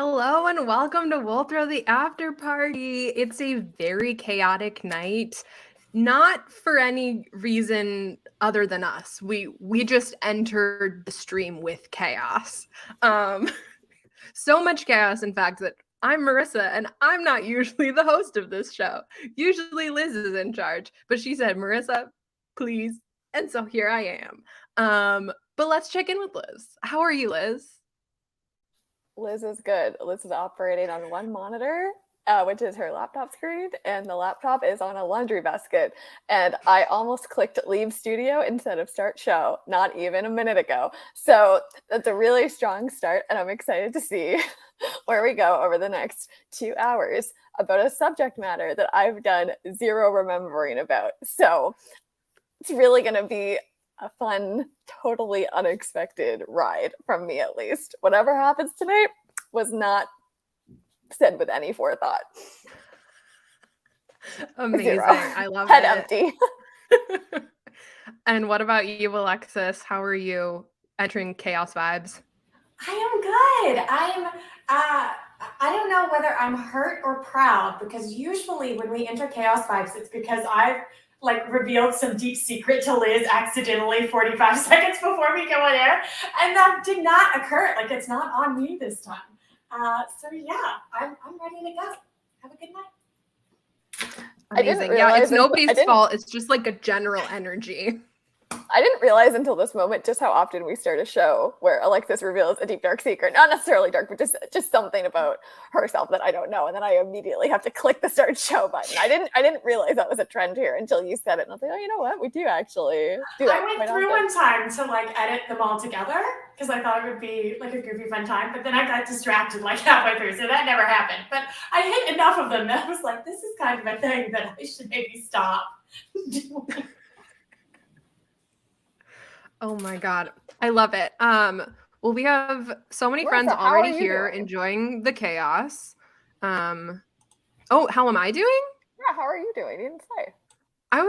Hello and welcome to We'll Throw the After Party. It's a very chaotic night, not for any reason other than us. We just entered the stream with chaos. Um, so much chaos, in fact, that I'm Marissa and I'm not usually the host of this show. Usually Liz is in charge, but she said, Marissa, please. And so here I am. But let's check in with Liz. How are you, Liz? Liz is good. Liz is operating on one monitor, which is her laptop screen, and the laptop is on a laundry basket. And I almost clicked leave studio instead of start show, not even a minute ago. So that's a really strong start, and I'm excited to see where we go over the next 2 hours about a subject matter that I've done zero remembering about. So it's really going to be a fun, totally unexpected ride from me, at least. Whatever happens tonight was not said with any forethought. Amazing. 0. I love Head it. empty. And what about you, Alexis? How are you entering chaos vibes? I am good. I don't know whether I'm hurt or proud, because usually when we enter chaos vibes, it's because I've revealed some deep secret to Liz accidentally 45 seconds before we go on air, and that did not occur. It's not on me this time. So yeah, I'm ready to go. Have a good night. Amazing. Yeah, it's nobody's fault. It's just like a general energy. I didn't realize until this moment just how often we start a show where Alexis reveals a deep, dark secret. Not necessarily dark, but just something about herself that I don't know. And then I immediately have to click the start show button. I didn't realize that was a trend here until you said it. And I was like, oh, you know what? We do actually do that. I went through one time to edit them all together because I thought it would be a goofy fun time. But then I got distracted halfway through. So that never happened. But I hit enough of them that I was like, this is kind of a thing that I should maybe stop doing. Oh my God. I love it. Well, we have so many friends already here enjoying the chaos. Oh, how am I doing? Yeah, how are you doing? You didn't say. I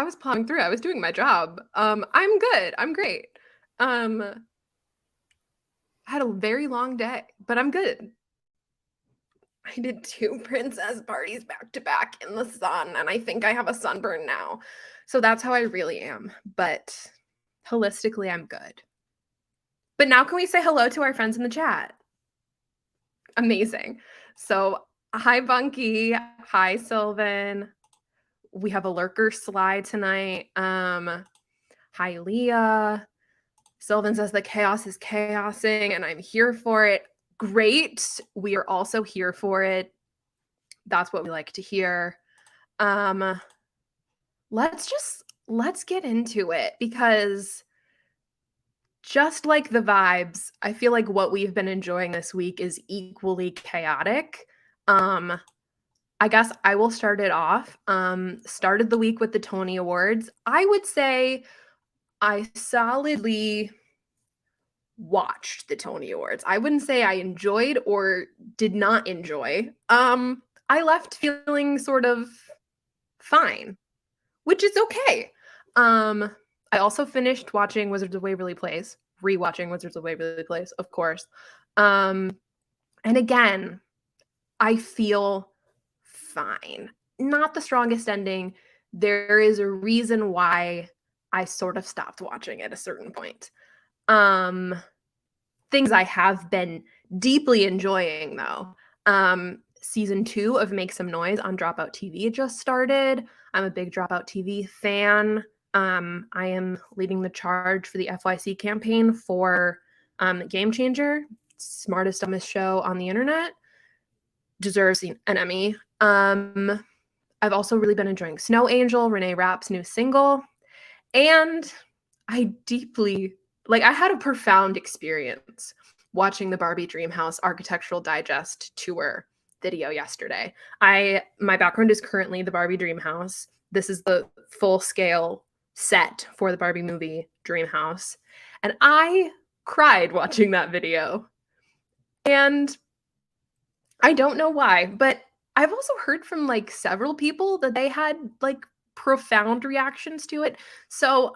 was plowing through. I was doing my job. I'm good. I'm great. I had a very long day, but I'm good. I did 2 princess parties back to back in the sun, and I think I have a sunburn now. So that's how I really am. But holistically, I'm good. But now can we say hello to our friends in the chat? Amazing. So hi, Bucky. Hi, Sylvan. We have a lurker slide tonight. Hi, Leah. Sylvan says the chaos is chaosing, and I'm here for it. Great. We are also here for it. That's what we like to hear. Let's get into it, because just like the vibes, I feel like what we've been enjoying this week is equally chaotic. I guess I will start it off. Started the week with the Tony Awards. I would say I solidly watched the Tony Awards. I wouldn't say I enjoyed or did not enjoy. I left feeling sort of fine, which is okay. I also finished watching Wizards of Waverly Place, rewatching Wizards of Waverly Place, of course. And again, I feel fine. Not the strongest ending. There is a reason why I sort of stopped watching at a certain point. Things I have been deeply enjoying, though. Season 2 of Make Some Noise on Dropout TV just started. I'm a big Dropout TV fan. I am leading the charge for the FYC campaign for Game Changer, smartest, dumbest show on the internet. Deserves an Emmy. I've also really been enjoying Snow Angel, Renee Rapp's new single. And I had a profound experience watching the Barbie Dreamhouse Architectural Digest tour video yesterday. My background is currently the Barbie Dreamhouse. This is the full-scale set for the Barbie movie Dreamhouse. And I cried watching that video. And I don't know why, but I've also heard from several people that they had profound reactions to it. So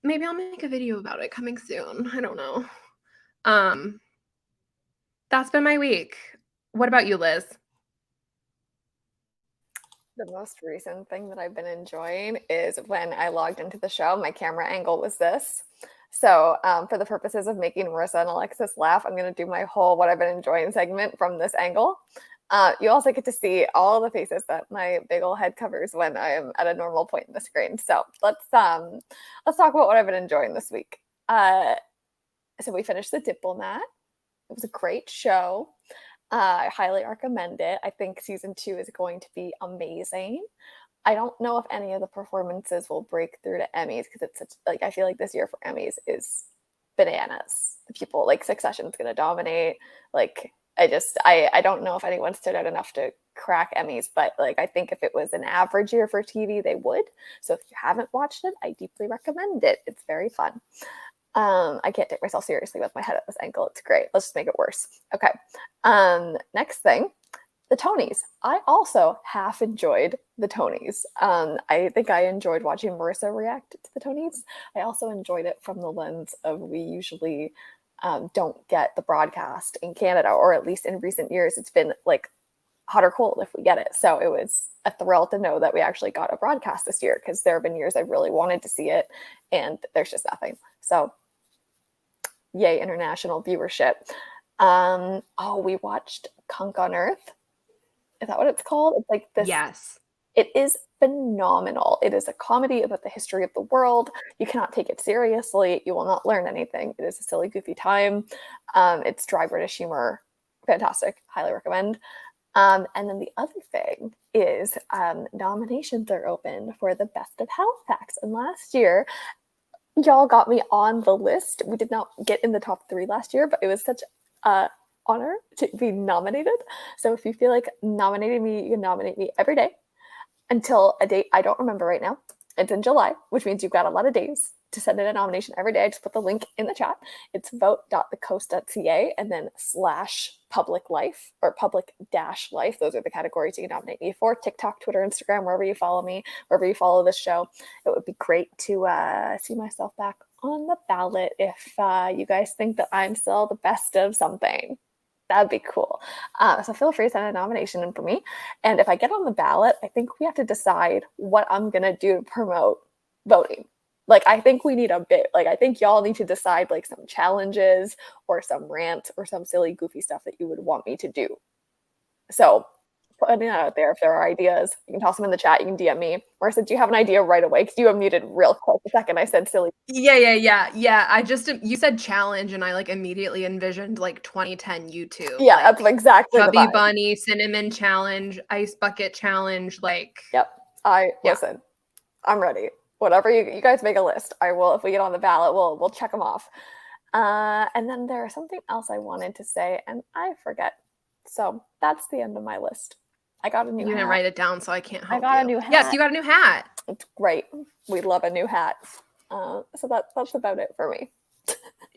maybe I'll make a video about it coming soon. I don't know. That's been my week. What about you, Liz? The most recent thing that I've been enjoying is when I logged into the show, my camera angle was this. So for the purposes of making Marissa and Alexis laugh, I'm going to do my whole what I've been enjoying segment from this angle. You also get to see all the faces that my big old head covers when I am at a normal point in the screen. So let's talk about what I've been enjoying this week. So we finished The Diplomat. It was a great show. I highly recommend it. I think season 2 is going to be amazing. I don't know if any of the performances will break through to Emmys because it's such, like, I feel like this year for Emmys is bananas. The people like Succession is going to dominate. Like, I don't know if anyone stood out enough to crack Emmys, but like I think if it was an average year for TV, they would. So if you haven't watched it, I deeply recommend it. It's very fun. I can't take myself seriously with my head at this angle. It's great. Let's just make it worse. Okay. Next thing, the Tonys. I also half enjoyed the Tonys. I think I enjoyed watching Marissa react to the Tonys. I also enjoyed it from the lens of we usually don't get the broadcast in Canada, or at least in recent years, it's been like hot or cold if we get it. So it was a thrill to know that we actually got a broadcast this year, because there have been years I've really wanted to see it and there's just nothing. So yay, international viewership. We watched Kunk on Earth. Is that what it's called? It's like this. Yes. It is phenomenal. It is a comedy about the history of the world. You cannot take it seriously. You will not learn anything. It is a silly, goofy time. It's dry British humor. Fantastic. Highly recommend. And then the other thing is nominations are open for the Best of Halifax. And last year, y'all got me on the list. We did not get in the top 3 last year, but it was such an honor to be nominated. So if you feel like nominating me, you can nominate me every day until a date I don't remember right now. It's in July, which means you've got a lot of days to send in a nomination every day. I just put the link in the chat. It's vote.thecoast.ca and then /public-life or public-life. Those are the categories you can nominate me for. TikTok, Twitter, Instagram, wherever you follow me, wherever you follow this show. It would be great to see myself back on the ballot if you guys think that I'm still the best of something. That'd be cool. So feel free to send a nomination in for me. And if I get on the ballot, I think we have to decide what I'm going to do to promote voting. Like, I think we need a bit, like, I think y'all need to decide like some challenges or some rants or some silly, goofy stuff that you would want me to do. So putting that out there. If there are ideas, you can toss them in the chat. You can DM me. Marissa, do you have an idea right away? Because you unmuted real quick the second I said silly. Yeah. You said challenge, and I like immediately envisioned like 2010 YouTube. Yeah, like, that's exactly Chubby the vibe. Bunny, Cinnamon Challenge, Ice Bucket Challenge. Like, yep. Listen, I'm ready. Whatever you guys make a list. I will. If we get on the ballot, we'll check them off. And then there's something else I wanted to say, and I forget. So that's the end of my list. I got a new hat. You didn't write it down, so I can't help you. I got a new hat. Yes, you got a new hat. It's great. We love a new hat. So that's about it for me.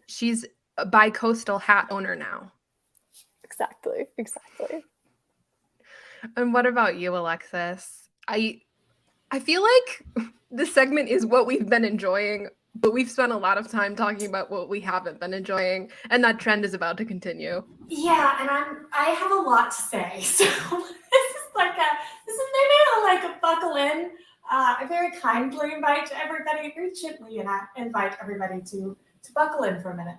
She's a bi-coastal hat owner now. Exactly. And what about you, Alexis? I feel like this segment is what we've been enjoying, but we've spent a lot of time talking about what we haven't been enjoying, and that trend is about to continue. Yeah, and I have a lot to say. So this is maybe I'll like buckle in. I very kindly invite everybody, very gently invite everybody to buckle in for a minute.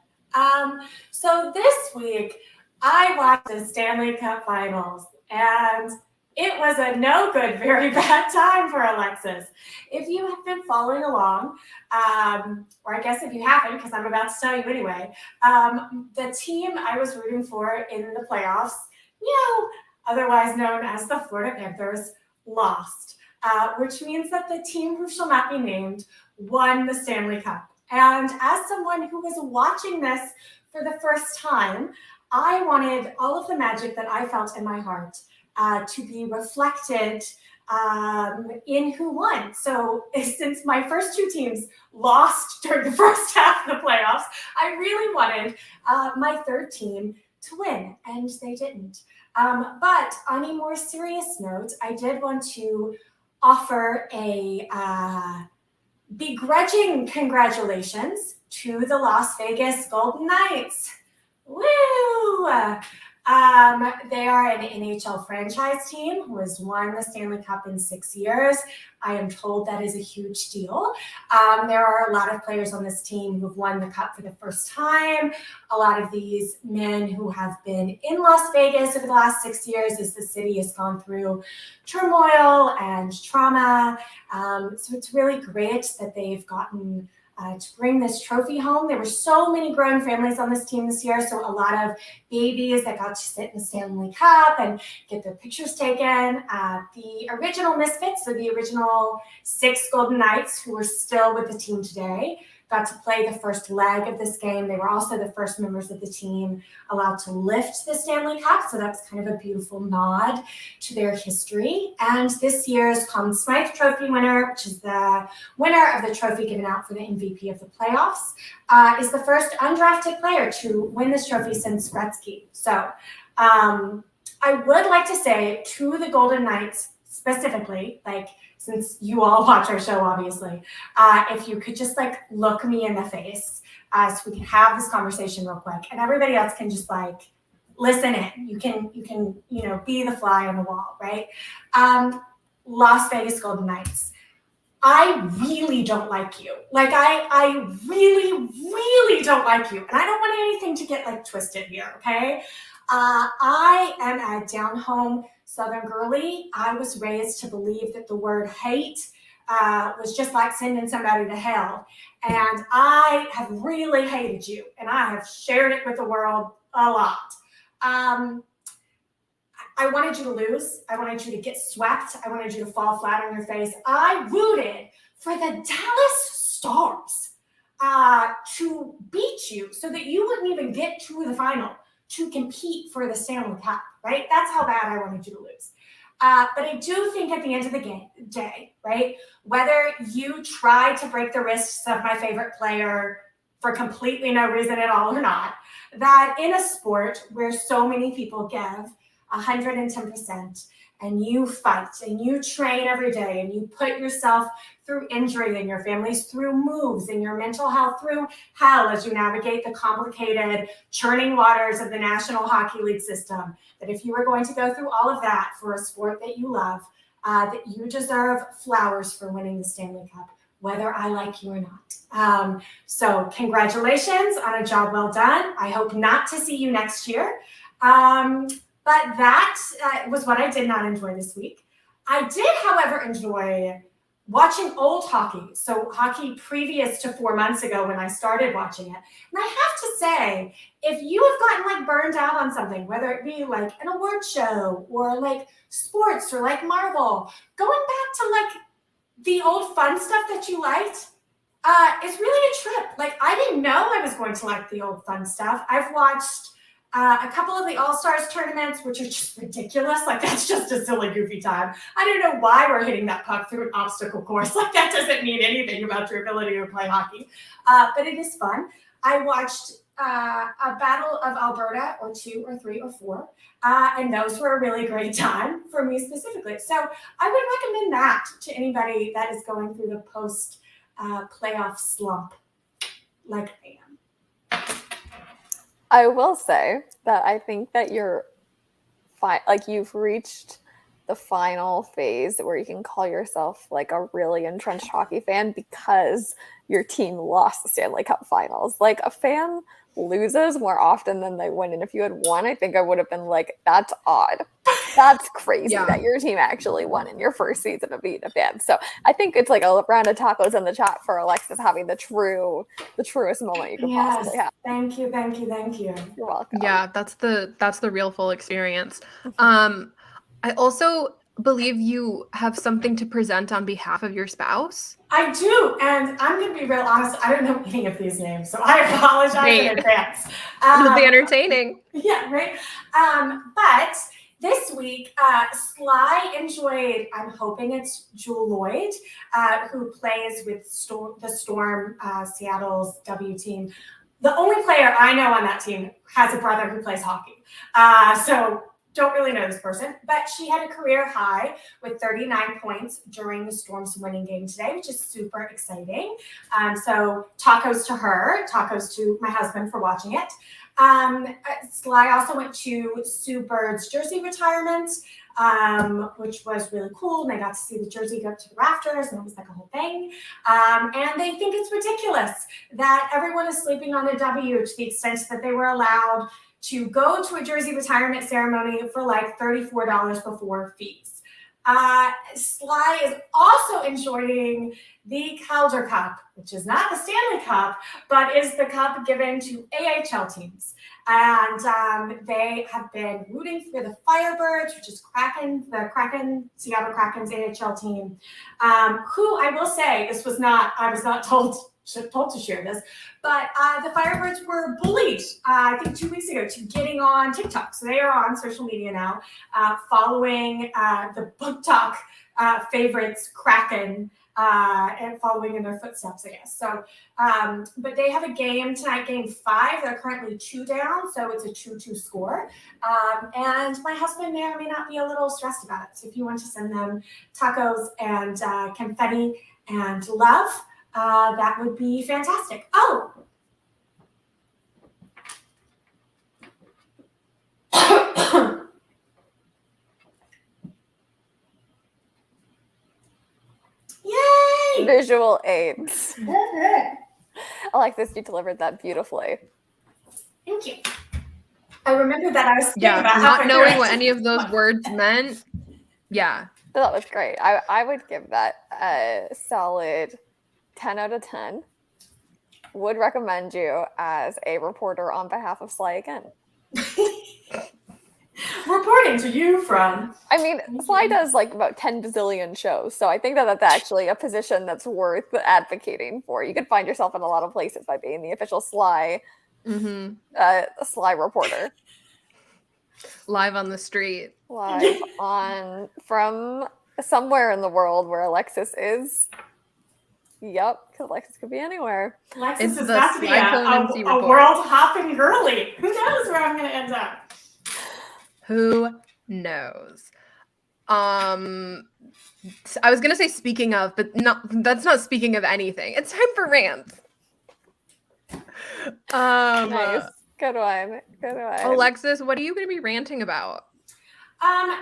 So this week I watched the Stanley Cup Finals, and it was a no good, very bad time for Alexis. If you have been following along, or I guess if you haven't, because I'm about to tell you anyway, the team I was rooting for in the playoffs, otherwise known as the Florida Panthers, lost, which means that the team who shall not be named won the Stanley Cup. And as someone who was watching this for the first time, I wanted all of the magic that I felt in my heart to be reflected in who won. So since my first 2 teams lost during the first half of the playoffs, I really wanted my third team to win, and they didn't. But on a more serious note, I did want to offer a begrudging congratulations to the Las Vegas Golden Knights. Woo! They are an NHL franchise team who has won the Stanley Cup in 6 years. I am told that is a huge deal. There are a lot of players on this team who've won the Cup for the first time. A lot of these men who have been in Las Vegas over the last 6 years as the city has gone through turmoil and trauma. So it's really great that they've gotten to bring this trophy home. There were so many growing families on this team this year, so a lot of babies that got to sit in the Stanley Cup and get their pictures taken. The original Misfits, so the original 6 Golden Knights who are still with the team today, got to play the first leg of this game. They were also the first members of the team allowed to lift the Stanley Cup, so that's kind of a beautiful nod to their history. And this year's Conn Smythe Trophy winner, which is the winner of the trophy given out for the MVP of the playoffs, is the first undrafted player to win this trophy since Gretzky. So I would like to say to the Golden Knights specifically, like, since you all watch our show, obviously, if you could just like look me in the face so we can have this conversation real quick, and everybody else can just like listen in. You can be the fly on the wall, right? Las Vegas Golden Knights. I really don't like you. Like I really, really don't like you, and I don't want anything to get like twisted here, okay? I am a down home Southern girly. I was raised to believe that the word hate was just like sending somebody to hell. And I have really hated you, and I have shared it with the world a lot. I wanted you to lose. I wanted you to get swept. I wanted you to fall flat on your face. I rooted for the Dallas Stars to beat you so that you wouldn't even get to the final to compete for the Stanley Cup, right? That's how bad I wanted you to lose. But I do think at the end of the day, right, whether you try to break the wrists of my favorite player for completely no reason at all or not, that in a sport where so many people give 110%, and you fight and you train every day and you put yourself through injury and your families through moves and your mental health through hell as you navigate the complicated churning waters of the National Hockey League system, that if you were going to go through all of that for a sport that you love, that you deserve flowers for winning the Stanley Cup, whether I like you or not. So congratulations on a job well done. I hope not to see you next year. But that was what I did not enjoy this week. I did, however, enjoy watching old hockey. So hockey previous to 4 months ago when I started watching it. And I have to say, if you have gotten like burned out on something, whether it be like an award show or like sports or like Marvel, going back to like the old fun stuff that you liked is really a trip. Like I didn't know I was going to like the old fun stuff. I've watched a couple of the All-Stars tournaments, which are just ridiculous. Like, that's just a silly, goofy time. I don't know why we're hitting that puck through an obstacle course. Like, that doesn't mean anything about your ability to play hockey. But it is fun. I watched a Battle of Alberta, or 2 or 3 or 4. And those were a really great time for me specifically. So I would recommend that to anybody that is going through the post-playoff slump like I am. I will say that I think that you're fine. Like you've reached the final phase where you can call yourself like a really entrenched hockey fan because your team lost the Stanley Cup Finals. Like a fan loses more often than they win. And if you had won, I think I would have been like, that's odd. That's crazy that your team actually won in your first season of being a fan. So I think it's like a round of tacos in the chat for Alexis having the truest moment you could possibly have. Thank you. You're welcome. Yeah, that's the real full experience. I also believe you have something to present on behalf of your spouse. I do, and I'm going to be real honest. I don't know any of these names, so I apologize in advance. It'll be entertaining. Yeah, right. But this week, Sly enjoyed, I'm hoping it's Jewel Lloyd, who plays with the Storm, Seattle's W team. The only player I know on that team has a brother who plays hockey. So don't really know this person, but she had a career high with 39 points during the Storm's winning game today, which is super exciting. So tacos to her, tacos to my husband for watching it. Sly also went to Sue Bird's jersey retirement, which was really cool. And they got to see the jersey go up to the rafters, and it was like a whole thing. And they think it's ridiculous that everyone is sleeping on a W to the extent that they were allowed to go to a jersey retirement ceremony for like $34 before fees. Sly is also enjoying the Calder Cup, which is not the Stanley Cup, but is the cup given to AHL teams. And they have been rooting for the Firebirds, which is Seattle Kraken's AHL team, who I will say, I was not told to share this, but the Firebirds were bullied, I think 2 weeks ago, to getting on TikTok. So they are on social media now, following the Book Talk favorites, Kraken, and following in their footsteps, I guess. So, but they have a game tonight, game 5. They're currently 2 down, so it's a 2-2 score. And my husband may or may not be a little stressed about it. So if you want to send them tacos and confetti and love, that would be fantastic. Oh! Yay! Visual aids. Alexis, you delivered that beautifully. Thank you. I remember that I was not knowing what any of those words meant. Yeah. That was great. I would give that a solid 10 out of 10. Would recommend you as a reporter on behalf of Sly again. Reporting to you from... I mean, Sly does like about 10 bazillion shows, so I think that that's actually a position that's worth advocating for. You could find yourself in a lot of places by being the official Sly Sly reporter. Live on the street. Live from somewhere in the world where Alexis is. Yep, because Alexis could be anywhere. Alexis is about to be a world-hopping girly. Who knows where I'm going to end up? Who knows? I was going to say speaking of, but that's not speaking of anything. It's time for rants. Nice. Good one. Alexis, what are you going to be ranting about?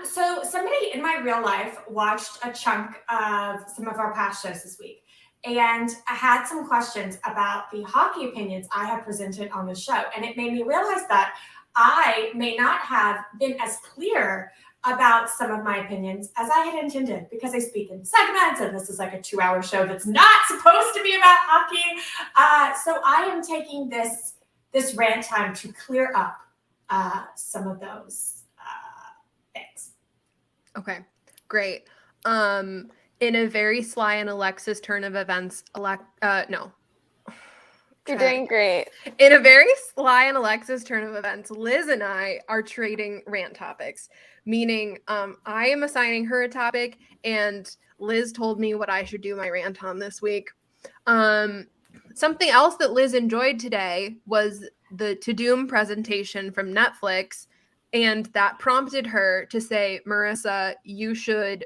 So somebody in my real life watched a chunk of some of our past shows this week. And I had some questions about the hockey opinions I have presented on the show. And it made me realize that I may not have been as clear about some of my opinions as I had intended, because I speak in segments and this is like a 2-hour show that's not supposed to be about hockey. So I am taking this rant time to clear up some of those things. Okay, great. In a very Sly and Alexis turn of events, You're doing great. In a very Sly and Alexis turn of events, Liz and I are trading rant topics, meaning I am assigning her a topic and Liz told me what I should do my rant on this week. Something else that Liz enjoyed today was the To Doom presentation from Netflix, and that prompted her to say, Marissa, you should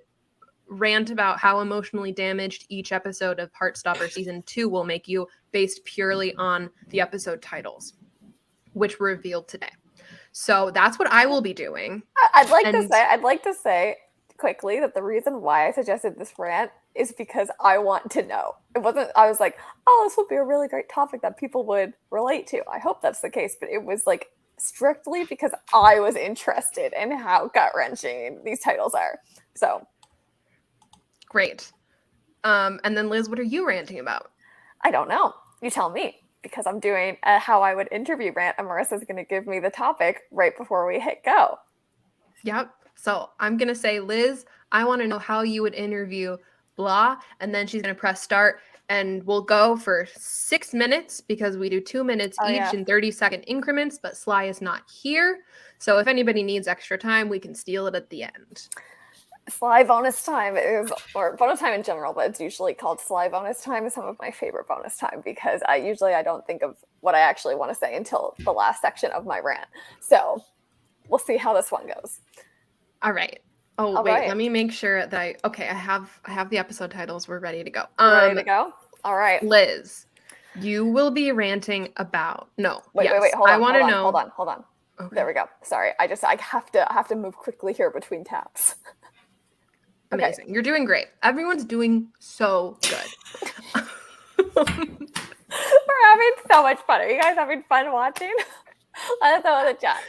rant about how emotionally damaged each episode of Heartstopper season 2 will make you, based purely on the episode titles, which were revealed today. So that's what I will be doing. I'd like to say quickly that the reason why I suggested this rant is because I want to know. It wasn't, I was like, oh, this would be a really great topic that people would relate to. I hope that's the case, but it was like strictly because I was interested in how gut-wrenching these titles are. So great. And then Liz, what are you ranting about? I don't know. You tell me, because I'm doing a how I would interview rant, and Marissa's going to give me the topic right before we hit go. Yep. So I'm going to say, Liz, I want to know how you would interview blah, and then she's going to press start, and we'll go for 6 minutes because we do 2 minutes each in 30-second increments, but Sly is not here. So if anybody needs extra time, we can steal it at the end. Sly bonus time is, or bonus time in general, but it's usually called Sly bonus time, is some of my favorite bonus time because I don't think of what I actually want to say until the last section of my rant. So we'll see how this one goes. All right. Oh, All wait, right. Let me make sure that I have the episode titles. We're ready to go. Ready to go? All right. Liz, You will be ranting about. No. Wait, yes. wait, hold I on, want to know. hold on. Okay. There we go. Sorry, I have to move quickly here between tabs. Amazing. Okay. You're doing great. Everyone's doing so good. We're having so much fun. Are you guys having fun watching? Let us know in the chat.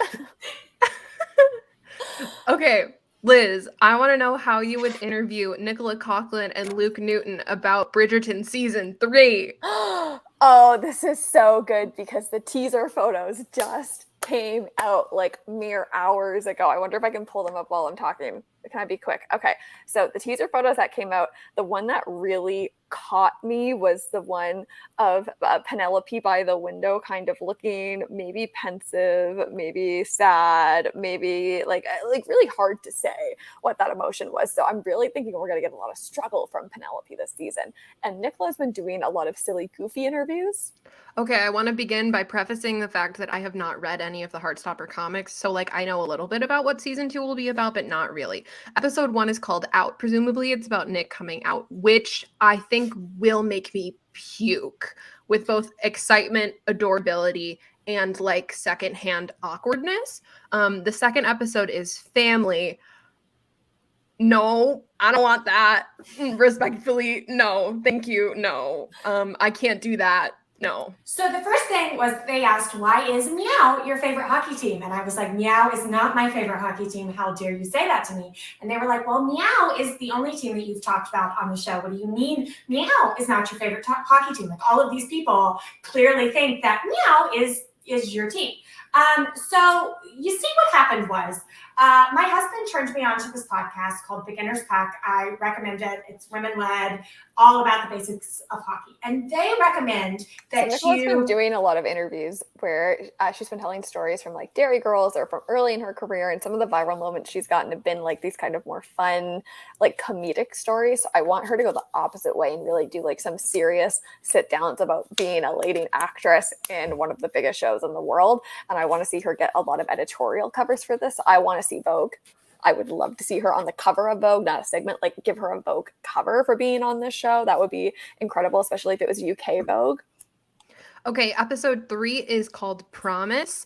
Okay, Liz, I want to know how you would interview Nicola Coughlan and Luke Newton about Bridgerton season 3. Oh, this is so good because the teaser photos just came out like mere hours ago. I wonder if I can pull them up while I'm talking. Can I be quick? Okay, so the teaser photos that came out, the one that really caught me was the one of Penelope by the window, kind of looking maybe pensive, maybe sad, maybe like really hard to say what that emotion was. So I'm really thinking we're going to get a lot of struggle from Penelope this season. And Nicola's been doing a lot of silly, goofy interviews. Okay, I want to begin by prefacing the fact that I have not read any of the Heartstopper comics, so like I know a little bit about what season 2 will be about, but not really. Episode 1 is called Out. Presumably it's about Nick coming out, which I think will make me puke with both excitement, adorability, and like secondhand awkwardness. The second episode is Family. No, I don't want that. Respectfully, no. Thank you. No. I can't do that. No. So the first thing was they asked, why is Meow your favorite hockey team? And I was like, Meow is not my favorite hockey team. How dare you say that to me? And they were like, well, Meow is the only team that you've talked about on the show. What do you mean Meow is not your favorite hockey team? Like all of these people clearly think that Meow is your team. So you see what happened was my husband turned me on to this podcast called Beginner's Pack. I recommend it. It's women-led, all about the basics of hockey. And they recommend that Nicola's been doing a lot of interviews where she's been telling stories from like Dairy Girls or from early in her career. And some of the viral moments she's gotten have been like these kind of more fun, like comedic stories. So I want her to go the opposite way and really do like some serious sit downs about being a leading actress in one of the biggest shows in the world. And I want to see her get a lot of editorial covers for this. I want to see Vogue. I would love to see her on the cover of Vogue, not a segment, like give her a Vogue cover for being on this show. That would be incredible, especially if it was UK Vogue. Okay, episode 3 is called Promise.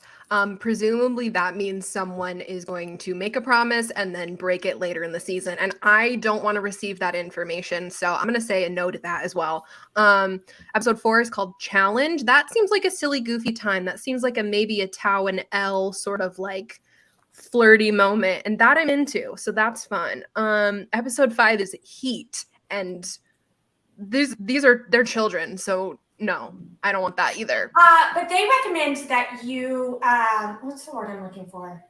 Presumably that means someone is going to make a promise and then break it later in the season. And I don't want to receive that information. So I'm going to say a no to that as well. Episode 4 is called Challenge. That seems like a silly, goofy time. That seems like maybe a Tao and Elle sort of like flirty moment. And that I'm into. So that's fun. Episode 5 is Heat. And these are their children. So no, I don't want that either. But they recommend that you, what's the word I'm looking for?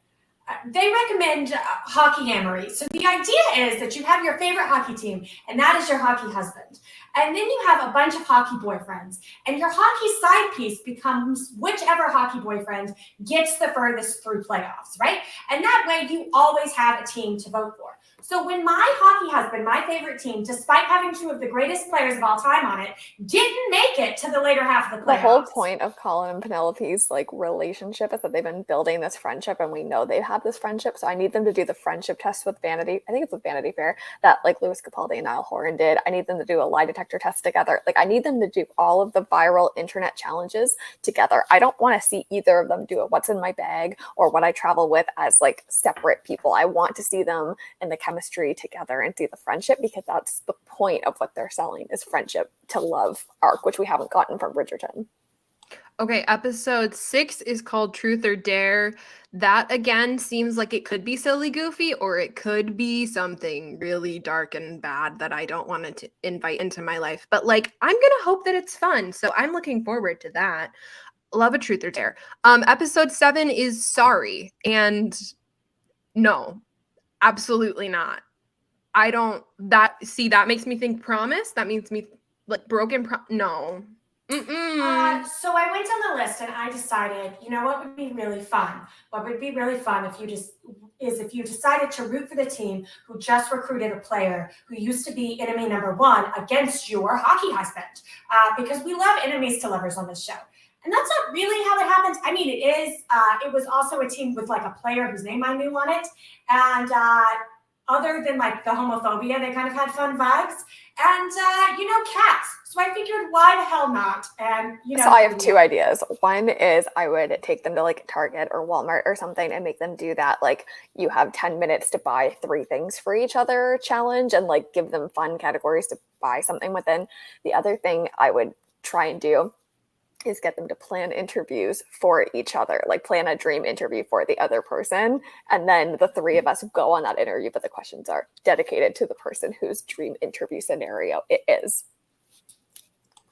They recommend hockey amory. So the idea is that you have your favorite hockey team, and that is your hockey husband. And then you have a bunch of hockey boyfriends, and your hockey side piece becomes whichever hockey boyfriend gets the furthest through playoffs, right? And that way you always have a team to vote for. So when my hockey husband, my favorite team, despite having two of the greatest players of all time on it, didn't make it to the later half of the playoffs. The whole point of Colin and Penelope's like relationship is that they've been building this friendship, and we know they have this friendship. So I need them to do the friendship test with Vanity. I think it's with Vanity Fair that like Louis Capaldi and Niall Horan did. I need them to do a lie detector test together. Like I need them to do all of the viral internet challenges together. I don't want to see either of them do a what's in my bag or what I travel with as like separate people. I want to see them in the chemistry together and see the friendship, because that's the point of what they're selling is friendship to love arc, which we haven't gotten from Bridgerton. Okay, episode 6 is called Truth or Dare. That again seems like it could be silly goofy, or it could be something really dark and bad that I don't want to invite into my life. But like I'm gonna hope that it's fun. So I'm looking forward to that. Love a Truth or Dare. Episode 7 is Sorry. And no, absolutely not. I don't that makes me think Promise. That makes me like broken no. So I went on the list and I decided, you know what would be really fun? What would be really fun if you decided to root for the team who just recruited a player who used to be enemy number 1 against your hockey husband. Because we love enemies to lovers on this show. And that's not really how it happens. I mean, it was also a team with like a player whose name I knew on it. And other than like the homophobia, they kind of had fun vibes. And, cats. So I figured, why the hell not? And, So I have two ideas. One is I would take them to like Target or Walmart or something and make them do that. Like, you have 10 minutes to buy 3 things for each other challenge, and like give them fun categories to buy something within. The other thing I would try and do is get them to plan interviews for each other, like plan a dream interview for the other person. And then the 3 of us go on that interview, but the questions are dedicated to the person whose dream interview scenario it is.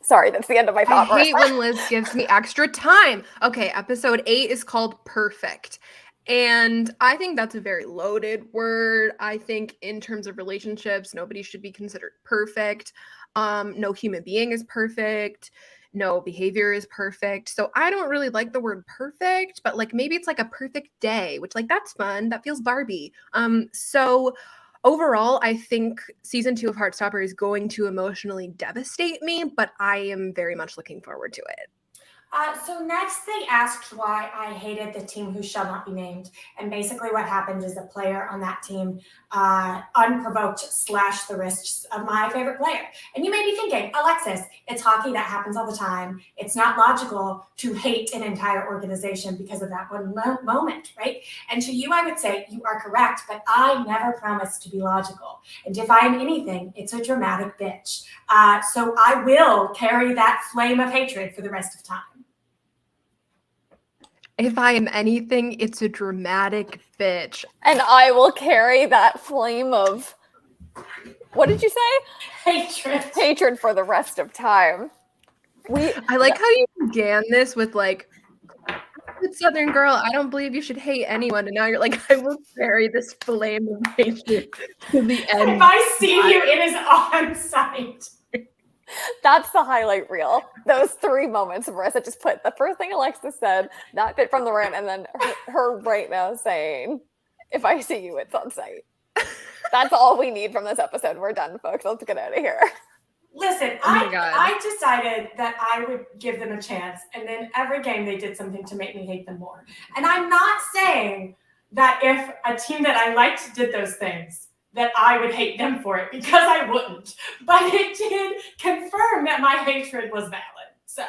Sorry, that's the end of my thought. I hate when Liz gives me extra time. Okay, episode 8 is called Perfect. And I think that's a very loaded word. I think in terms of relationships, nobody should be considered perfect. No human being is perfect. No behavior is perfect. So I don't really like the word perfect, but like maybe it's like a perfect day, which like that's fun. That feels Barbie. So overall, I think season 2 of Heartstopper is going to emotionally devastate me, but I am very much looking forward to it. So next they asked why I hated the team who shall not be named. And basically what happened is a player on that team unprovoked slashed the wrists of my favorite player. And you may be thinking, Alexis, it's hockey, that happens all the time. It's not logical to hate an entire organization because of that one moment, right? And to you, I would say you are correct, but I never promised to be logical. And if I am anything, it's a dramatic bitch. So I will carry that flame of hatred for the rest of time. If I am anything, it's a dramatic bitch. And I will carry that flame of, what did you say? Hatred for the rest of time. I like how you began this with like, Southern girl, I don't believe you should hate anyone. And now you're like, I will carry this flame of hatred to the end. If I see you, it is on site. That's the highlight reel. Those 3 moments Marissa just put the first thing Alexis said, that bit from the rant, and then her right now saying, if I see you, it's on site. That's all we need from this episode. We're done, folks. Let's get out of here. Listen, I decided that I would give them a chance, and then every game they did something to make me hate them more. And I'm not saying that if a team that I liked did those things, that I would hate them for it, because I wouldn't. But it did confirm that my hatred was valid. So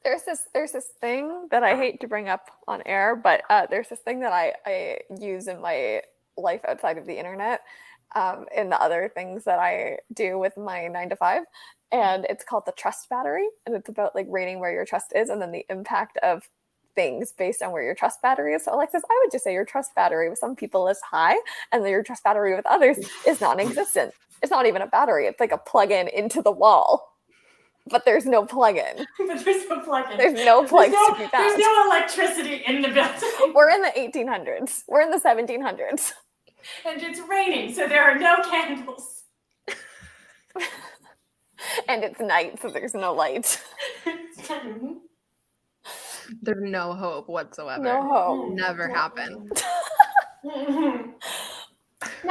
there's this thing that I hate to bring up on air, but there's this thing that I use in my life outside of the internet, in the other things that I do with my 9 to 5. And it's called the trust battery. And it's about like rating where your trust is and then the impact of things based on where your trust battery is. So Alexis, I would just say your trust battery with some people is high, and then your trust battery with others is non-existent. It's not even a battery. It's like a plug-in into the wall, but there's no plug-in. But there's no plug-in. There's no plugs to be found. There's no electricity in the building. We're in the 1800s. We're in the 1700s. And it's raining, so there are no candles. And it's night, so there's no light. There's no hope whatsoever. No hope. Never happen. Now,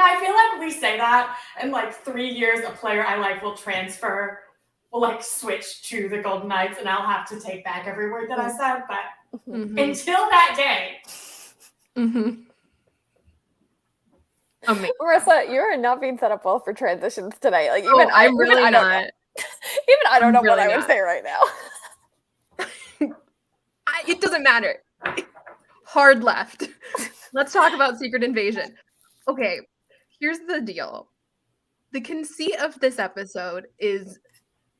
I feel like we say that, and like 3 years, a player I like will transfer, will like switch to the Golden Knights, and I'll have to take back every word that I said. But until that day. Marissa, you're not being set up well for transitions today. Like even I'm really not. Even I don't know what I would say right now. It doesn't matter. Hard left. Let's talk about Secret Invasion. Okay, here's the deal. The conceit of this episode is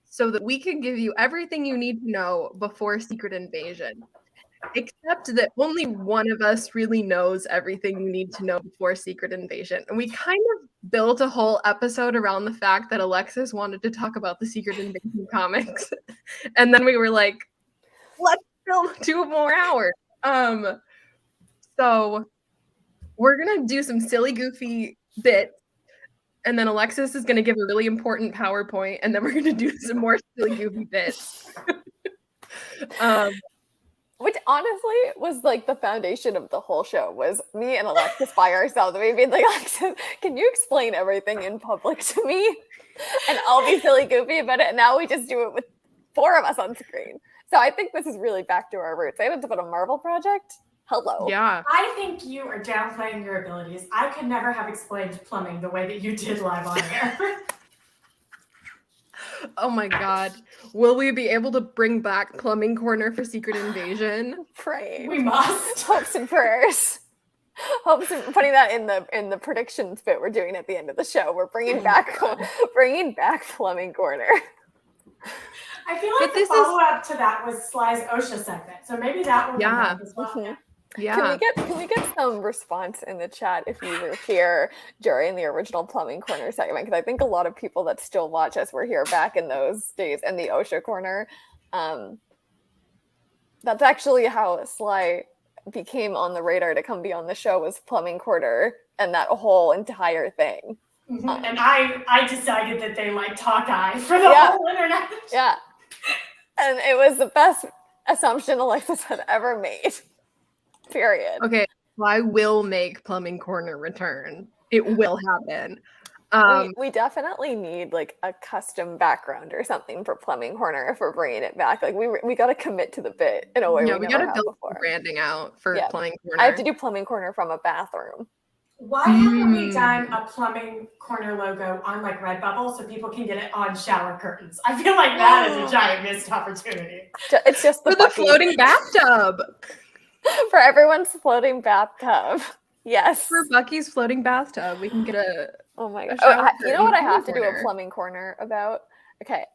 so that we can give you everything you need to know before Secret Invasion. Except that only one of us really knows everything you need to know before Secret Invasion. And we kind of built a whole episode around the fact that Alexis wanted to talk about the Secret Invasion comics. And then we were like, let's film 2 more hours. So we're going to do some silly, goofy bits. And then Alexis is going to give a really important PowerPoint. And then we're going to do some more silly, goofy bits. Which honestly was like the foundation of the whole show, was me and Alexis by ourselves. We being like, Alexis, can you explain everything in public to me? And I'll be silly goofy about it. And now we just do it with 4 of us on screen. So I think this is really back to our roots. I think it's about a Marvel project. Hello. Yeah. I think you are downplaying your abilities. I could never have explained plumbing the way that you did live on air. Oh my God. Will we be able to bring back Plumbing Corner for Secret Invasion? Pray. We must. Hopes and prayers. Hopes and putting that in the predictions bit we're doing at the end of the show. We're bringing back Plumbing Corner. I feel like the follow-up to that was Sly's OSHA segment, so maybe that will come back as well. Mm-hmm. Yeah. Can we get some response in the chat if you were here during the original Plumbing Corner segment? Because I think a lot of people that still watch us were here back in those days. And the OSHA Corner, that's actually how Sly became on the radar to come be on the show, was Plumbing Corner and that whole entire thing. Mm-hmm. And I decided that they liked Hawkeye for the whole internet. Yeah. And it was the best assumption Alexis had ever made. Period. Okay, well, I will make Plumbing Corner return. It will happen. We definitely need like a custom background or something for Plumbing Corner if we're bringing it back. Like we got to commit to the bit in a way. Yeah, we got to never build before. Branding out for Plumbing Corner. I have to do Plumbing Corner from a bathroom. Why haven't we done a Plumbing Corner logo on like Redbubble so people can get it on shower curtains? I feel like that is a giant missed opportunity. It's just for the floating bathtub. For everyone's floating bathtub. Yes. For Bucky's floating bathtub, we can get a. Oh my gosh. You know what I have to do a Plumbing Corner about? Okay,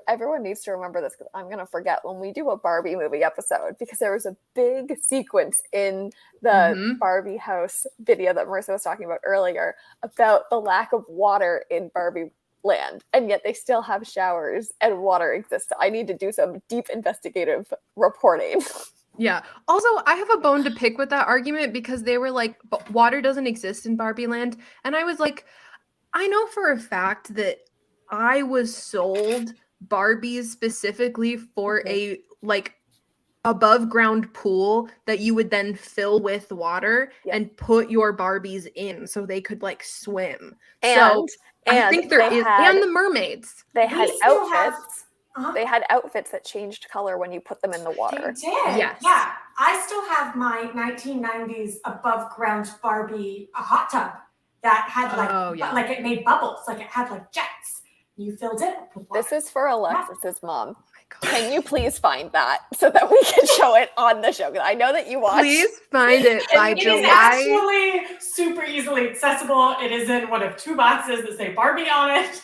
everyone needs to remember this because I'm going to forget when we do a Barbie movie episode, because there was a big sequence in the Barbie house video that Marissa was talking about earlier about the lack of water in Barbie land, and yet they still have showers and water exists. I need to do some deep investigative reporting. Yeah. Also, I have a bone to pick with that argument because they were like, but water doesn't exist in Barbie land. And I was like, I know for a fact that I was sold Barbies specifically for a like above ground pool that you would then fill with water and put your Barbies in so they could like swim. And I think there is, and the mermaids. They had outfits. They had outfits that changed color when you put them in the water. They did. Yes. Yeah. I still have my 1990s above ground Barbie hot tub that had like it made bubbles, like it had like jets. You filled it with water. This is for Alexis's mom. Can you please find that so that we can show it on the show? Because I know that you watch. Please find it by July. It is actually super easily accessible. It is in one of 2 boxes that say Barbie on it.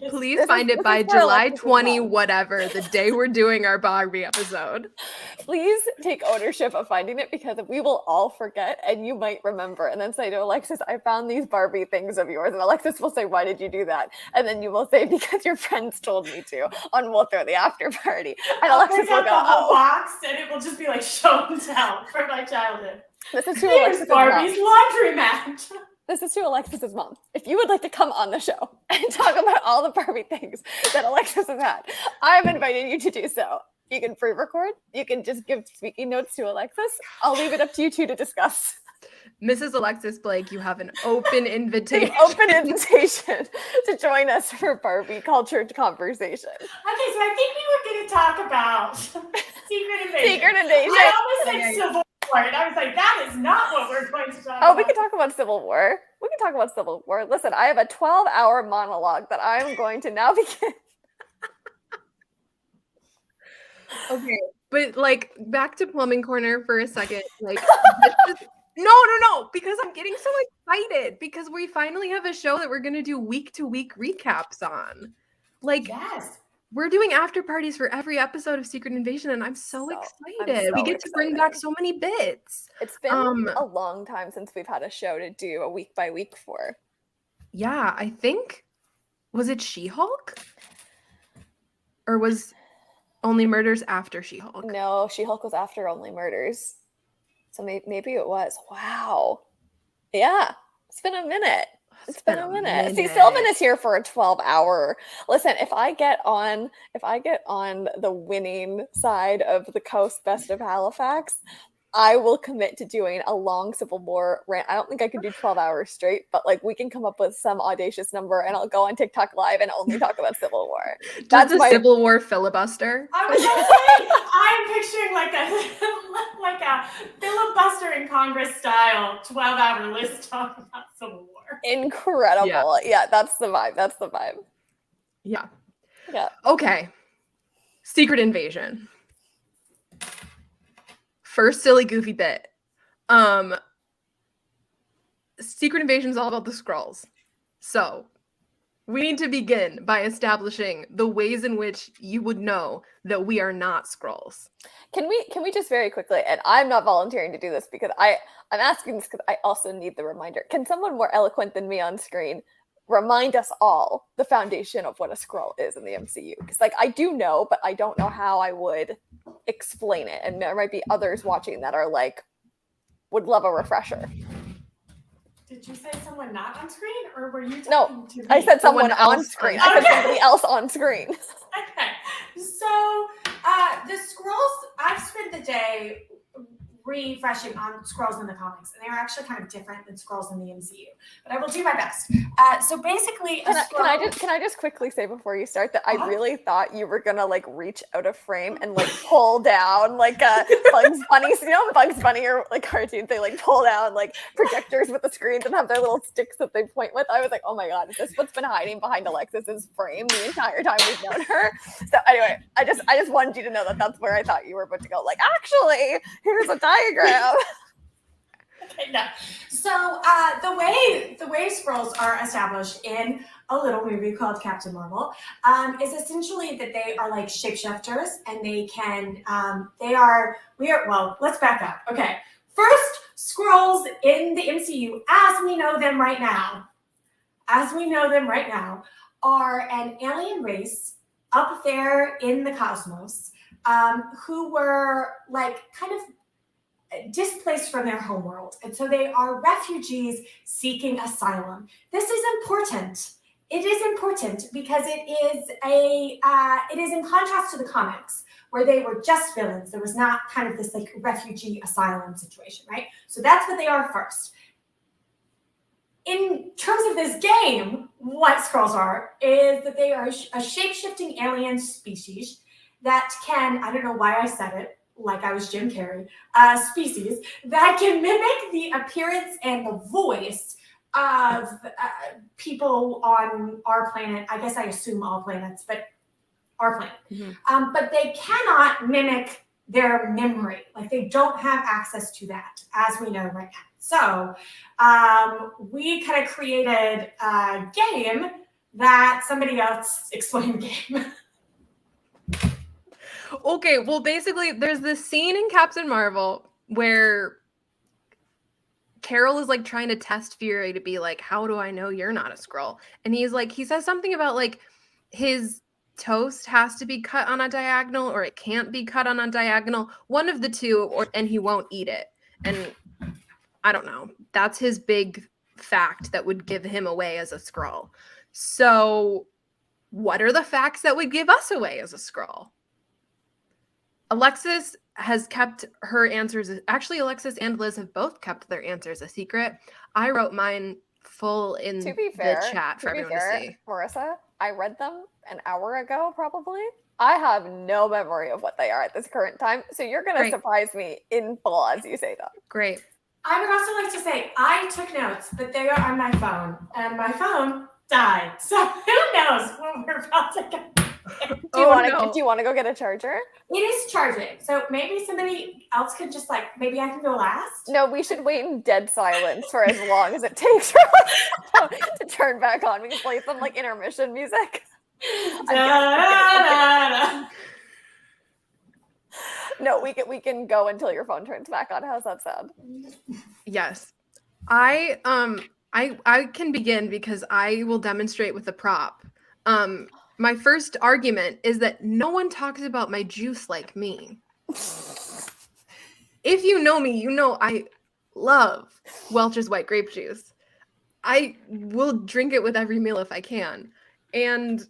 Please find it by July 20, whatever, the day we're doing our Barbie episode. Please take ownership of finding it, because we will all forget and you might remember and then say to Alexis, I found these Barbie things of yours. And Alexis will say, why did you do that? And then you will say, because your friends told me to, on we'll throw the after party. And Alexis will go, the whole box, and it will just be like show and tell from my childhood. This is to Here's Barbie's laundromat. This is to Alexis's mom. If you would like to come on the show and talk about all the Barbie things that Alexis has had, I'm inviting you to do so. You can pre-record. You can just give speaking notes to Alexis. I'll leave it up to you two to discuss. Mrs. Alexis Blake, you have an open invitation. To join us for Barbie culture conversation. Okay, so I think we were going to talk about Secret Invasion. Secret Invasion. I almost said Civil War, and I was like, that is not what we're going to talk about. Oh, we can talk about Civil War. We can talk about Civil War. Listen, I have a 12-hour monologue that I'm going to now begin. Okay, but like back to Plumbing Corner for a second. Like, no, because I'm getting so excited because we finally have a show that we're going to do week-to-week recaps on. Like, yes. We're doing after parties for every episode of Secret Invasion, and I'm so excited. We get to bring back so many bits. It's been a long time since we've had a show to do a week-by-week for. Yeah, I think, was it She-Hulk? Or was Only Murders after She-Hulk? No, She-Hulk was after Only Murders. So maybe it was. Wow. Yeah. It's been a minute. It's been a minute. See, Sylvan is here for a 12-hour. Listen, if I get on the winning side of the Coast Best of Halifax, I will commit to doing a long Civil War rant. I don't think I could do 12 hours straight, but like we can come up with some audacious number and I'll go on TikTok live and only talk about Civil War. Just a Civil War filibuster. I was gonna say, I'm picturing like a filibuster in Congress style 12-hour list talk about Civil War. Incredible. Yeah, that's the vibe. That's the vibe. Yeah. Yeah. Okay. Secret Invasion. First silly goofy bit. Secret Invasion is all about the Skrulls. So we need to begin by establishing the ways in which you would know that we are not Skrulls. Can we just very quickly, and I'm not volunteering to do this because I'm asking this because I also need the reminder. Can someone more eloquent than me on screen remind us all the foundation of what a Skrull is in the MCU? Because like I do know, but I don't know how I would explain it. And there might be others watching that are like would love a refresher. Did you say someone not on screen, or were you talking No, to me? I said someone on screen. I said somebody else on screen. Okay. So the Skrulls, I've spent the day refreshing on Skrulls in the comics, and they are actually kind of different than Skrulls in the MCU. But I will do my best. So basically, can I just quickly say before you start that I really thought you were gonna like reach out of frame and like pull down like a Bugs Bunny, you know, Bugs Bunny or like cartoons, they like pull down like projectors with the screens and have their little sticks that they point with. I was like, oh my god, is this what's been hiding behind Alexis's frame the entire time we've known her? So anyway, I just wanted you to know that that's where I thought you were about to go. Like, actually, here's a diagram. Okay, no. So the way Skrulls are established in a little movie called Captain Marvel is essentially that they are like shapeshifters, and they can well, let's back up. Okay, first, Skrulls in the MCU as we know them right now, are an alien race up there in the cosmos who were like kind of displaced from their homeworld, and so they are refugees seeking asylum. This is important. It is important because it is in contrast to the comics where they were just villains. There was not kind of this like refugee asylum situation, right? So that's what they are first. In terms of this game, what Skrulls are is that they are a shape-shifting alien species that can, I don't know why I said it, like I was Jim Carrey, species that can mimic the appearance and the voice of people on our planet. I guess I assume all planets, but our planet. Mm-hmm. But they cannot mimic their memory. Like they don't have access to that, as we know right now. So we kind of created a game that somebody else explained game. Okay, well, basically, there's this scene in Captain Marvel where Carol is like trying to test Fury to be like, how do I know you're not a Skrull? And he says something about like his toast has to be cut on a diagonal or it can't be cut on a diagonal, one of the two, and he won't eat it. And I don't know. That's his big fact that would give him away as a Skrull. So what are the facts that would give us away as a Skrull? Alexis has kept her answers. Actually, Alexis and Liz have both kept their answers a secret. I wrote mine full in the chat for everyone to see. Marissa, I read them an hour ago, probably. I have no memory of what they are at this current time. So you're going to surprise me in full as you say them. Great. I would also like to say I took notes, but they are on my phone, and my phone died. So who knows when we're about to go. Do you want to go get a charger? It is charging. So maybe somebody else could just like, maybe I can go last? No, we should wait in dead silence for as long as it takes for us to turn back on. We can play some like intermission music. No, we can go until your phone turns back on. How's that sound? Yes. I can begin because I will demonstrate with a prop. My first argument is that no one talks about my juice like me. If you know me, you know I love Welch's white grape juice. I will drink it with every meal if I can. And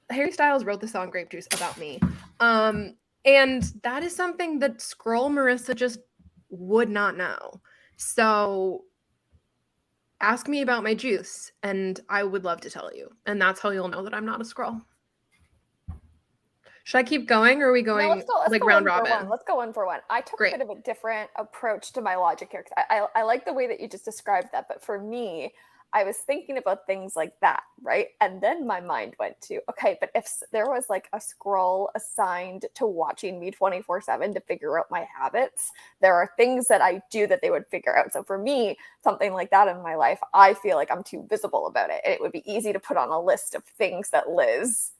Harry Styles wrote the song Grape Juice about me. And that is something that Skrull Marissa just would not know. So ask me about my juice and I would love to tell you. And that's how you'll know that I'm not a scroll. Should I keep going or are we going let's go round one for robin? one. Let's go one for one. I took Great. a bit of a different approach to my logic here because I like the way that you just described that. But for me, I was thinking about things like that, right? And then my mind went to, okay, but if there was like a scroll assigned to watching me 24/7 to figure out my habits, there are things that I do that they would figure out. So for me, something like that in my life, I feel like I'm too visible about it. And it would be easy to put on a list of things that Liz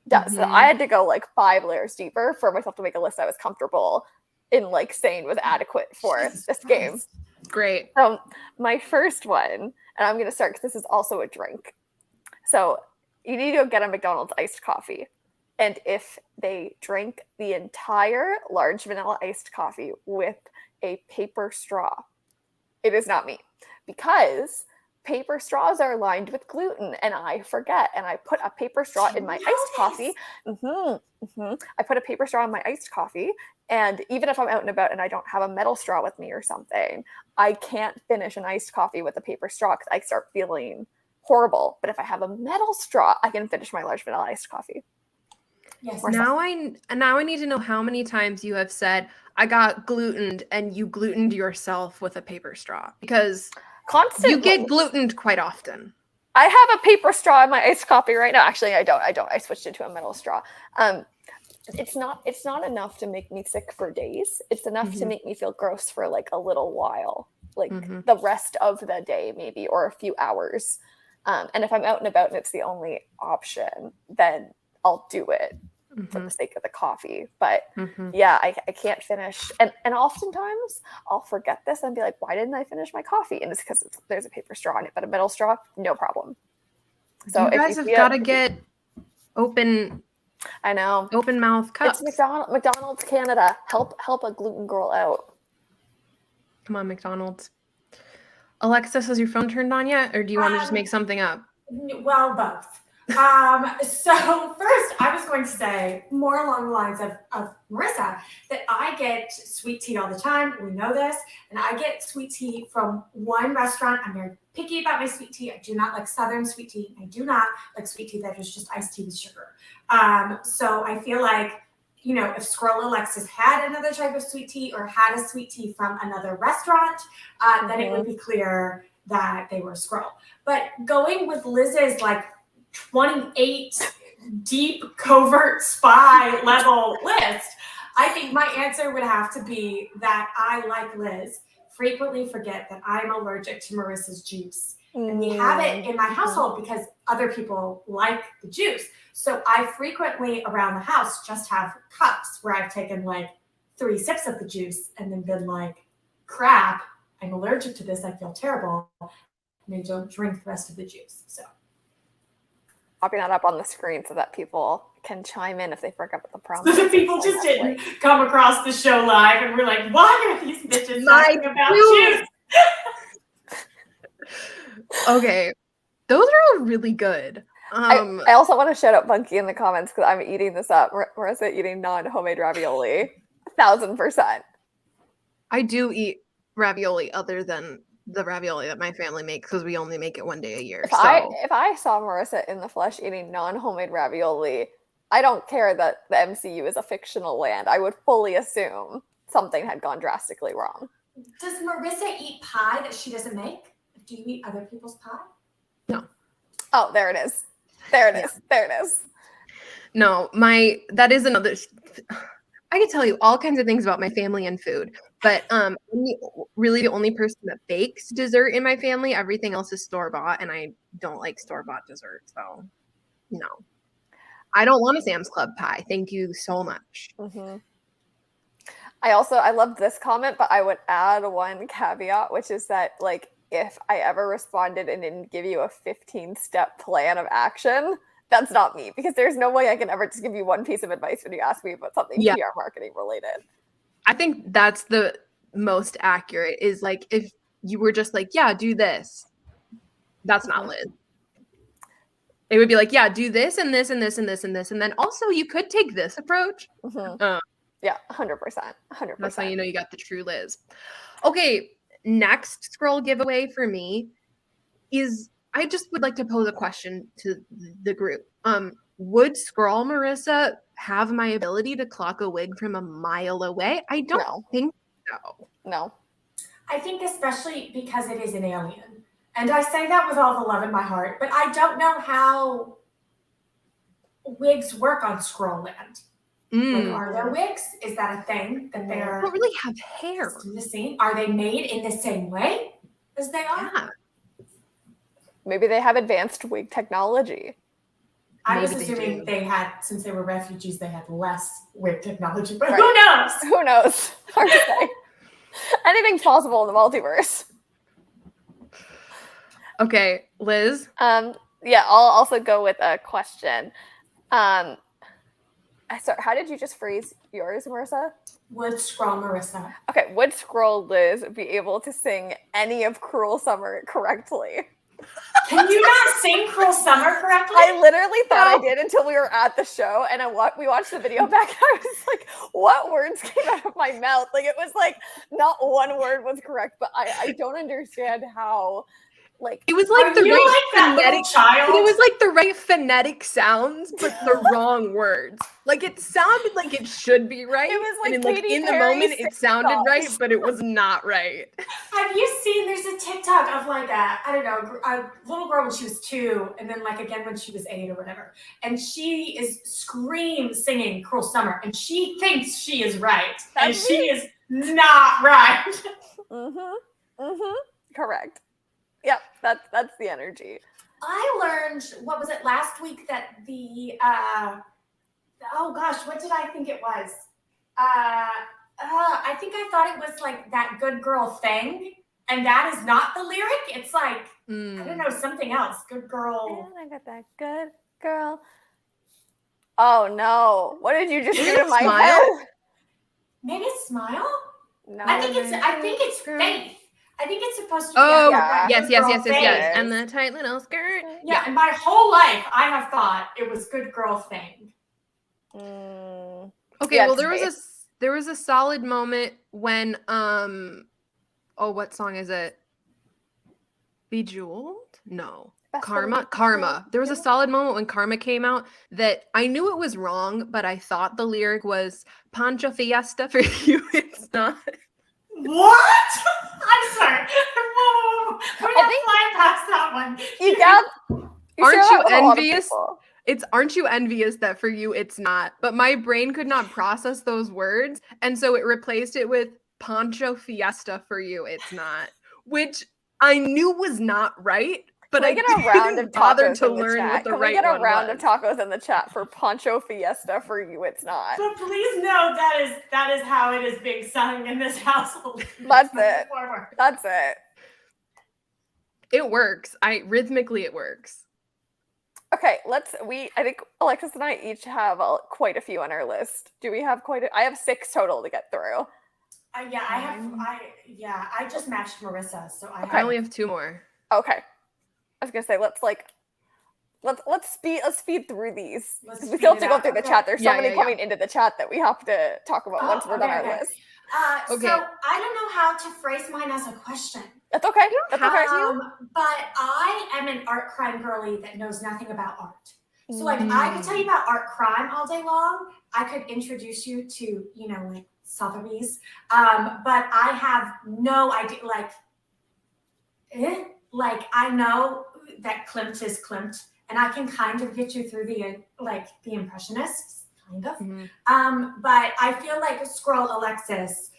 does. Mm-hmm. So I had to go like 5 layers deeper for myself to make a list I was comfortable in like saying was adequate for this game. Great. So my first one, and I'm going to start because this is also a drink. So you need to go get a McDonald's iced coffee. And if they drink the entire large vanilla iced coffee with a paper straw, it is not me. Because paper straws are lined with gluten and I forget. And I put a paper straw in my iced coffee. I put a paper straw in my iced coffee. And even if I'm out and about and I don't have a metal straw with me or something, I can't finish an iced coffee with a paper straw because I start feeling horrible. But if I have a metal straw, I can finish my large vanilla iced coffee. Yes. Now I need to know how many times you have said, I got glutened and you glutened yourself with a paper straw. Because constantly. You get glutened quite often. I have a paper straw in my iced coffee right now. Actually, I don't. I switched it to a metal straw. It's not enough to make me sick for days. It's enough to make me feel gross for like a little while, like the rest of the day maybe, or a few hours. And if I'm out and about and it's the only option, then I'll do it for the sake of the coffee. But yeah, I can't finish. And oftentimes I'll forget this and be like, why didn't I finish my coffee? And it's because there's a paper straw in it, but a metal straw, no problem. So you guys have got to get open. I know. Open mouth cups. It's McDonald's Canada. Help a gluten girl out. Come on, McDonald's. Alexis, has your phone turned on yet? Or do you want to just make something up? Well, both. So first I was going to say more along the lines of Marissa that I get sweet tea all the time. We know this. And I get sweet tea from one restaurant. I'm very picky about my sweet tea. I do not like Southern sweet tea. I do not like sweet tea that is just iced tea with sugar. So I feel like, you know, if Squirrel Alexis had another type of sweet tea or had a sweet tea from another restaurant, then it would be clear that they were Squirrel. But going with Liz's like 28 deep covert spy level list, I think my answer would have to be that I, like Liz, frequently forget that I'm allergic to Marissa's juice. And we have it in my household because other people like the juice. So I frequently around the house just have cups where I've taken like 3 sips of the juice and then been like, crap, I'm allergic to this. I feel terrible. And I don't drink the rest of the juice. So popping that up on the screen so that people can chime in if they forget what the problem so the people just didn't come across the show live and we're like, why are these bitches talking about juice? Okay. Those are all really good. I also want to shout out Bucky in the comments because I'm eating this up. Marissa eating non-homemade ravioli. 1000%. I do eat ravioli other than the ravioli that my family makes because we only make it one day a year. If I saw Marissa in the flesh eating non-homemade ravioli, I don't care that the MCU is a fictional land. I would fully assume something had gone drastically wrong. Does Marissa eat pie that she doesn't make? Do you eat other people's pie? No. Oh, there it is. There it is. There it is. No, that is another. I could tell you all kinds of things about my family and food, but really the only person that bakes dessert in my family, everything else is store-bought, and I don't like store-bought dessert, so no. I don't want a Sam's Club pie. Thank you so much. I love this comment, but I would add one caveat, which is that like if I ever responded and didn't give you a 15-step plan of action, that's not me, because there's no way I can ever just give you one piece of advice when you ask me about something PR marketing related. I think that's the most accurate, is like if you were just like, yeah, do this. That's not Liz. It would be like, yeah, do this and this and this and this and this. And then also you could take this approach. Yeah, 100%. 100%. That's how you know you got the true Liz. Okay, next scroll giveaway for me is, I just would like to pose a question to the group. Would Scroll Marissa have my ability to clock a wig from a mile away? I don't think so. No. I think especially because it is an alien. And I say that with all the love in my heart, but I don't know how wigs work on Scrollland. Like, are there wigs? Is that a thing that they are? They don't really have hair. The same? Are they made in the same way as they are? Yeah. Maybe they have advanced wig technology. I was Maybe they assuming do. they had, since they were refugees, they had less wig technology, but Right. who knows? Who knows? Hard to say. Anything's possible in the multiverse. Okay, Liz. Yeah, I'll also go with a question. Sorry, how did you just phrase yours, Marissa? Would Scroll Marissa? Okay, would Scroll Liz be able to sing any of Cruel Summer correctly? Can you not sing Cruel Summer correctly? I literally thought I did until we were at the show, and we watched the video back, and I was like, what words came out of my mouth? Like, it was like, not one word was correct, but I don't understand how, like... It was like the right phonetic child. It was like the right phonetic sounds, but the wrong words. Like, it sounded like it should be right. It was like and Katy in the Perry moment it sounded songs. right, but it was not right. Have you seen, there's a TikTok of like a little girl when she was 2, and then like again when she was 8 or whatever. And she is singing Cruel Summer, and she thinks she is right. And she is not right. Correct. Yep, that's the energy. I learned, what was it, last week, that the oh gosh, what did I think it was? I think I thought it was like that good girl thing, and that is not the lyric. It's like, I don't know, something else. Good girl. And I got that good girl. Oh no. What did you just do to my head? Maybe it's Smile? No. I think it's Faith. I think it's supposed to be yes. And the tight little skirt. Yeah, and my whole life I have thought it was good girl thing. Okay, well there was a solid moment when what song is it? Bejeweled? No. Karma. There was a solid moment when Karma came out that I knew it was wrong, but I thought the lyric was Pancho Fiesta for you. It's not. What? I'm sorry. We're not flying past that one. Aren't you envious? Aren't you envious that for you it's not? But my brain could not process those words, and so it replaced it with Pancho Fiesta for you. It's not, which I knew was not right. But I didn't bother to learn what the right one was. Can we get a round of tacos in the chat for Pancho Fiesta for you? It's not. But please know that is how it is being sung in this household. That's it. That's it. It works. Rhythmically it works. Okay, I think Alexis and I each have quite a few on our list. Do we have I have 6 total to get through. I just matched Marissa, so I only have 2 more. Okay. I was gonna say let's speed through these. We still have to go through the chat. There's so many coming into the chat that we have to talk about once we're done our list. So I don't know how to phrase mine as a question. That's okay. That's okay. But I am an art crime girly that knows nothing about art. So like I could tell you about art crime all day long. I could introduce you to, like Sotheby's. But I have no idea, I know that Klimt is Klimt, and I can kind of get you through the Impressionists, kind of. But I feel like Scroll Alexis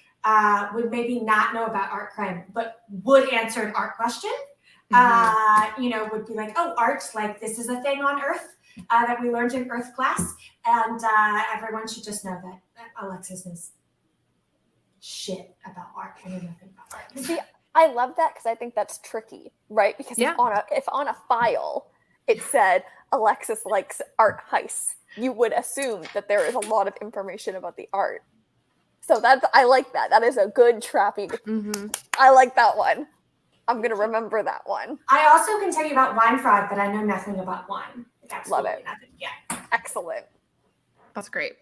would maybe not know about art crime, but would answer an art question. Would be like, oh, art, like this is a thing on Earth that we learned in Earth class, and everyone should just know that Alexis knows shit about art. I know nothing about art. See, I love that because I think that's tricky, right? Because if on a file it said Alexis likes art heists, you would assume that there is a lot of information about the art. So I like that. That is a good trapping. I like that one. I'm gonna remember that one. I also can tell you about wine fraud, but I know nothing about wine. Love it. Nothing. Yeah. Excellent. That's great.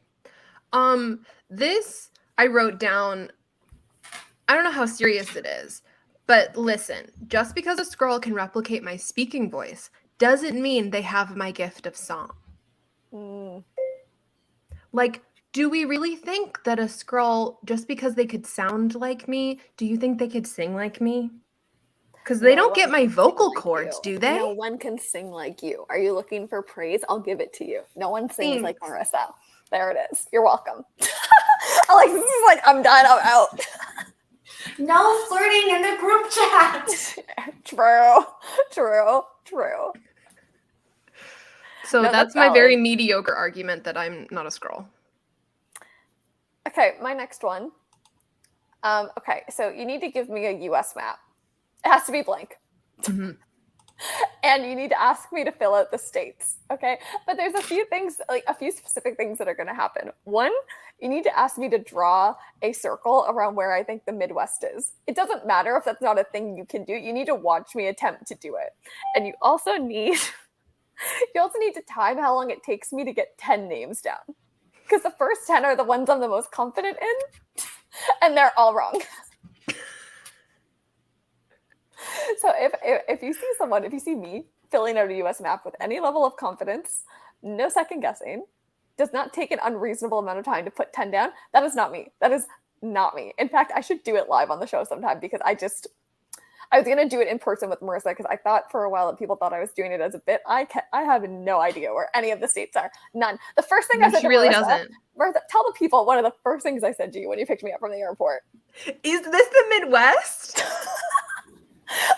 This I wrote down. I don't know how serious it is, but listen, just because a scroll can replicate my speaking voice doesn't mean they have my gift of song. Like, do we really think that a scroll, just because they could sound like me, do you think they could sing like me? Because they don't get my vocal cords, do they? No one can sing like you. Are you looking for praise? I'll give it to you. No one sings like Marissa. There it is. You're welcome. Alexis is like, I'm done. I'm out. No flirting in the group chat. True. So that's my very mediocre argument that I'm not a scroll. Okay, my next one. Okay, so you need to give me a US map. It has to be blank. Mm-hmm. And you need to ask me to fill out the states, okay? But there's a few things, like a few specific things that are going to happen. One, you need to ask me to draw a circle around where I think the Midwest is. It doesn't matter if that's not a thing you can do. You need to watch me attempt to do it. And you also need to time how long it takes me to get 10 names down. Because the first 10 are the ones I'm the most confident in, and they're all wrong. So if you see me filling out a US map with any level of confidence, no second guessing, does not take an unreasonable amount of time to put 10 down, that is not me. That is not me. In fact, I should do it live on the show sometime because I was going to do it in person with Marissa because I thought for a while that people thought I was doing it as a bit. I have no idea where any of the states are. None. The first thing I said to really Marissa, doesn't. Marissa, tell the people one of the first things I said to you when you picked me up from the airport. Is this the Midwest?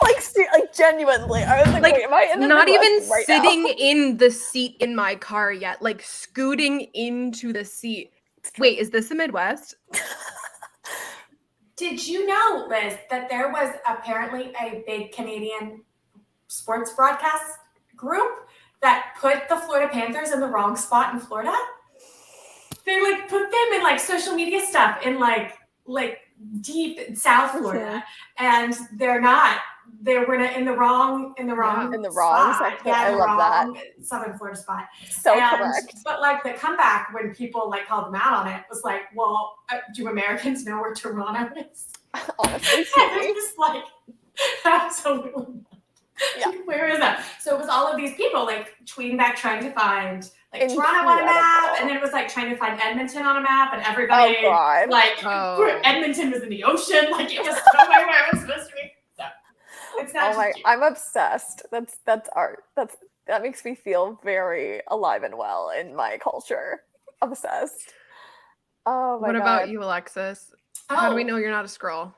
like genuinely, I was like, wait, am I in the not Midwest even right sitting now? in the seat in my car yet, like scooting into the seat. Wait, is this the Midwest? Did you know, Liz, that there was apparently a big Canadian sports broadcast group that put the Florida Panthers in the wrong spot in Florida? They like put them in like social media stuff in like deep in South Florida, and they're not. They were in the wrong spot. section. Yeah, I love that. Southern Florida spot. So correct. But like the comeback when people like called them out on it was like, well, do Americans know where Toronto is? Honestly, they're just like, absolutely not. Yeah. Where is that? So it was all of these people like tweeting back trying to find like Toronto on a map, and then it was like trying to find Edmonton on a map, and everybody Edmonton was in the ocean, like it was nowhere where it was supposed to be. So it's not. I'm obsessed. That's art. That makes me feel very alive and well in my culture. Obsessed. Oh my God. What about you, Alexis? How do we know you're not a scroll?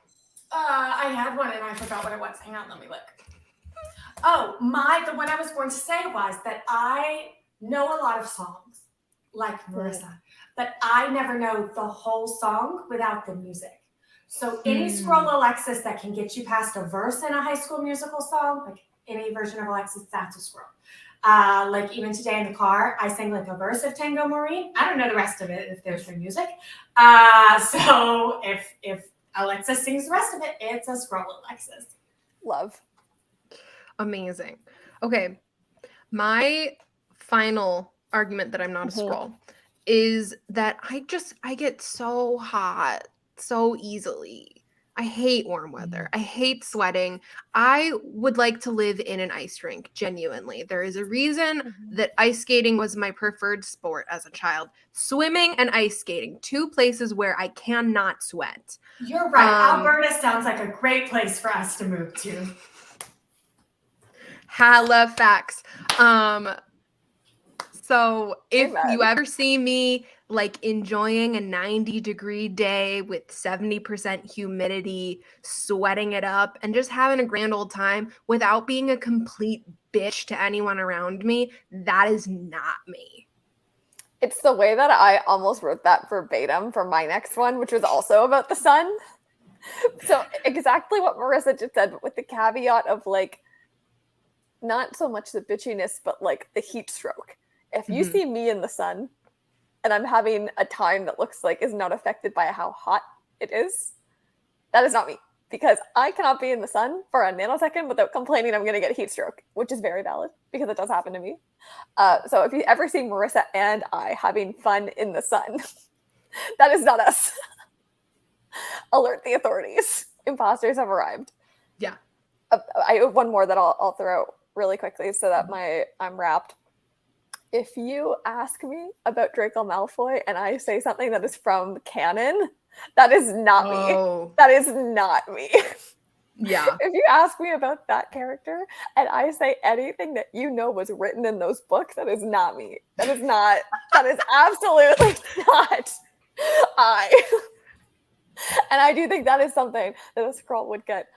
I had one and I forgot what it was. Hang on, let me look. The one I was going to say was that I know a lot of songs, like Marissa, but I never know the whole song without the music. So any scroll Alexis that can get you past a verse in a High School Musical song, like any version of Alexis, that's a scroll. Like even today in the car, I sang like a verse of Tango Maureen. I don't know the rest of it if there's no music. So if Alexis sings the rest of it, it's a scroll Alexis. Love. Amazing. Okay. My final argument that I'm not a scroll is that I get so hot so easily. I hate warm weather. I hate sweating. I would like to live in an ice rink, genuinely. There is a reason that ice skating was my preferred sport as a child. Swimming and ice skating, two places where I cannot sweat. You're right. Alberta sounds like a great place for us to move to. Halifax. So if you ever see me like enjoying a 90-degree day with 70% humidity, sweating it up, and just having a grand old time without being a complete bitch to anyone around me, that is not me. It's the way that I almost wrote that verbatim for my next one, which was also about the sun. So exactly what Marissa just said, but with the caveat of like, not so much the bitchiness, but like the heat stroke. If you see me in the sun and I'm having a time that looks like is not affected by how hot it is, that is not me. Because I cannot be in the sun for a nanosecond without complaining I'm going to get a heat stroke, which is very valid because it does happen to me. So if you ever see Marissa and I having fun in the sun, That is not us. Alert the authorities. Imposters have arrived. Yeah. I have one more that I'll throw out really quickly so that I'm wrapped. If you ask me about Draco Malfoy and I say something that is from canon, that is not me. That is not me. Yeah. If you ask me about that character and I say anything that you know was written in those books, that is not me. That is absolutely not I. And I do think that is something that a scroll would get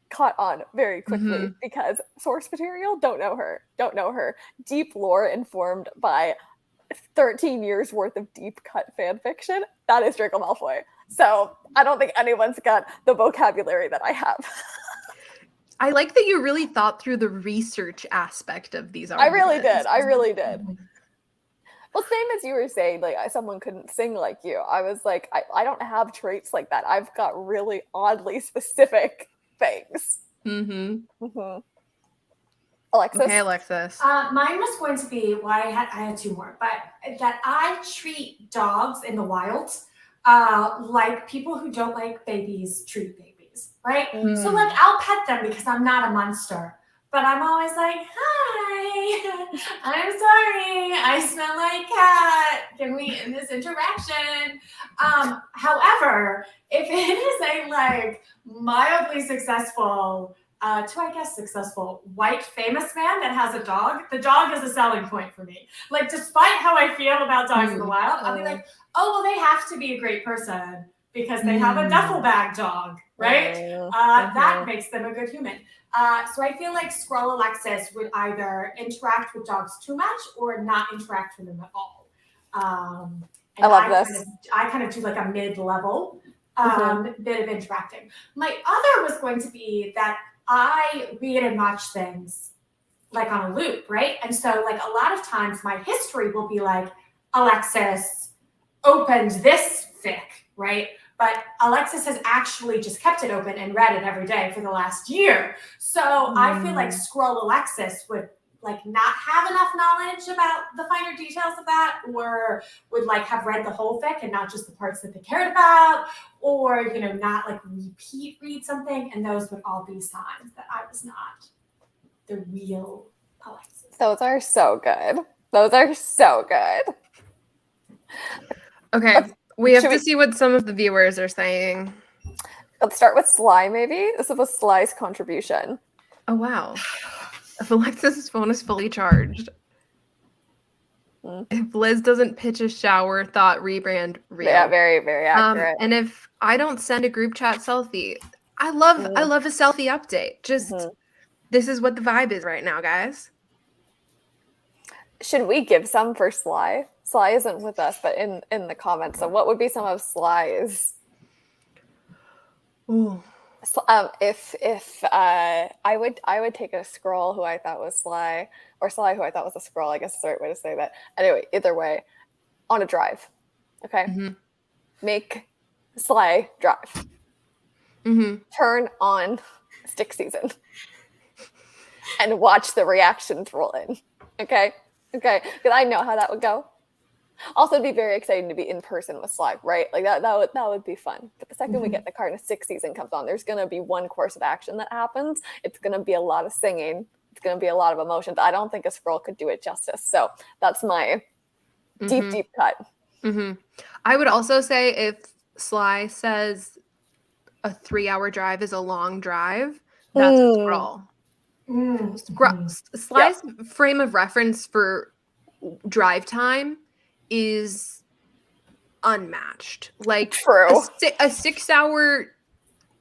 caught on very quickly because source material, don't know her. Deep lore informed by 13 years worth of deep cut fan fiction, that is Draco Malfoy. So I don't think anyone's got the vocabulary that I have. I like that you really thought through the research aspect of these arguments. I really did. Well, same as you were saying, like someone couldn't sing like you. I was like, I don't have traits like that. I've got really oddly specific things. Alexis? Okay, Alexis. Mine was going to be, well, I had two more, but that I treat dogs in the wild like people who don't like babies treat babies, right? So like I'll pet them because I'm not a monster, but I'm always like, hi, I'm sorry, I smell like cat. Can we end this interaction? However, if it is a like mildly successful successful white famous man that has a dog, the dog is a selling point for me. Like, despite how I feel about dogs in the wild, I'll be like, oh, well, they have to be a great person because they have a duffel bag dog, right? That makes them a good human. So I feel like Scroll Alexis would either interact with dogs too much or not interact with them at all. I love this. I kind of do like a mid-level bit of interacting. My other was going to be that I read and watch things like on a loop, right? And so like a lot of times my history will be like, Alexis opened this fic, right? But Alexis has actually just kept it open and read it every day for the last year. So I feel like Scroll Alexis would like not have enough knowledge about the finer details of that, or would like have read the whole fic and not just the parts that they cared about, or, you know, not like read something. And those would all be signs that I was not the real Alexis. Those are so good. Okay, we have to see what some of the viewers are saying. Let's start with Sly, maybe. This was Sly's contribution. Oh, wow. If Alexis's phone is fully charged. If Liz doesn't pitch a shower thought rebrand real. Yeah, very, very accurate. And if I don't send a group chat selfie, I love a selfie update. Just this is what the vibe is right now, guys. Should we give some for Sly? Sly isn't with us, but in the comments. So what would be some of Sly's? Ooh. If I would take a scroll who I thought was Sly, or Sly who I thought was a scroll, I guess is the right way to say that. Anyway, either way, on a drive. Okay? Make Sly drive. Turn on stick season. And watch the reactions roll in. Okay? Because I know how that would go. Also, it'd be very exciting to be in person with Sly, right? Like that would be fun. But the second we get in the car and a sixth season comes on, there's gonna be one course of action that happens. It's gonna be a lot of singing. It's gonna be a lot of emotions. I don't think a scroll could do it justice. So that's my deep cut. I would also say if Sly says a 3-hour drive is a long drive, that's a scroll. Sly's frame of reference for drive time is unmatched. Like true. A 6-hour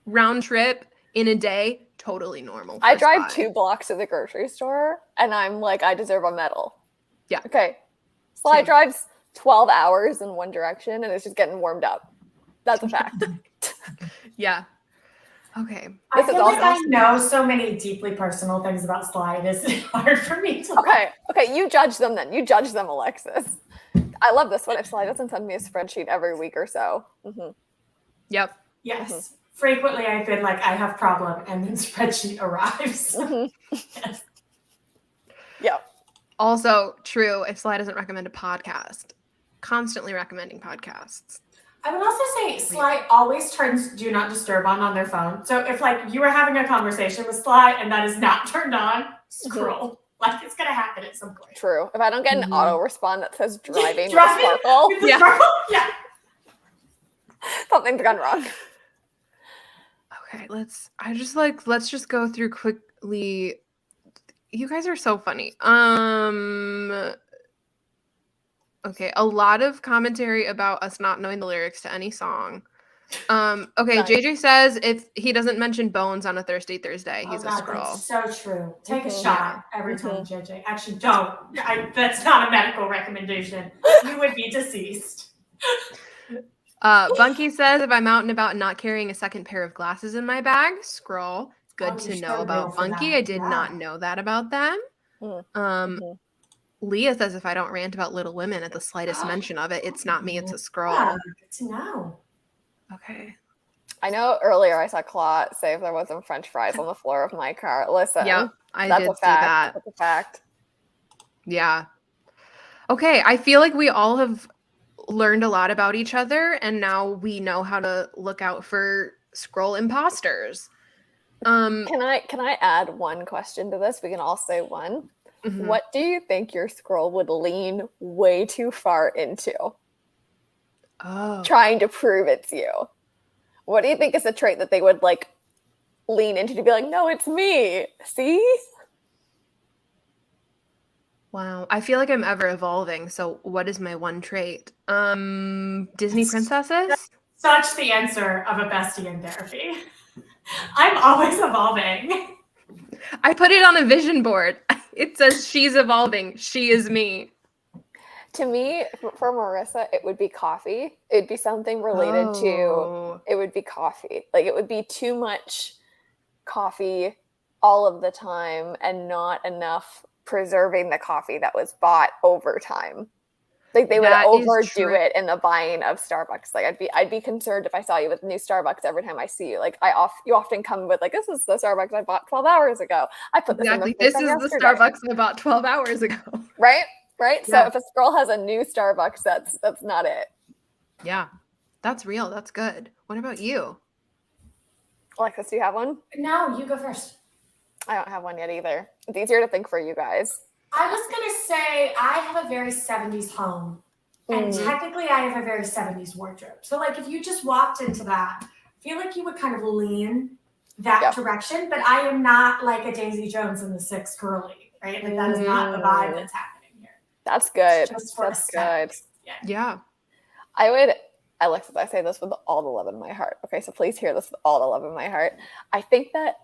round trip in a day, totally normal. I drive 2 blocks to the grocery store and I'm like, I deserve a medal. Yeah. Okay. Sly drives 12 hours in one direction and it's just getting warmed up. That's a fact. Yeah. Okay. I feel like I know so many deeply personal things about Sly. It is hard for me to. Okay. You judge them then. You judge them, Alexis. I love this one. If Sly doesn't send me a spreadsheet every week or so. Yep. Yes. Frequently, I feel like I have problem, and then spreadsheet arrives. Yes. Yep. Also true. If Sly doesn't recommend a podcast, constantly recommending podcasts. I would also say Sly always turns do not disturb on their phone. So if like you were having a conversation with Sly and that is not turned on, scroll. Like it's gonna happen at some point. True. If I don't get an auto respond that says driving with Driving sparkle, with the sparkle? Yeah. something's gone wrong. Okay, let's just go through quickly. You guys are so funny. Okay, a lot of commentary about us not knowing the lyrics to any song. Okay, Nice. JJ says if he doesn't mention Bones on a Thursday, he's a scroll. That's so true. Take a shot every time, JJ. Actually, don't. That's not a medical recommendation. You would be deceased. Bunky says if I'm out and about and not carrying a second pair of glasses in my bag, scroll. Good to know about Bunky. I did not know that about them. Leah says if I don't rant about Little Women at the slightest mention of it, it's not me, it's a scroll. Yeah, good to know. Okay. I know earlier I saw Claude say if there wasn't French fries on the floor of my car. Listen, Yeah, I that's did a see fact. that. That's a fact. Yeah. Okay, I feel like we all have learned a lot about each other, and now we know how to look out for scroll imposters. Can I add one question to this? We can all say one. What do you think your scroll would lean way too far into? Oh. Trying to prove it's you. What do you think is a trait that they would like lean into to be like, no, it's me. See? Wow. I feel like I'm ever evolving. So what is my one trait? Disney princesses? Such the answer of a bestie in therapy. I'm always evolving. I put it on a vision board. It says she's evolving. She is me. To me, for Marissa, it would be coffee. It'd be something related to, it would be coffee. Like it would be too much coffee all of the time and not enough preserving the coffee that was bought over time. Like they would overdo it in the buying of Starbucks. Like I'd be concerned if I saw you with new Starbucks every time I see you. Like you often come with like, this is the Starbucks I bought 12 hours ago. I put this in the This is the Starbucks I bought 12 hours ago. Right? Right? Yeah. So if a scroll has a new Starbucks, that's not it. Yeah. That's real. That's good. What about you? Alexis, do you have one? No, you go first. I don't have one yet either. It's easier to think for you guys. I was going to say I have a very 70s home. And technically I have a very 70s wardrobe. So like if you just walked into that, I feel like you would kind of lean that direction. But I am not like a Daisy Jones in the Six Curly, right? Like that is not the vibe that's happening here. That's good. Just for That's good. Yeah. Alexis, I say this with all the love in my heart. Okay, so please hear this with all the love in my heart. I think that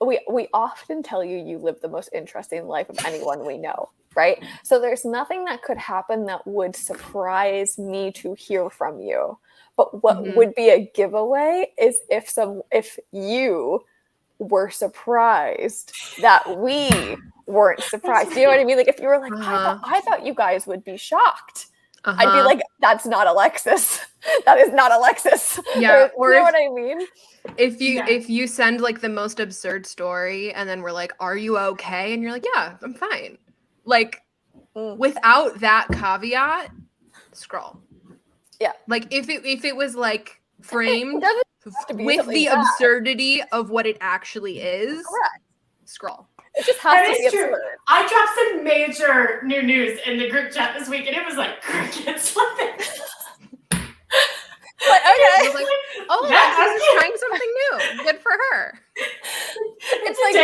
we often tell you live the most interesting life of anyone we know, right? So there's nothing that could happen that would surprise me to hear from you. But what would be a giveaway is if you were surprised that we weren't surprised. Do you know what I mean? Like if you were like, I thought you guys would be shocked. I'd be like, that's not Alexis. That is not Alexis. Yeah. Or you know what I mean? If you send like the most absurd story and then we're like, are you okay? And you're like, yeah, I'm fine. Like without that caveat, scroll. Yeah. Like if it was like framed with the bad. Absurdity of what it actually is, correct. Scroll. It just has to be true. absurd. I dropped some major new news in the group chat this week, and it was like crickets. But okay. Like, oh, Alexis is trying something new. Good for her. It's like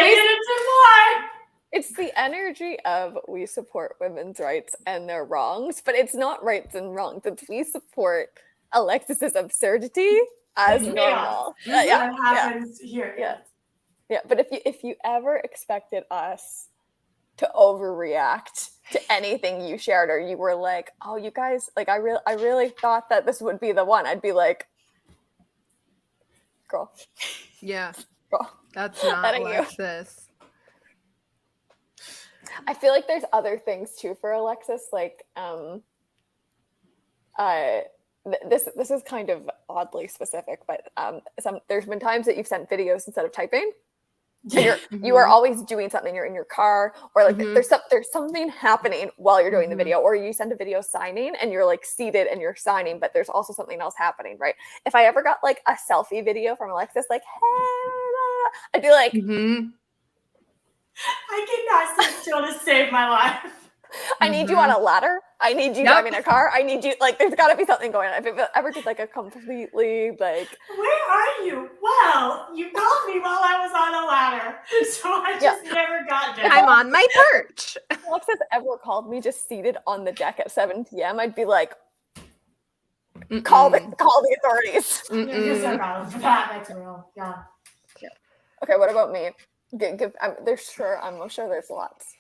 it's the energy of we support women's rights and their wrongs, but it's not rights and wrongs. It's we support Alexis's absurdity as normal. That happens here. Yeah. Yeah, but if you ever expected us to overreact to anything you shared, or you were like, "Oh, you guys, like, I really thought that this would be the one," I'd be like, "Girl, yeah, girl, that's not Alexis." I feel like there's other things too for Alexis, like, this is kind of oddly specific, but there's been times that you've sent videos instead of typing. And you are always doing something. You're in your car, or like there's something happening while you're doing the video, or you send a video signing and you're like seated and you're signing, but there's also something else happening, right? If I ever got like a selfie video from Alexis, like, hey, I'd be like, I cannot sit still to save my life. I need you on a ladder. I need you driving a car. I need you, like, there's got to be something going on. If it ever did like a completely like, where are you? Well, you called me while I was on a ladder, so I just never got there. I'm on my perch. If Alexis ever called me just seated on the deck at 7 p.m., I'd be like, call the authorities. That's real. Yeah. Okay, what about me? I'm sure there's lots.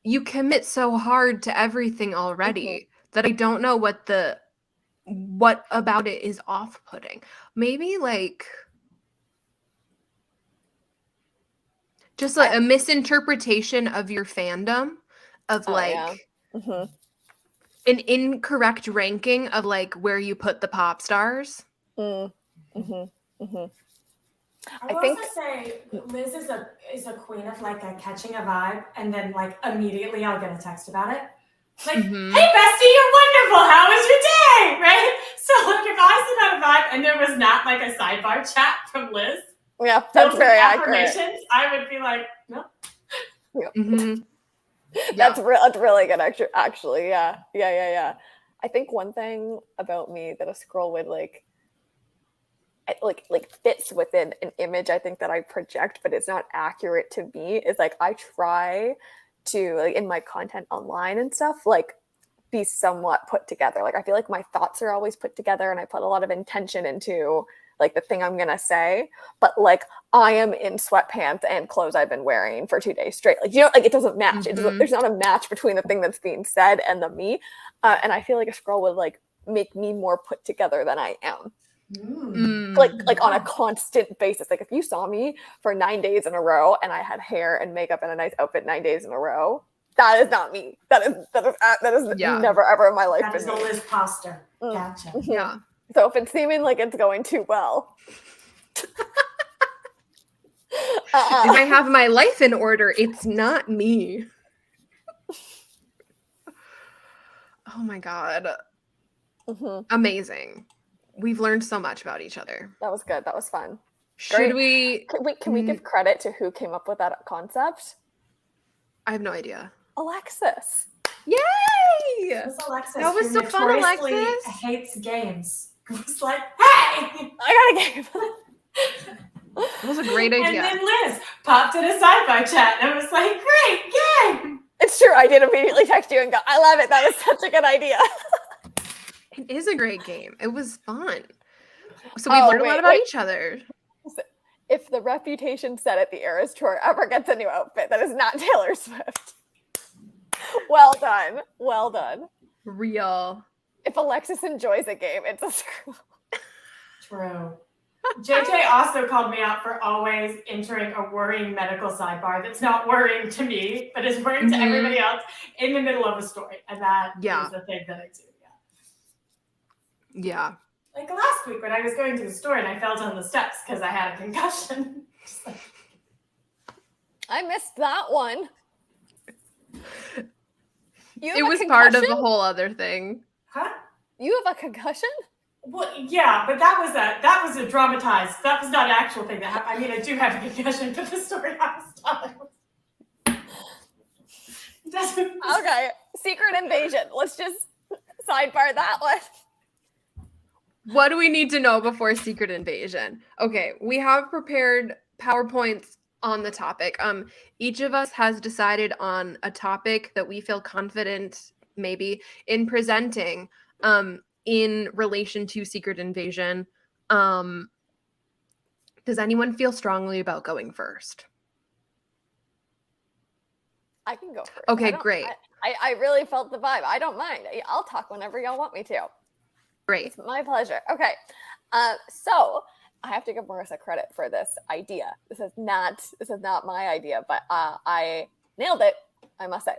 You commit so hard to everything already that I don't know what about it is off-putting. Maybe like just like a misinterpretation of your fandom of an incorrect ranking of like where you put the pop stars. I think also say Liz is a queen of like catching a vibe, and then like immediately I'll get a text about it. Like, hey bestie, you're wonderful. How was your day? Right? So like if I sent out a vibe and there was not like a sidebar chat from Liz, that's very accurate. I would be like, no. That's really good, actually. Yeah. I think one thing about me that a scroll would like fits within an image I think that I project, but it's not accurate to me, is like I try to, like, in my content online and stuff, like be somewhat put together. Like I feel like my thoughts are always put together and I put a lot of intention into like the thing I'm gonna say, but like I am in sweatpants and clothes I've been wearing for 2 days straight. Like, you know, like it doesn't match. There's not a match between the thing that's being said and the me. And I feel like a scroll would like make me more put together than I am. Like on a constant basis. Like if you saw me for 9 days in a row and I had hair and makeup and a nice outfit 9 days in a row, that is not me. That is never ever in my life. That is the Liz Poster. Gotcha. Yeah. So if it's seeming like it's going too well, if I have my life in order, it's not me. Oh my God. Amazing. We've learned so much about each other. That was good. That was fun. Should we? Can we give credit to who came up with that concept? I have no idea. Alexis. Yay! Alexis, that was so fun, Alexis. Hates games. It's like, hey! I got a game. That was a great idea. And then Liz popped in a sidebar chat and I was like, great game! It's true. I did immediately text you and go, I love it. That was such a good idea. It is a great game. It was fun. So we learned a lot about each other. If the Reputation set at the Eras Tour ever gets a new outfit that is not Taylor Swift, well done. Well done. Real. If Alexis enjoys a game, it's a screw. True. JJ also called me out for always entering a worrying medical sidebar that's not worrying to me, but is worrying to everybody else in the middle of a story. And that is the thing that I do. Yeah. Like last week when I was going to the store and I fell down the steps because I had a concussion. I missed that one. It was part of a whole other thing. Huh? You have a concussion? Well, yeah, but that was a dramatized. That was not an actual thing that happened. I mean, I do have a concussion, but the story I was telling. Okay, Secret Invasion. Let's just sidebar that one. What do we need to know before Secret Invasion? Okay, we have prepared PowerPoints on the topic. Each of us has decided on a topic that we feel confident maybe in presenting in relation to Secret Invasion. Does anyone feel strongly about going first? I can go first. Okay, great. I really felt the vibe. I don't mind. I'll talk whenever y'all want me to. Great. It's my pleasure. Okay. So I have to give Marissa credit for this idea. This is not my idea, but I nailed it. I must say.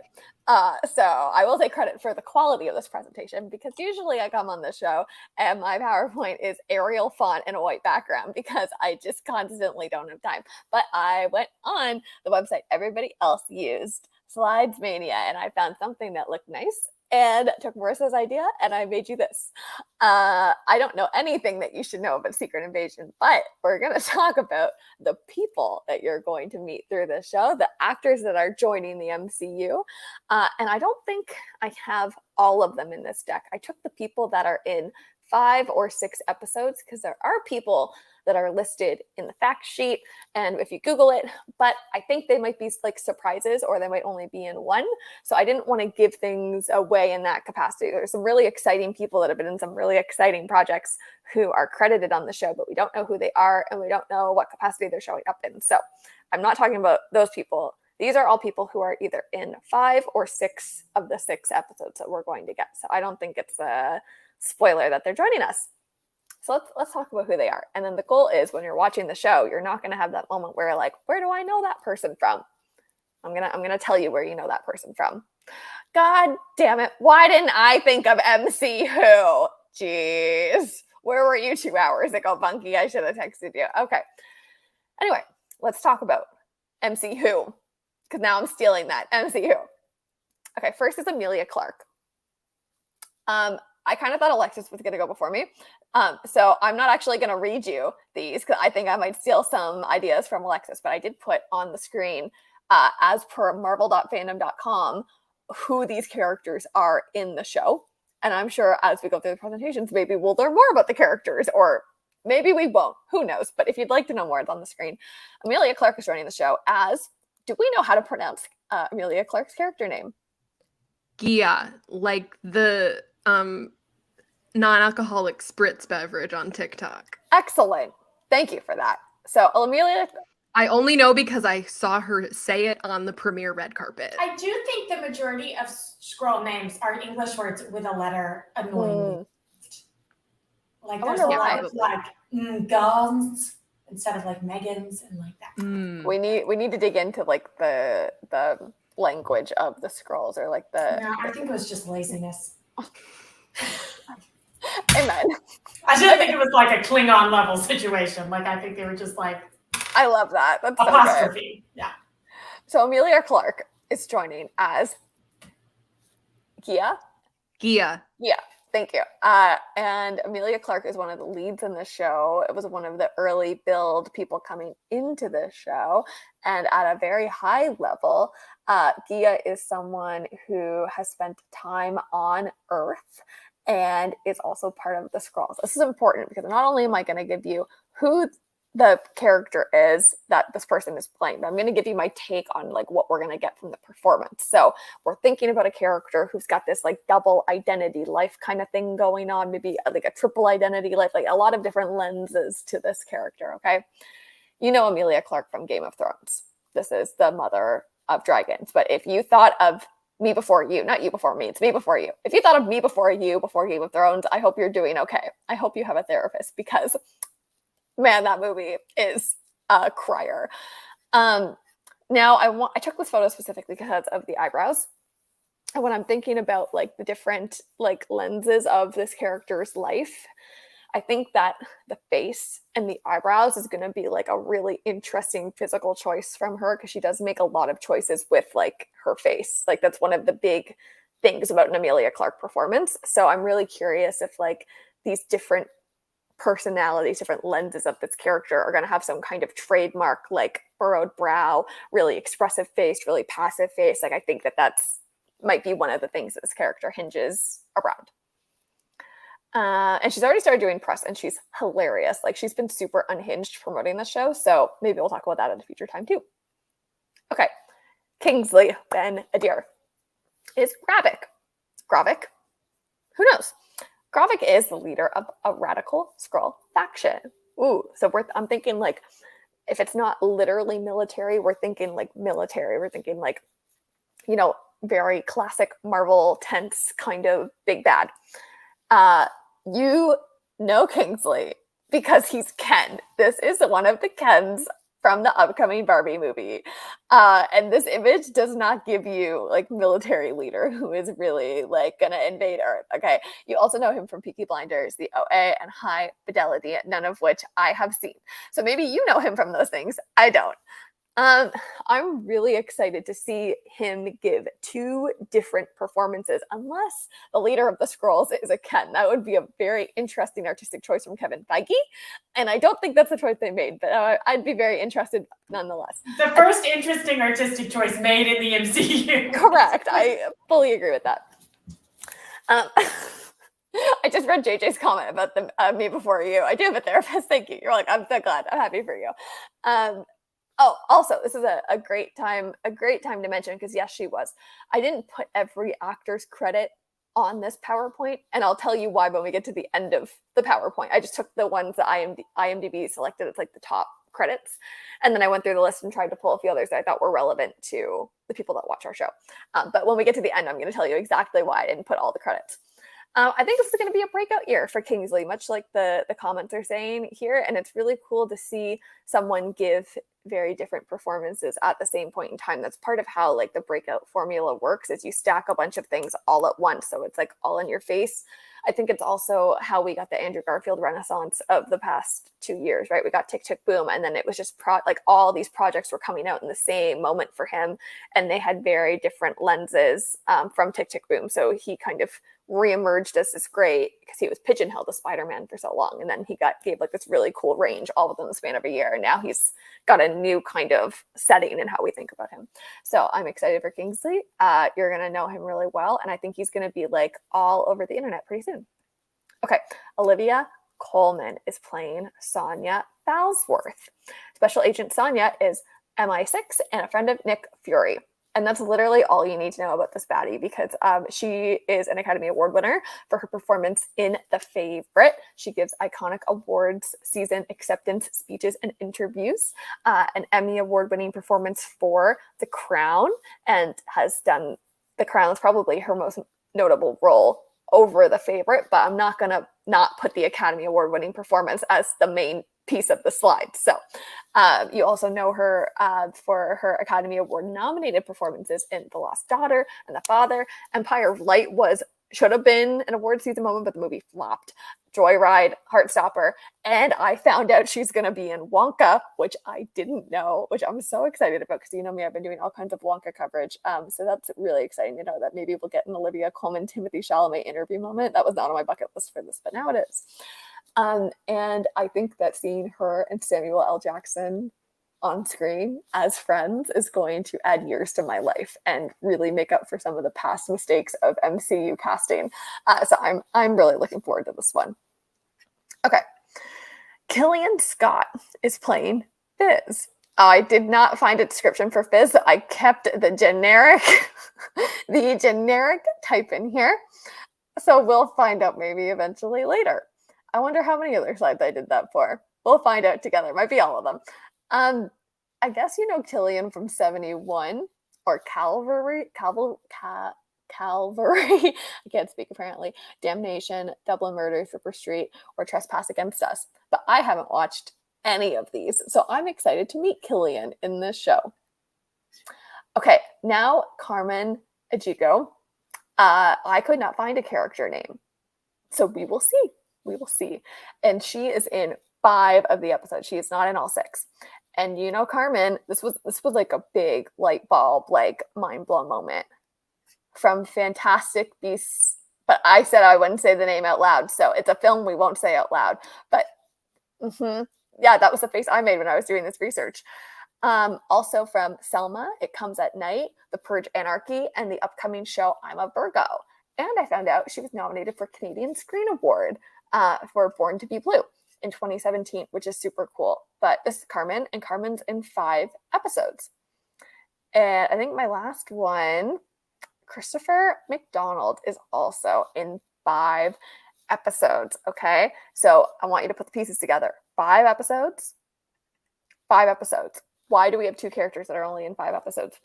So I will take credit for the quality of this presentation, because usually I come on this show and my PowerPoint is Arial font and a white background because I just constantly don't have time. But I went on the website everybody else used, Slides Mania, and I found something that looked nice and took Marissa's idea and I made you this. I don't know anything that you should know about Secret Invasion, but we're going to talk about the people that you're going to meet through this show, the actors that are joining the MCU. And I don't think I have all of them in this deck. I took the people that are in 5 or 6 episodes, because there are people that are listed in the fact sheet and if you Google it, but I think they might be like surprises, or they might only be in one. So I didn't want to give things away in that capacity. There's some really exciting people that have been in some really exciting projects who are credited on the show, but we don't know who they are and we don't know what capacity they're showing up in. So I'm not talking about those people. These are all people who are either in 5 or 6 of the 6 episodes that we're going to get. So I don't think it's a spoiler that they're joining us. So let's talk about who they are. And then the goal is, when you're watching the show, you're not going to have that moment where you're like, where do I know that person from? I'm gonna tell you where you know that person from. God damn it. Why didn't I think of MC Who? Jeez. Where were you 2 hours ago, Bunky? I should have texted you. Okay. Anyway, let's talk about MC Who, because now I'm stealing that. MC Who. Okay, first is Emilia Clarke. I kind of thought Alexis was going to go before me. So I'm not actually going to read you these, because I think I might steal some ideas from Alexis, but I did put on the screen, as per marvel.fandom.com, who these characters are in the show. And I'm sure as we go through the presentations, maybe we'll learn more about the characters, or maybe we won't. Who knows? But if you'd like to know more, it's on the screen. Emilia Clarke is joining the show as, do we know how to pronounce Emilia Clarke's character name? Gia, like the non-alcoholic spritz beverage on TikTok. Excellent. Thank you for that. So Emilia, I only know because I saw her say it on the premiere red carpet. I do think the majority of scroll names are English words with a letter annoyingly. Like there's a lot of like guns instead of like Megans and like that. We need to dig into like the language of the scrolls, or like the. No, I think it was just laziness. Amen. I didn't think it was like a Klingon level situation. Like I think they were just like. I love that. That's apostrophe. So good. Yeah. So Emilia Clarke is joining as Gia. Gia. Yeah. Thank you. And Emilia Clarke is one of the leads in the show. It was one of the early build people coming into the show. And at a very high level, Gia is someone who has spent time on Earth and is also part of the Skrulls. This is important because not only am I going to give you who the character is that this person is playing, but I'm going to give you my take on like what we're going to get from the performance. So we're thinking about a character who's got this like double identity life kind of thing going on, maybe like a triple identity life, like a lot of different lenses to this character. Okay. You know Emilia Clarke from Game of Thrones. This is the mother of dragons. But if you thought of Me Before You, not You Before Me, it's Me Before You. If you thought of Me Before You before Game of Thrones, I hope you're doing okay. I hope you have a therapist, because man, that movie is a crier. Now, I took this photo specifically because of the eyebrows. And when I'm thinking about like the different like lenses of this character's life, I think that the face and the eyebrows is going to be like a really interesting physical choice from her, because she does make a lot of choices with like her face. Like that's one of the big things about an Emilia Clarke performance. So I'm really curious if like these different personalities, different lenses of this character are going to have some kind of trademark, like furrowed brow, really expressive face, really passive face. Like I think that that's might be one of the things that this character hinges around. And she's already started doing press and she's hilarious. Like she's been super unhinged promoting this show. So maybe we'll talk about that at a future time too. Okay. Kingsley Ben Adir is Gravik. Gravik? Who knows? Gravik is the leader of a radical Skrull faction. Ooh, so I'm thinking like, if it's not literally military, we're thinking like military. We're thinking like, you know, very classic Marvel tense kind of big bad. You know Kingsley because he's Ken. This is one of the Kens from the upcoming Barbie movie. And this image does not give you like military leader who is really like gonna invade Earth. Okay. You also know him from Peaky Blinders, the OA, and High Fidelity, none of which I have seen. So maybe you know him from those things. I don't. I'm really excited to see him give 2 different performances, unless the leader of the Skrulls is a Ken. That would be a very interesting artistic choice from Kevin Feige, and I don't think that's the choice they made, but I'd be very interested nonetheless. The first interesting artistic choice made in the MCU. Correct. I fully agree with that. I just read JJ's comment about me before you. I do have a therapist. Thank you. You're like, I'm so glad. I'm happy for you. Oh, also, this is a great time to mention, because yes, she was. I didn't put every actor's credit on this PowerPoint, and I'll tell you why when we get to the end of the PowerPoint. I just took the ones that IMDb selected as like the top credits, and then I went through the list and tried to pull a few others that I thought were relevant to the people that watch our show. But when we get to the end, I'm going to tell you exactly why I didn't put all the credits. I think this is going to be a breakout year for Kingsley, much like the comments are saying here. And it's really cool to see someone give very different performances at the same point in time. That's part of how like the breakout formula works, is you stack a bunch of things all at once. So it's like all in your face. I think it's also how we got the Andrew Garfield renaissance of the past 2 years, right? We got Tick, Tick, Boom. And then it was just like all these projects were coming out in the same moment for him. And they had very different lenses from Tick, Tick, Boom. So he kind of reemerged as this great, because he was pigeonholed as Spider-Man for so long, and then he gave like this really cool range all within the span of a year, and now he's got a new kind of setting in how we think about him. So I'm excited for Kingsley. You're gonna know him really well, and I think he's gonna be like all over the internet pretty soon. Okay, Olivia Colman is playing Sonya Falsworth. Special Agent Sonya is MI6 and a friend of Nick Fury. And that's literally all you need to know about this baddie, because she is an Academy Award winner for her performance in The Favorite. She gives iconic awards season acceptance speeches and interviews, an Emmy Award-winning performance for The Crown, and has done The Crown is probably her most notable role over The Favorite, but I'm not going to not put the Academy Award-winning performance as the main piece of the slide. So you also know her for her Academy Award nominated performances in The Lost Daughter and The Father. Empire of Light should have been an award season moment, but the movie flopped. Joyride, Heartstopper, and I found out she's going to be in Wonka, which I didn't know, which I'm so excited about, because you know me, I've been doing all kinds of Wonka coverage. So that's really exciting to know that maybe we'll get an Olivia Colman, Timothée Chalamet interview moment. That was not on my bucket list for this, but now it is. And I think that seeing her and Samuel L. Jackson on screen as friends is going to add years to my life and really make up for some of the past mistakes of MCU casting. So I'm really looking forward to this one. Okay. Killian Scott is playing Fizz. I did not find a description for Fizz. I kept the generic type in here. So we'll find out maybe eventually later. I wonder how many other slides I did that for. We'll find out together. Might be all of them. I guess you know Killian from 71 or Calvary. I can't speak apparently. Damnation, Dublin Murder, Flipper Street, or Trespass Against Us. But I haven't watched any of these, so I'm excited to meet Killian in this show. Okay, now Carmen Ejigo. I could not find a character name, so we will see. We will see. And she is in 5 of the episodes. She is not in all 6. And you know, Carmen, this was like a big light bulb, like mind blown moment from Fantastic Beasts. But I said I wouldn't say the name out loud, so it's a film we won't say out loud. But yeah, that was the face I made when I was doing this research. Also from Selma, It Comes at Night, The Purge Anarchy, and the upcoming show I'm a Virgo. And I found out she was nominated for Canadian Screen Award for Born to Be Blue in 2017, which is super cool. But this is Carmen, and Carmen's in 5 episodes. And I think my last one, Christopher McDonald, is also in 5 episodes. Okay, so I want you to put the pieces together. 5 episodes. 5 episodes. Why do we have 2 characters that are only in 5 episodes?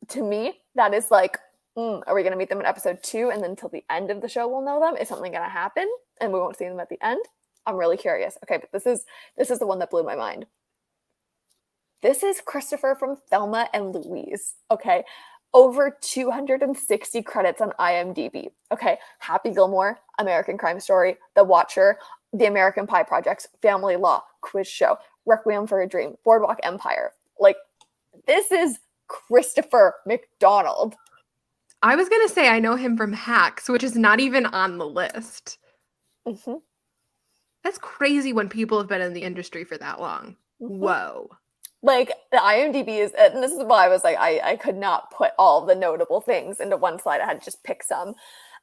To me, that is like, are we going to meet them in episode 2 and then until the end of the show we'll know them? Is something going to happen and we won't see them at the end? I'm really curious. Okay, but this is the one that blew my mind. This is Christopher from Thelma and Louise. Okay, over 260 credits on IMDb. Okay, Happy Gilmore, American Crime Story, The Watcher, The American Pie Projects, Family Law, Quiz Show, Requiem for a Dream, Boardwalk Empire. Like, this is Christopher McDonald. I was going to say I know him from Hacks, which is not even on the list. Mm-hmm. That's crazy when people have been in the industry for that long. Mm-hmm. Whoa. Like, the IMDb is, and this is why I was like, I could not put all the notable things into one slide. I had to just pick some.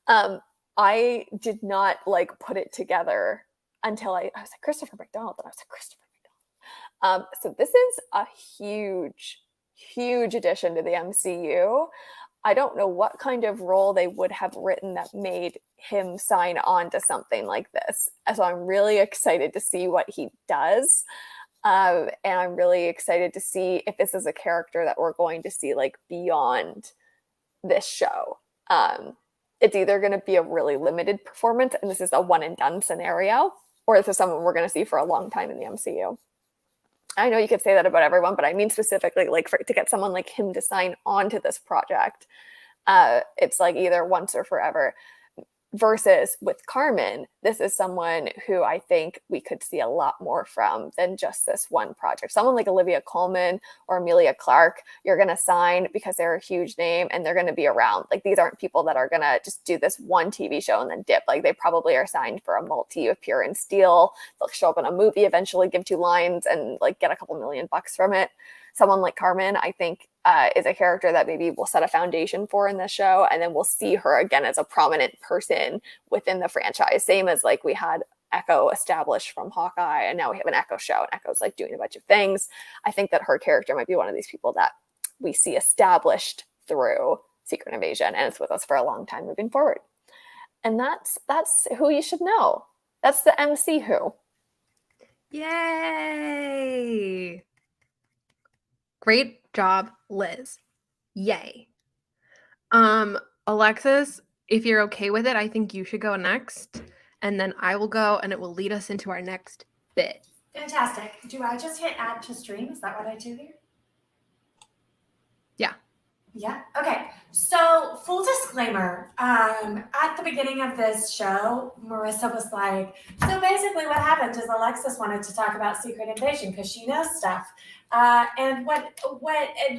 I did not like put it together until I was like, Christopher McDonald, and I was like, Christopher McDonald. So this is a huge addition to the MCU. I don't know what kind of role they would have written that made him sign on to something like this. So I'm really excited to see what he does. And I'm really excited to see if this is a character that we're going to see like beyond this show. It's either going to be a really limited performance and this is a one and done scenario, or this is someone we're going to see for a long time in the MCU. I know you could say that about everyone, but I mean specifically like to get someone like him to sign on to this project. It's like either once or forever. Versus with Carmen, this is someone who I think we could see a lot more from than just this one project. Someone like Olivia Colman or Emilia Clarke, you're going to sign because they're a huge name and they're going to be around. Like, these aren't people that are going to just do this one TV show and then dip. Like, they probably are signed for a multi-appearance deal. They'll show up in a movie, eventually give 2 lines and like get a couple $1 million from it. Someone like Carmen, I think, is a character that maybe we'll set a foundation for in this show, and then we'll see her again as a prominent person within the franchise. Same as like we had Echo established from Hawkeye, and now we have an Echo show, and Echo's like doing a bunch of things. I think that her character might be one of these people that we see established through Secret Invasion, and it's with us for a long time moving forward. And that's who you should know. That's the MC Who. Yay! Great job, Liz. Yay. Alexis, if you're okay with it, I think you should go next, and then I will go, and it will lead us into our next bit. Fantastic. Do I just hit add to stream? Is that what I do here? Yeah. Yeah. Okay. So, full disclaimer, at the beginning of this show, Marissa was like, so basically what happened is Alexis wanted to talk about Secret Invasion because she knows stuff. And what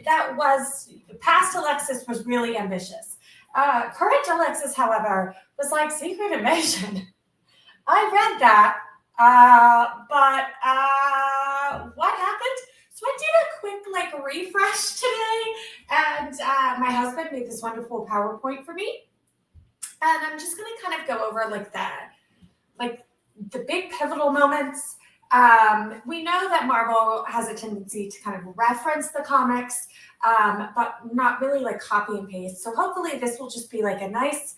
that was, past Alexis was really ambitious. Current Alexis, however, was like, Secret Invasion. I read that, but what happened? So I did a quick like refresh today, and my husband made this wonderful PowerPoint for me, and I'm just gonna kind of go over like the big pivotal moments. We know that Marvel has a tendency to kind of reference the comics, but not really like copy and paste. So hopefully this will just be like a nice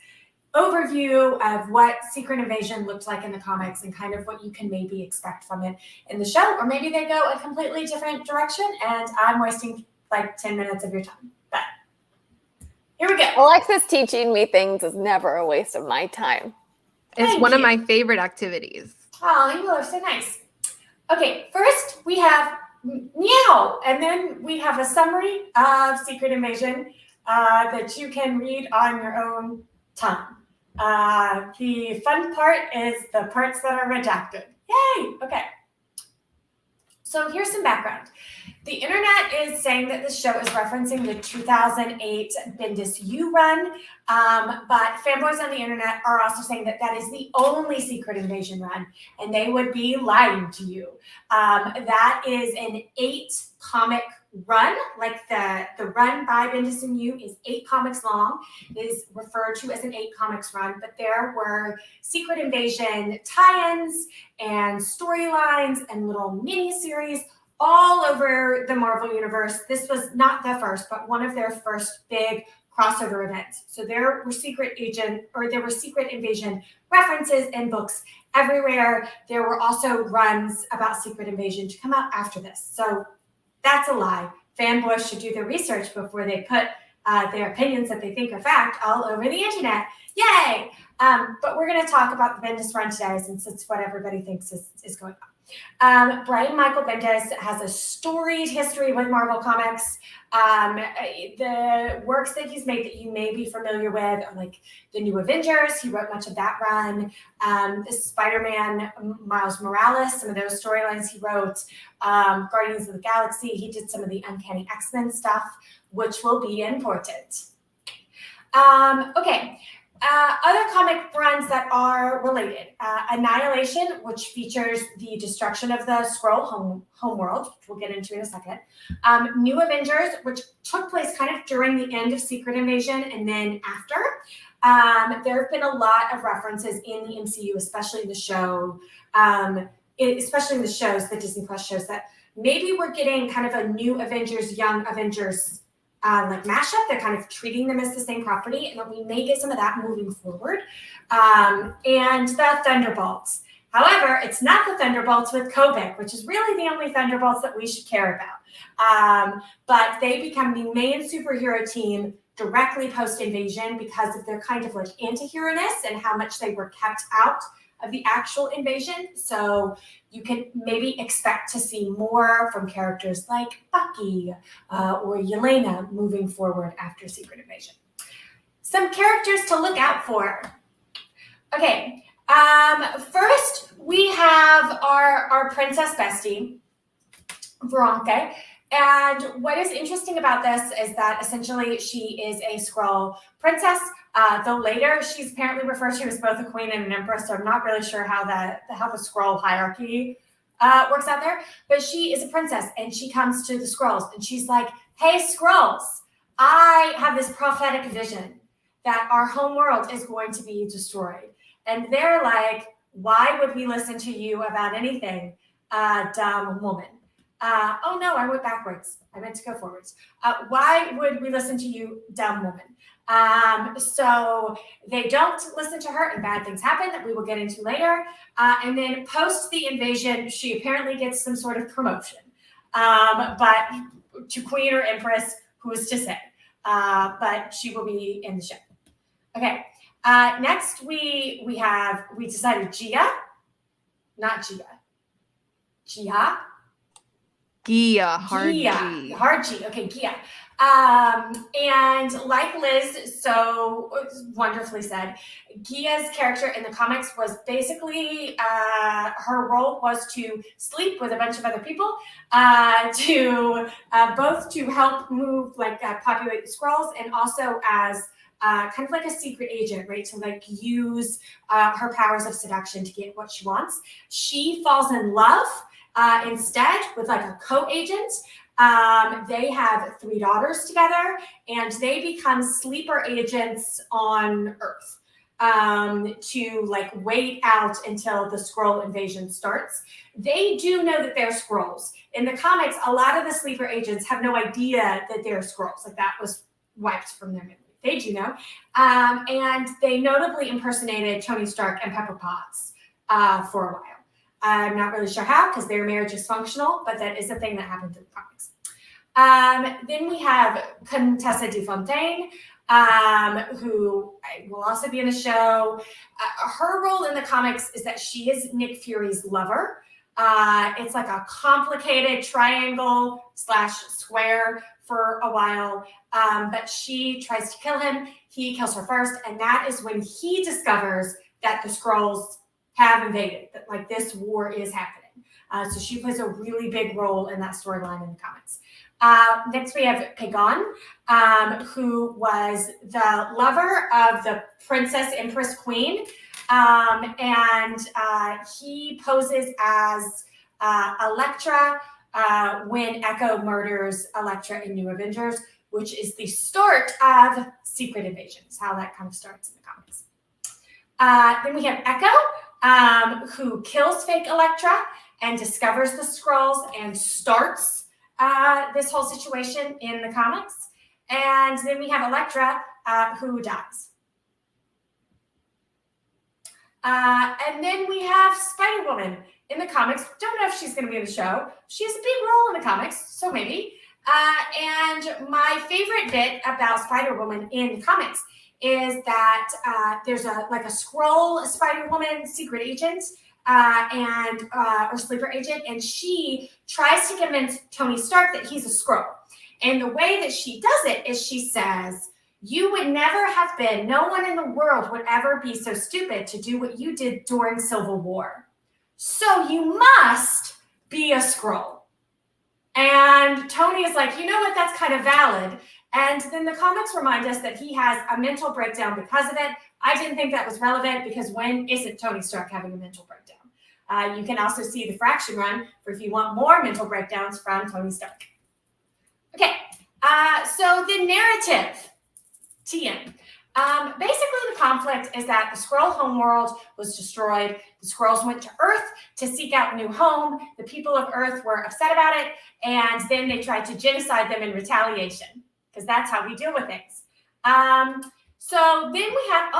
overview of what Secret Invasion looked like in the comics and kind of what you can maybe expect from it in the show. Or maybe they go a completely different direction and I'm wasting like 10 minutes of your time. But here we go. Alexis teaching me things is never a waste of my time. It's one of my favorite activities. Oh, you are so nice. Okay, first we have meow, and then we have a summary of Secret Invasion that you can read on your own time. The fun part is the parts that are redacted. Yay! Okay. So here's some background. The internet is saying that this show is referencing the 2008 Bendis U run, but fanboys on the internet are also saying that that is the only Secret Invasion run, and they would be lying to you. That is an 8-comic run, like the run by Bendis and U is 8 comics long, is referred to as an 8 comics run, but there were Secret Invasion tie-ins and storylines and little mini-series all over the Marvel Universe. This was not the first, but one of their first big crossover events. So there were Secret Invasion references in books everywhere. There were also runs about Secret Invasion to come out after this. So that's a lie. Fanboys should do their research before they put their opinions that they think are fact all over the internet. Yay! But we're going to talk about the Bendis run today since it's what everybody thinks is going on. Brian Michael Bendis has a storied history with Marvel Comics. The works that he's made that you may be familiar with are like the New Avengers. He wrote much of that run. The Spider-Man, Miles Morales, some of those storylines he wrote. Guardians of the Galaxy. He did some of the Uncanny X-Men stuff, which will be important. Okay. Other comic runs that are related. Annihilation, which features the destruction of the Skrull homeworld, which we'll get into in a second. New Avengers, which took place kind of during the end of Secret Invasion and then after. There have been a lot of references in the MCU, especially in the show, especially in the shows, the Disney Plus shows, that maybe we're getting kind of a New Avengers, Young Avengers like mashup. They're kind of treating them as the same property, and that we may get some of that moving forward. And the Thunderbolts. However, it's not the Thunderbolts with Kobik, which is really the only Thunderbolts that we should care about. But they become the main superhero team directly post-invasion because of their kind of like anti-hero-ness and how much they were kept out of the actual invasion. So you can maybe expect to see more from characters like Bucky or Yelena moving forward after Secret Invasion. Some characters to look out for. Okay, first we have our princess bestie, Veronica. And what is interesting about this is that essentially she is a Skrull princess, though later she's apparently referred to as both a queen and an empress, so I'm not really sure how the Skrull hierarchy works out there. But she is a princess, and she comes to the Skrulls, and she's like, hey, Skrulls, I have this prophetic vision that our home world is going to be destroyed. And they're like, why would we listen to you about anything, dumb woman? Oh no, I went backwards. I meant to go forwards. Why would we listen to you, dumb woman? So they don't listen to her, and bad things happen that we will get into later. And then post the invasion, she apparently gets some sort of promotion. But to queen or empress, who is to say? But she will be in the show. Okay. Next we decided Gia, not Gia. Gia. Gia, hard G. Hard G. Okay, Gia. And like Liz so wonderfully said, Gia's character in the comics was basically, her role was to sleep with a bunch of other people, both to help move, like populate the Skrulls, and also as kind of like a secret agent, right? To like use her powers of seduction to get what she wants. She falls in love instead with like a co-agent. They have 3 daughters together, and they become sleeper agents on Earth to like wait out until the Skrull invasion starts. They do know that they're Skrulls. In the comics, a lot of the sleeper agents have no idea that they're Skrulls. Like that was wiped from their memory. They do know. And they notably impersonated Tony Stark and Pepper Potts for a while. I'm not really sure how, because their marriage is functional, but that is a thing that happened in the comics. Then we have Contessa de Fontaine, who will also be in the show. Her role in the comics is that she is Nick Fury's lover. It's like a complicated triangle / square for a while, but she tries to kill him. He kills her first, and that is when he discovers that the Skrulls have invaded, that like this war is happening. So she plays a really big role in that storyline in the comics. Next we have Pagon, who was the lover of the Princess Empress Queen. And he poses as Elektra when Echo murders Elektra in New Avengers, which is the start of Secret Invasion. Is how that kind of starts in the comics. Then we have Echo, who kills fake Elektra and discovers the Skrulls and starts this whole situation in the comics. And then we have Elektra, who dies. And then we have Spider-Woman in the comics. Don't know if she's going to be in the show. She has a big role in the comics, so maybe. And my favorite bit about Spider-Woman in the comics is that there's a Skrull Spider-Woman secret agent or sleeper agent, and she tries to convince Tony Stark that he's a Skrull. And the way that she does it is she says, you would never have been, no one in the world would ever be so stupid to do what you did during Civil War. So you must be a Skrull. And Tony is like, you know what, that's kind of valid. And then the comics remind us that he has a mental breakdown because of it. I didn't think that was relevant because when isn't Tony Stark having a mental breakdown? You can also see the Fraction run for if you want more mental breakdowns from Tony Stark. Okay, so the narrative, TM. Basically, the conflict is that the Skrull homeworld was destroyed. The Skrulls went to Earth to seek out a new home. The people of Earth were upset about it, and then they tried to genocide them in retaliation, because that's how we deal with things. So then we have,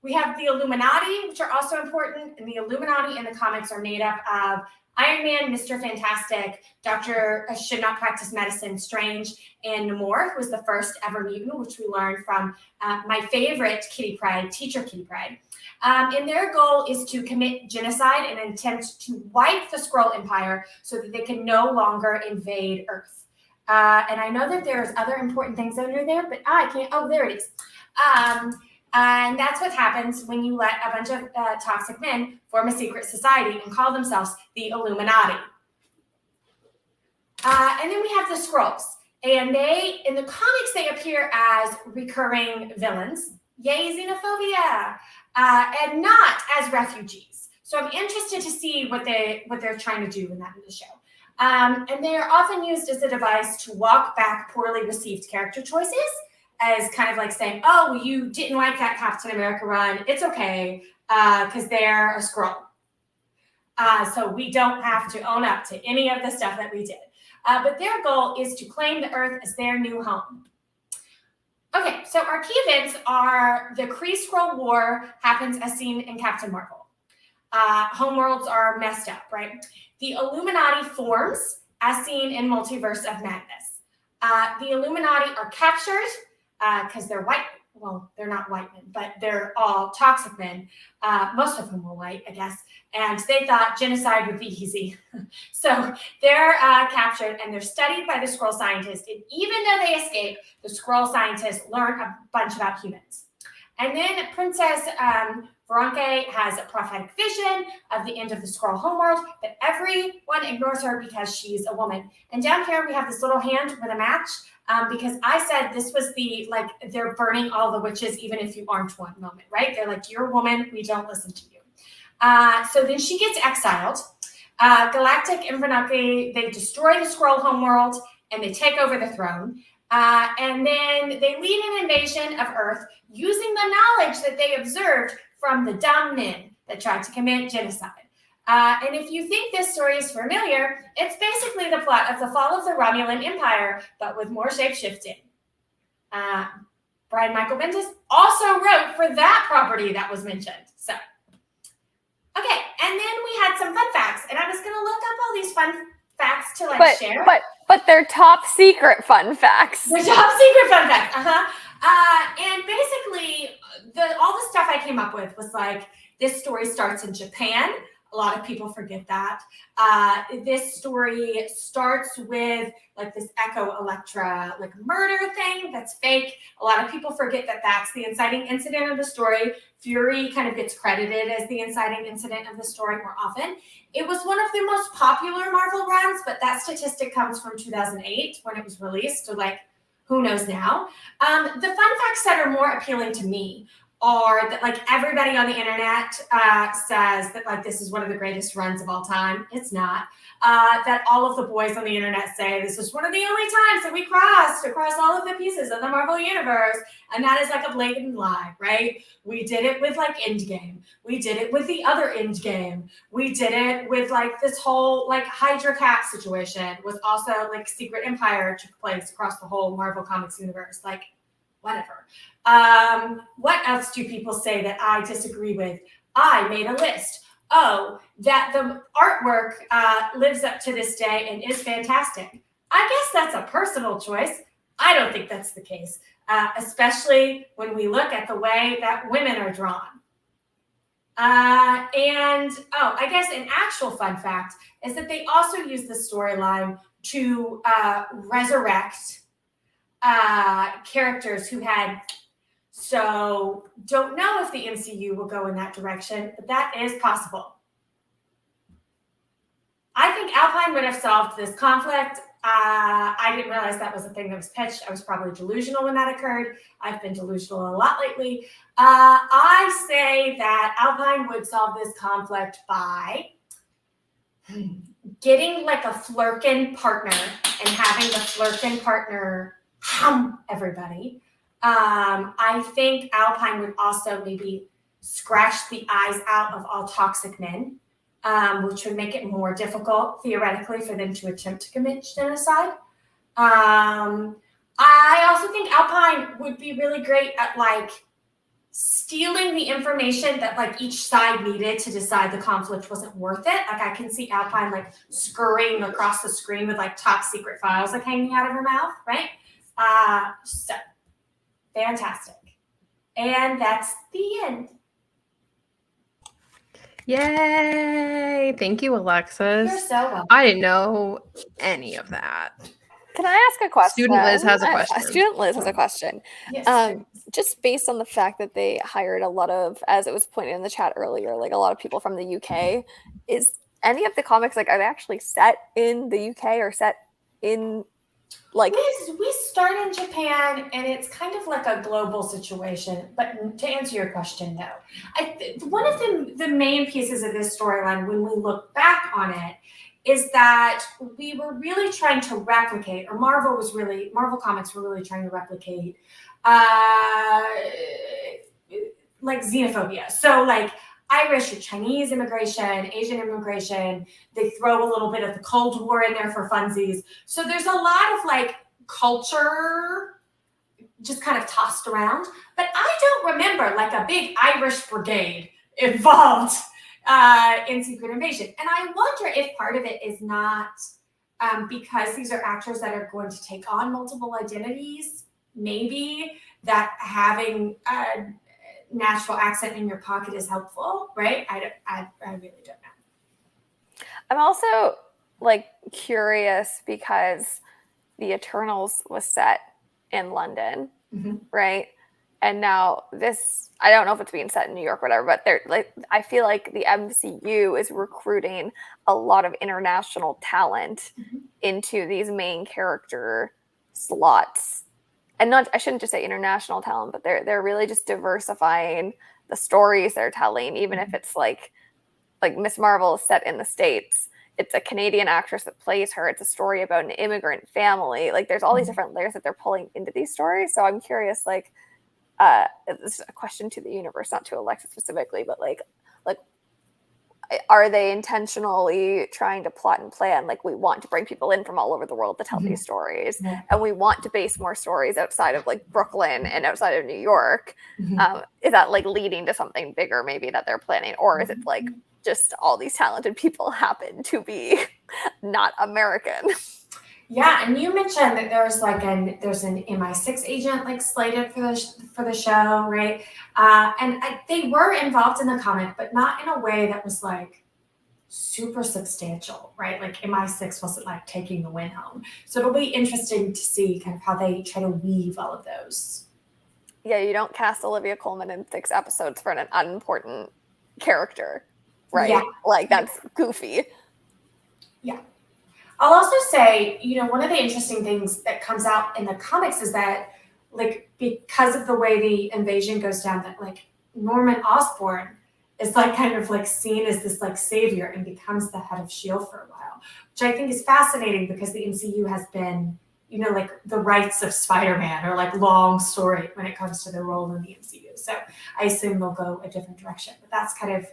we have the Illuminati, which are also important, and the Illuminati in the comics are made up of Iron Man, Mr. Fantastic, Dr. Should Not Practice Medicine, Strange, and Namor, who was the first ever mutant, which we learned from my favorite Kitty Pryde, Teacher Kitty Pryde. And their goal is to commit genocide and attempt to wipe the Skrull Empire so that they can no longer invade Earth. And I know that there's other important things under there, but I can't. Oh, there it is. And that's what happens when you let a bunch of toxic men form a secret society and call themselves the Illuminati. And then we have the Skrulls. And they, in the comics, they appear as recurring villains. Yay, xenophobia! And not as refugees. So I'm interested to see what they're trying to do in the show. And they are often used as a device to walk back poorly received character choices, as kind of like saying, oh, you didn't like that Captain America run. It's okay, because they're a Skrull. So we don't have to own up to any of the stuff that we did. But their goal is to claim the Earth as their new home. Okay, so our key events are the Kree-Skrull War happens as seen in Captain Marvel. Homeworlds are messed up, right? The Illuminati forms as seen in Multiverse of Madness. The Illuminati are captured because they're white. Well, they're not white men, but they're all toxic men. Most of them were white, I guess. And they thought genocide would be easy. So they're captured and they're studied by the Skrull scientists. And even though they escape, the Skrull scientists learn a bunch about humans. And then Princess Veronica has a prophetic vision of the end of the Skrull homeworld, but everyone ignores her because she's a woman. And down here we have this little hand with a match because I said this was they're burning all the witches even if you aren't one moment, right? They're like, you're a woman, we don't listen to you. So then she gets exiled. Galactic and Veronica, they destroy the Skrull homeworld and they take over the throne. And then they lead an invasion of Earth using the knowledge that they observed from the dumb men that tried to commit genocide. And if you think this story is familiar, it's basically the plot of the fall of the Romulan Empire, but with more shape-shifting. Brian Michael Bendis also wrote for that property that was mentioned. So, okay, and then we had some fun facts, and I was going to look up all these fun facts to share. But they're top secret fun facts. They're top secret fun facts. And basically, all the stuff I came up with was like, this story starts in Japan. A lot of people forget that. This story starts with like this Echo Electra murder thing that's fake. A lot of people forget that that's the inciting incident of the story. Fury kind of gets credited as the inciting incident of the story more often. It was one of the most popular Marvel runs, but that statistic comes from 2008 when it was released. So who knows now? The fun facts that are more appealing to me are that everybody on the internet says that this is one of the greatest runs of all time. It's not. That all of the boys on the internet say this is one of the only times that we crossed across all of the pieces of the Marvel universe. And that is a blatant lie, right? We did it with Endgame. We did it with the other Endgame. We did it with this whole Hydra Cat situation was also Secret Empire took place across the whole Marvel Comics universe. Whatever. What else do people say that I disagree with? I made a list. Oh, that the artwork lives up to this day and is fantastic. I guess that's a personal choice. I don't think that's the case. especially when we look at the way that women are drawn. I guess an actual fun fact is that they also use the storyline to resurrect characters who had. So don't know if the MCU will go in that direction, but that is possible. I think Alpine would have solved this conflict. I didn't realize that was a thing that was pitched. I was probably delusional when that occurred. I've been delusional a lot lately. I say that Alpine would solve this conflict by getting like a flirkin partner and having the flirkin partner hum everybody. I think Alpine would also maybe scratch the eyes out of all toxic men, which would make it more difficult theoretically for them to attempt to commit genocide. I also think Alpine would be really great at like stealing the information that like each side needed to decide the conflict wasn't worth it. Like I can see Alpine like scurrying across the screen with like top secret files like hanging out of her mouth, right? So fantastic. And that's the end. Yay! Thank you, Alexis. You're so welcome. I didn't know any of that. Can I ask a question? Student Liz has a question. Student Liz has a question. Yes. Just based on the fact that they hired a lot of, as it was pointed in the chat earlier, like a lot of people from the UK, is any of the comics, like, are they actually set in the UK or set in, like... We start in Japan, and it's kind of like a global situation. But to answer your question, no. One of the main pieces of this storyline, when we look back on it, is that we were really trying to replicate, or Marvel Comics were really trying to replicate, like xenophobia. So like Irish or Chinese immigration, Asian immigration, they throw a little bit of the Cold War in there for funsies. So there's a lot of like culture just kind of tossed around. But I don't remember like a big Irish brigade involved in Secret Invasion. And I wonder if part of it is not because these are actors that are going to take on multiple identities, maybe that having a natural accent in your pocket is helpful, right? I really don't know. I'm also like curious because the Eternals was set in London, right? And now this, I don't know if it's being set in New York or whatever, but they're like, I feel like the MCU is recruiting a lot of international talent into these main character slots. And not, I shouldn't just say international talent, but they're really just diversifying the stories they're telling, even if it's like Miss Marvel is set in the States. It's a Canadian actress that plays her. It's a story about an immigrant family. Like there's all these different layers that they're pulling into these stories. So I'm curious, like, this is a question to the universe, not to Alexis specifically, but like, are they intentionally trying to plot and plan? Like we want to bring people in from all over the world to tell these stories, and we want to base more stories outside of like Brooklyn and outside of New York. Is that like leading to something bigger maybe that they're planning, or is it like just all these talented people happen to be not American? Yeah, and you mentioned that there's an MI6 agent like slated for the show, right? And they were involved in the comic, but not in a way that was like super substantial, right? Like MI6 wasn't like taking the win home. So it'll be interesting to see kind of how they try to weave all of those. Yeah, you don't cast Olivia Colman in 6 episodes for an unimportant character, right? Yeah. Like that's goofy. Yeah. I'll also say, one of the interesting things that comes out in the comics is that, like, because of the way the invasion goes down, that, like, Norman Osborn is, like, kind of, like, seen as this, like, savior and becomes the head of S.H.I.E.L.D. for a while, which I think is fascinating because the MCU has been, like, the rights of Spider-Man or, like, long story when it comes to their role in the MCU. So I assume they'll go a different direction. But that's kind of,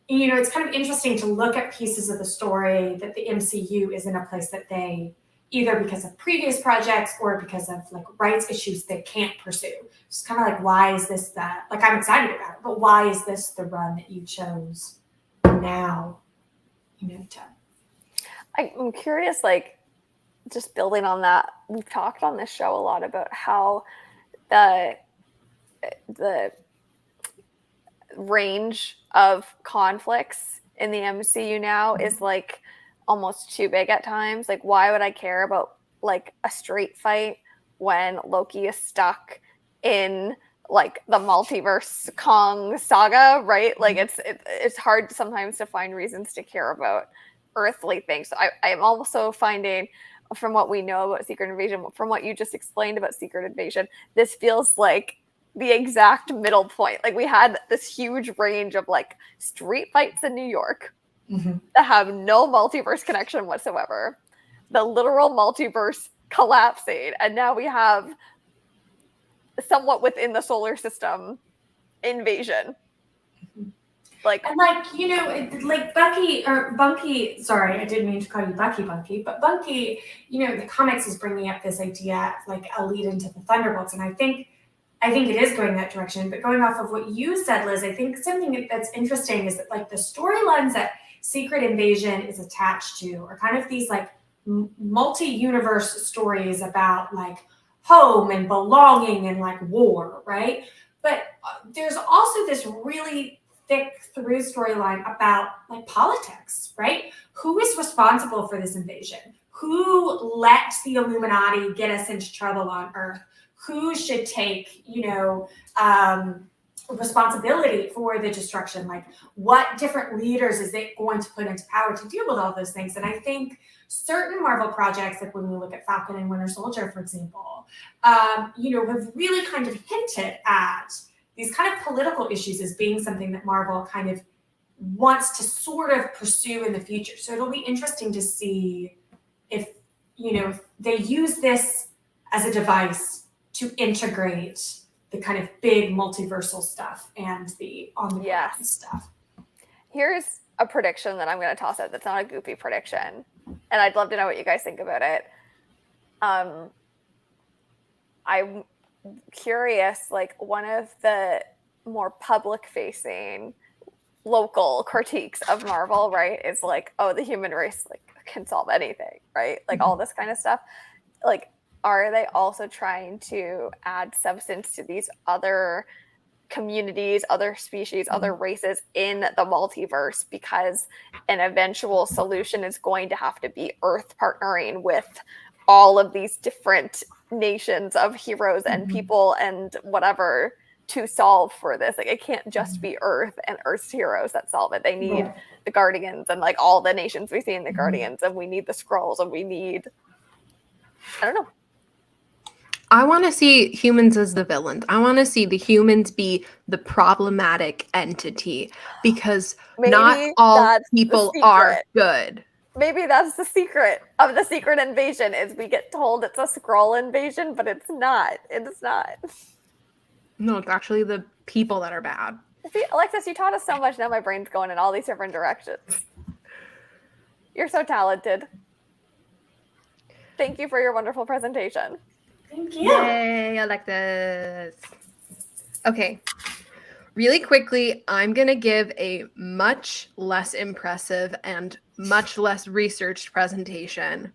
it's kind of interesting to look at pieces of the story that the MCU is in a place that they, either because of previous projects or because of like rights issues they can't pursue. It's kind of like, why is this that? Like, I'm excited about it, but why is this the run that you chose now? I'm curious, like, just building on that, we've talked on this show a lot about how the range of conflicts in the MCU now is like almost too big at times. Like, why would I care about like a street fight when Loki is stuck in like the multiverse Kong saga, right? Like it's hard sometimes to find reasons to care about earthly things. So I am also finding, from what we know about Secret Invasion, from what you just explained about Secret Invasion, this feels like the exact middle point. Like, we had this huge range of like street fights in New York that have no multiverse connection whatsoever, the literal multiverse collapsing, and now we have somewhat within the solar system invasion. Like, and like, you know, like Bunky, sorry, I didn't mean to call you Bunky, but Bunky, you know, the comics is bringing up this idea of like a lead into the Thunderbolts, and I think it is going that direction. But going off of what you said, Liz, I think something that's interesting is that like the storylines that Secret Invasion is attached to are kind of these like multi-universe stories about like home and belonging and like war, right? But there's also this really thick through storyline about like politics, right? Who is responsible for this invasion? Who let the Illuminati get us into trouble on Earth? Who should take, you know, responsibility for the destruction? Like, what different leaders is it going to put into power to deal with all those things? And I think certain Marvel projects, like when we look at Falcon and Winter Soldier, for example, you know, have really kind of hinted at these kind of political issues as being something that Marvel kind of wants to sort of pursue in the future. So it'll be interesting to see if, you know, if they use this as a device to integrate the kind of big multiversal stuff and the on the ground stuff. Here's a prediction that I'm going to toss out that's not a goofy prediction, and I'd love to know what you guys think about it. I'm curious, like, one of the more public-facing local critiques of Marvel, right, is like, oh, the human race like can solve anything, right? Like all this kind of stuff. Like, are they also trying to add substance to these other communities, other species, other races in the multiverse? Because an eventual solution is going to have to be Earth partnering with all of these different nations of heroes and people and whatever to solve for this. Like, it can't just be Earth and Earth's heroes that solve it. They need the Guardians and like all the nations we see in the Guardians, and we need the Skrulls, and we need, I don't know. I want to see humans as the villains. I want to see the humans be the problematic entity, because not all people are good. Maybe that's the secret of the Secret Invasion, is we get told it's a Skrull invasion, but it's not. It's not. No, it's actually the people that are bad. See, Alexis, you taught us so much. Now my brain's going in all these different directions. You're so talented. Thank you for your wonderful presentation. Thank you. Yay, Alexis. Okay. Really quickly, I'm going to give a much less impressive and much less researched presentation.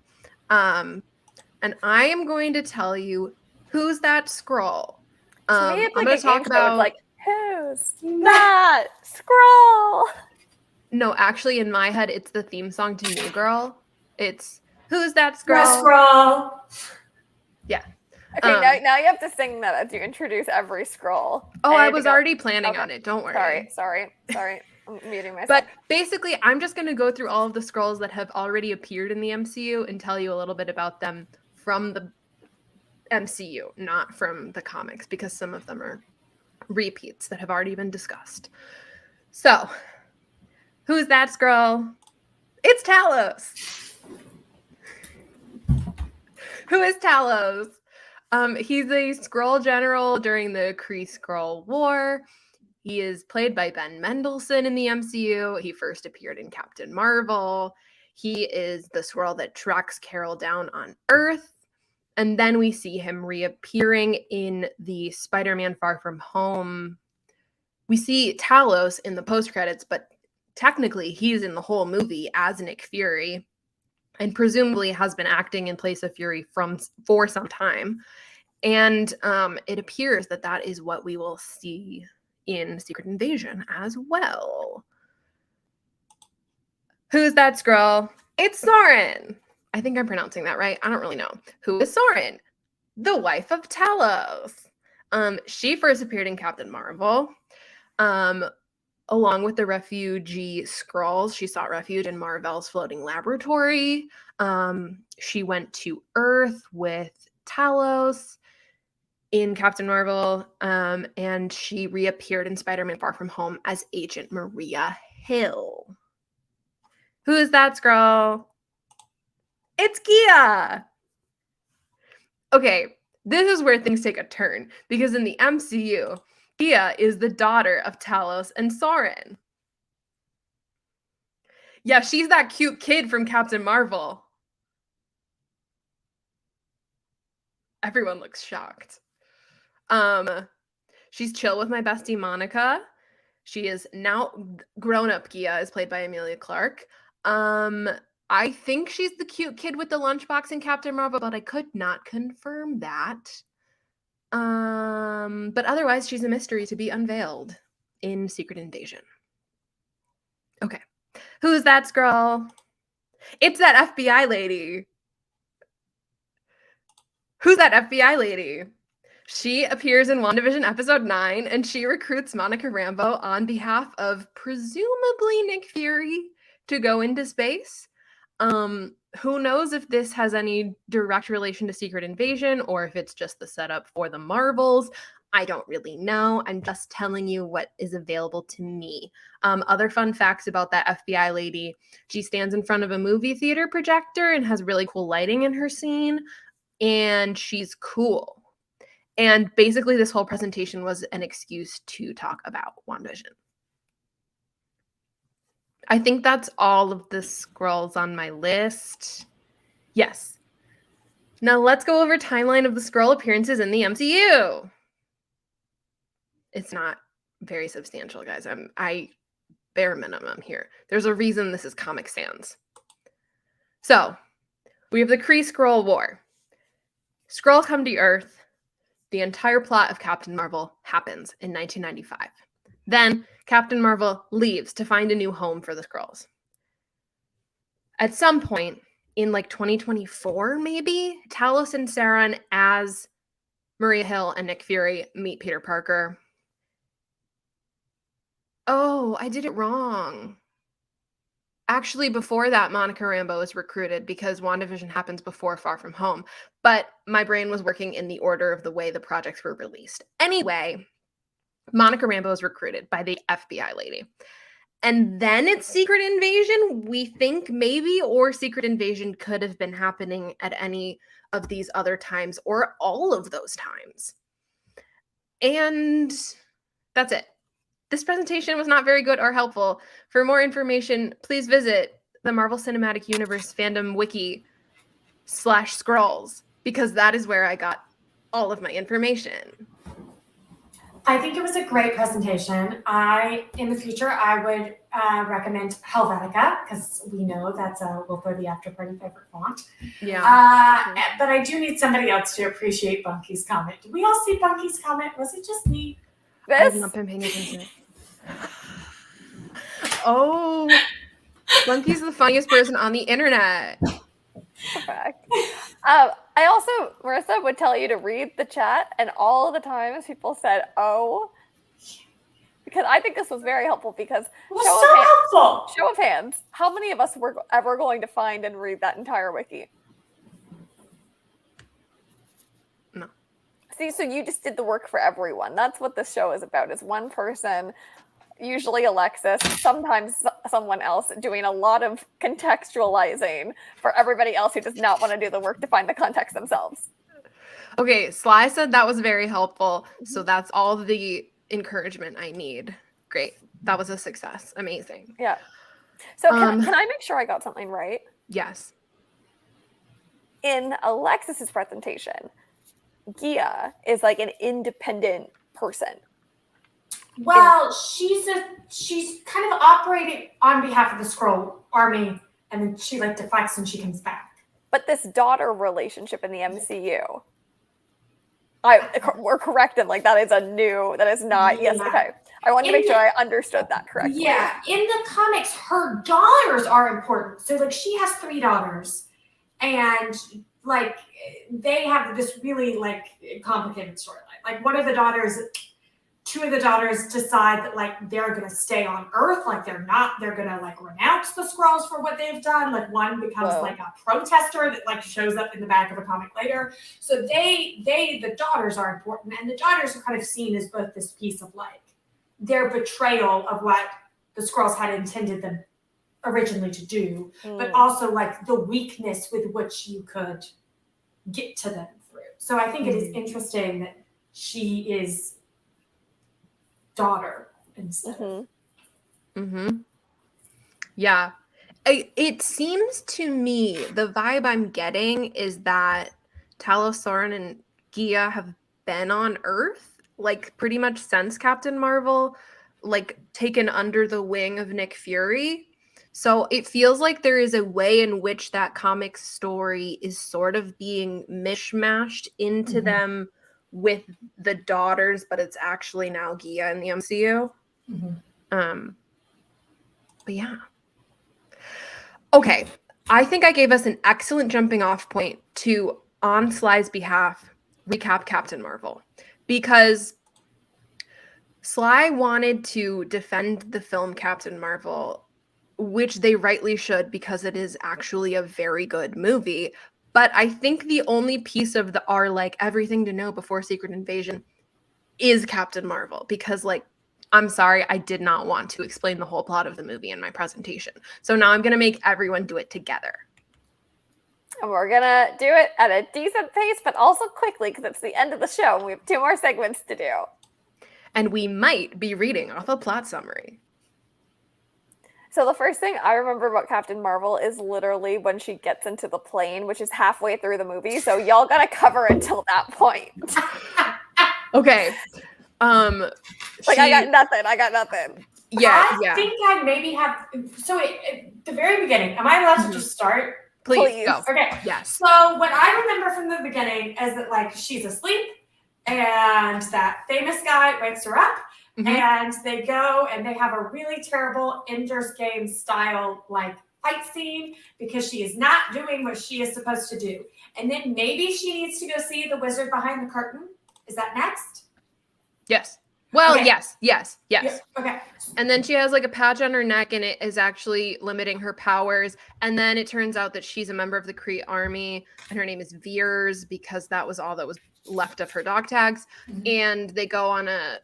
And I am going to tell you, who's that Skrull? To me, it's I'm like going to talk about, like, who's that Skrull? No, actually, in my head, it's the theme song to New Girl. It's, who's that Skrull? The Skrull. Yeah. Okay, now you have to sing that as you introduce every Skrull. Oh, I was already planning on it. Don't worry. Sorry. I'm muting myself. But basically, I'm just going to go through all of the Skrulls that have already appeared in the MCU and tell you a little bit about them from the MCU, not from the comics, because some of them are repeats that have already been discussed. So, who's that Skrull? It's Talos. Who is Talos? He's a Skrull general during the Kree-Skrull War. He is played by Ben Mendelsohn in the MCU. He first appeared in Captain Marvel. He is the Skrull that tracks Carol down on Earth. And then we see him reappearing in the Spider-Man Far From Home. We see Talos in the post-credits, but technically he's in the whole movie as Nick Fury, and presumably has been acting in place of Fury for some time. And it appears that that is what we will see in Secret Invasion as well. Who's that scroll? It's Soren. I think I'm pronouncing that right. I don't really know. Who is Soren? The wife of Talos. She first appeared in Captain Marvel. Along with the refugee Skrulls, she sought refuge in Mar-Vell's floating laboratory. She went to Earth with Talos in Captain Marvel, and she reappeared in Spider-Man Far From Home as Agent Maria Hill. Who is that Skrull? It's Gia! Okay, this is where things take a turn, because in the MCU, Gia is the daughter of Talos and Soren. Yeah, she's that cute kid from Captain Marvel. Everyone looks shocked. She's chill with my bestie Monica. She is now grown-up. Gia is played by Emilia Clarke. I think she's the cute kid with the lunchbox in Captain Marvel, but I could not confirm that. But otherwise, she's a mystery to be unveiled in Secret Invasion. Okay. Who's that Skrull? It's that FBI lady. Who's that FBI lady? She appears in WandaVision episode 9, and she recruits Monica Rambeau on behalf of presumably Nick Fury to go into space. Who knows if this has any direct relation to Secret Invasion or if it's just the setup for the Marvels. I don't really know. I'm just telling you what is available to me. Other fun facts about that FBI lady. She stands in front of a movie theater projector and has really cool lighting in her scene. And she's cool. And basically this whole presentation was an excuse to talk about WandaVision. I think that's all of the Skrulls on my list. Yes. Now let's go over timeline of the Skrull appearances in the MCU. It's not very substantial, guys. I bare minimum here. There's a reason this is Comic Sans. So, we have the Kree-Skrull War. Skrulls come to Earth. The entire plot of Captain Marvel happens in 1995. Then, Captain Marvel leaves to find a new home for the Skrulls. At some point, in like 2024 maybe, Talos and Saren as Maria Hill and Nick Fury meet Peter Parker. Oh, I did it wrong. Actually, before that, Monica Rambeau is recruited because WandaVision happens before Far From Home. But my brain was working in the order of the way the projects were released. Anyway, Monica Rambeau is recruited by the FBI lady. And then it's Secret Invasion, we think maybe, or Secret Invasion could have been happening at any of these other times or all of those times. And that's it. This presentation was not very good or helpful. For more information, please visit the Marvel Cinematic Universe fandom wiki /Skrulls, because that is where I got all of my information. I think it was a great presentation. In the future, I would recommend Helvetica, because we know that's a Wolf or the After Party favorite font. Yeah. But I do need somebody else to appreciate Bunky's comment. Did we all see Bunky's comment? Was it just me? I've not been paying attention. Oh, Bunky's the funniest person on the internet. Perfect. I also, Marissa, would tell you to read the chat, and all the times people said, oh, because I think this was very helpful, because It was so helpful. Show of hands, how many of us were ever going to find and read that entire wiki? No. See, so you just did the work for everyone. That's what this show is about, is one person, usually Alexis, sometimes someone else, doing a lot of contextualizing for everybody else who does not want to do the work to find the context themselves. Okay, Sly said that was very helpful, so that's all the encouragement I need. Great. That was a success. Amazing. Yeah. So can I make sure I got something right? Yes. In Alexis's presentation, Gia is like an independent person. Well, she's kind of operating on behalf of the Skrull army, and then she like deflects and she comes back. But this daughter relationship in the MCU. We're corrected. Like that is not. Yes. Okay. I wanted to make sure I understood that correctly. Yeah, in the comics, her daughters are important. So like she has 3 daughters, and like they have this really like complicated storyline. Like one of the daughters, 2 of the daughters decide that like they're gonna stay on Earth, like they're gonna like renounce the Skrulls for what they've done. Like one becomes like a protester that like shows up in the back of a comic later. So the daughters are important, and the daughters are kind of seen as both this piece of like their betrayal of what the Skrulls had intended them originally to do, but also like the weakness with which you could get to them through. So I think it is interesting that she is daughter instead. Yeah. It seems to me, the vibe I'm getting is that Talos, Soren, and Gia have been on Earth like pretty much since Captain Marvel, like taken under the wing of Nick Fury. So it feels like there is a way in which that comic story is sort of being mishmashed into them with the daughters, but it's actually now Gia in the MCU. But yeah. Okay. I think I gave us an excellent jumping off point to, on Sly's behalf, recap Captain Marvel. Because Sly wanted to defend the film Captain Marvel, which they rightly should because it is actually a very good movie. But I think the only piece of our like everything to know before Secret Invasion is Captain Marvel, because like, I'm sorry, I did not want to explain the whole plot of the movie in my presentation. So now I'm going to make everyone do it together. And we're going to do it at a decent pace, but also quickly because it's the end of the show and we have 2 more segments to do. And we might be reading off a plot summary. So the first thing I remember about Captain Marvel is literally when she gets into the plane, which is halfway through the movie. So y'all got to cover until that point. Okay. I got nothing. Yeah, I think I maybe have. So at the very beginning, am I allowed to just start? Please. Go. Okay. Yes. So what I remember from the beginning is that like she's asleep, and that famous guy wakes her up, and they go and they have a really terrible Ender's Game style like fight scene because she is not doing what she is supposed to do, and then maybe she needs to go see the wizard behind the curtain. Is that next? Yes. Well, okay. yes. Yeah, okay. And then she has like a patch on her neck and it is actually limiting her powers. And then it turns out that she's a member of the Kree army and her name is Veers because that was all that was left of her dog tags. And they go on a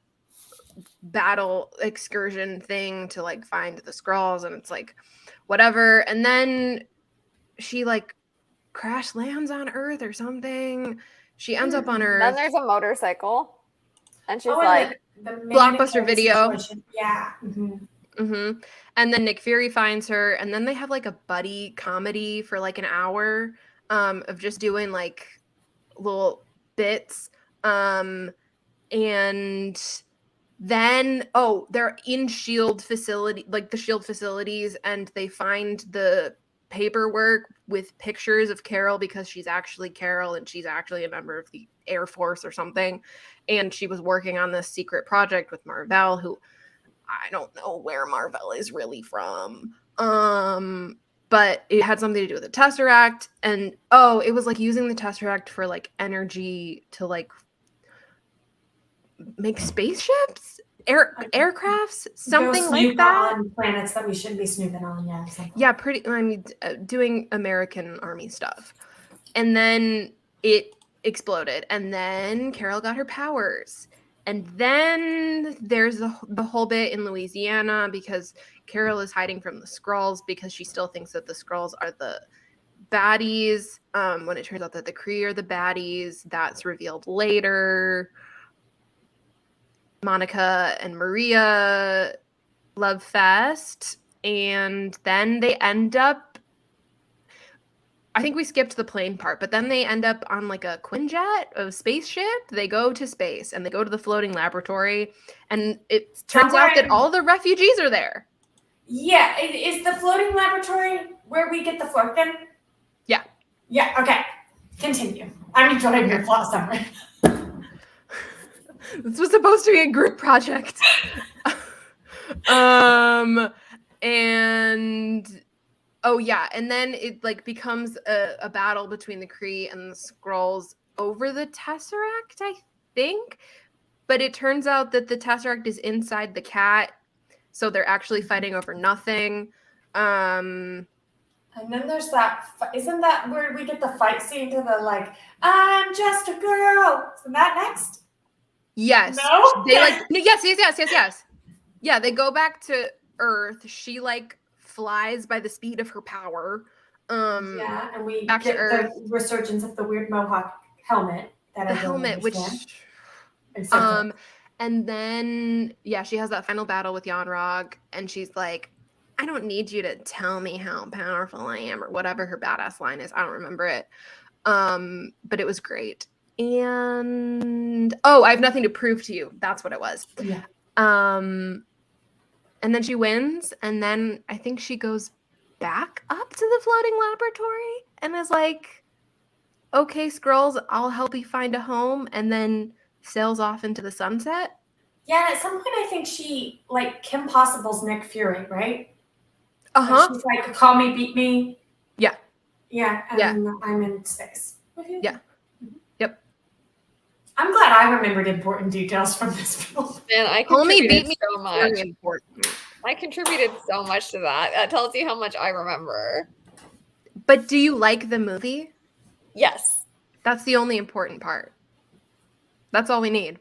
battle excursion thing to like find the Skrulls and it's like whatever. And then she like crash lands on Earth or something. She ends up on Earth. Then there's a motorcycle. And she's the Blockbuster Video. Situation. Yeah. And then Nick Fury finds her, and then they have like a buddy comedy for like an hour of just doing like little bits. And then they're in SHIELD facility, like the SHIELD facilities, and they find the paperwork with pictures of Carol because she's actually Carol and she's actually a member of the Air Force or something. And she was working on this secret project with Marvel, who I don't know where Marvel is really from. But it had something to do with the Tesseract. And it was like using the Tesseract for like energy to like make spaceships, aircrafts, something like that. On planets that we shouldn't be snooping on, yeah. Yeah, doing American Army stuff. And then it exploded, and then Carol got her powers. And then there's the whole bit in Louisiana because Carol is hiding from the Skrulls because she still thinks that the Skrulls are the baddies. When it turns out that the Kree are the baddies, that's revealed later. Monica and Maria love fest, and then they end up, I think we skipped the plane part, but then they end up on like a Quinjet, a spaceship. They go to space and they go to the floating laboratory, and it turns out that all the refugees are there. Yeah, is the floating laboratory where we get the Flurkin? Yeah. Yeah, okay. Continue. I'm enjoying your plot summary. This was supposed to be a group project. And oh yeah, and then it like becomes a battle between the Kree and the Skrulls over the Tesseract, I think. But it turns out that the Tesseract is inside the cat, so they're actually fighting over nothing. And then there's that. Isn't that where we get the fight scene to the like, I'm just a girl? Isn't that next? Yes. No? They like yes. Yeah, they go back to Earth. She like flies by the speed of her power. Yeah, and we back get to Earth. the resurgence of the weird mohawk helmet that The I don't helmet, which understand. and then yeah, she has that final battle with Yanrog, and she's like, I don't need you to tell me how powerful I am, or whatever her badass line is. I don't remember it. But it was great. And I have nothing to prove to you. That's what it was. Yeah. And then she wins, and then I think she goes back up to the floating laboratory and is like, okay, Skrulls, I'll help you find a home, and then sails off into the sunset. Yeah, and at some point I think she, like, Kim Possible's Nick Fury, right? Uh-huh. Like, she's like, call me, beat me. Yeah. Yeah, and I'm in space. Yeah. Yep. I'm glad I remembered important details from this film. Man, I contributed so much. I contributed so much to that. That tells you how much I remember. But do you like the movie? Yes. That's the only important part. That's all we need.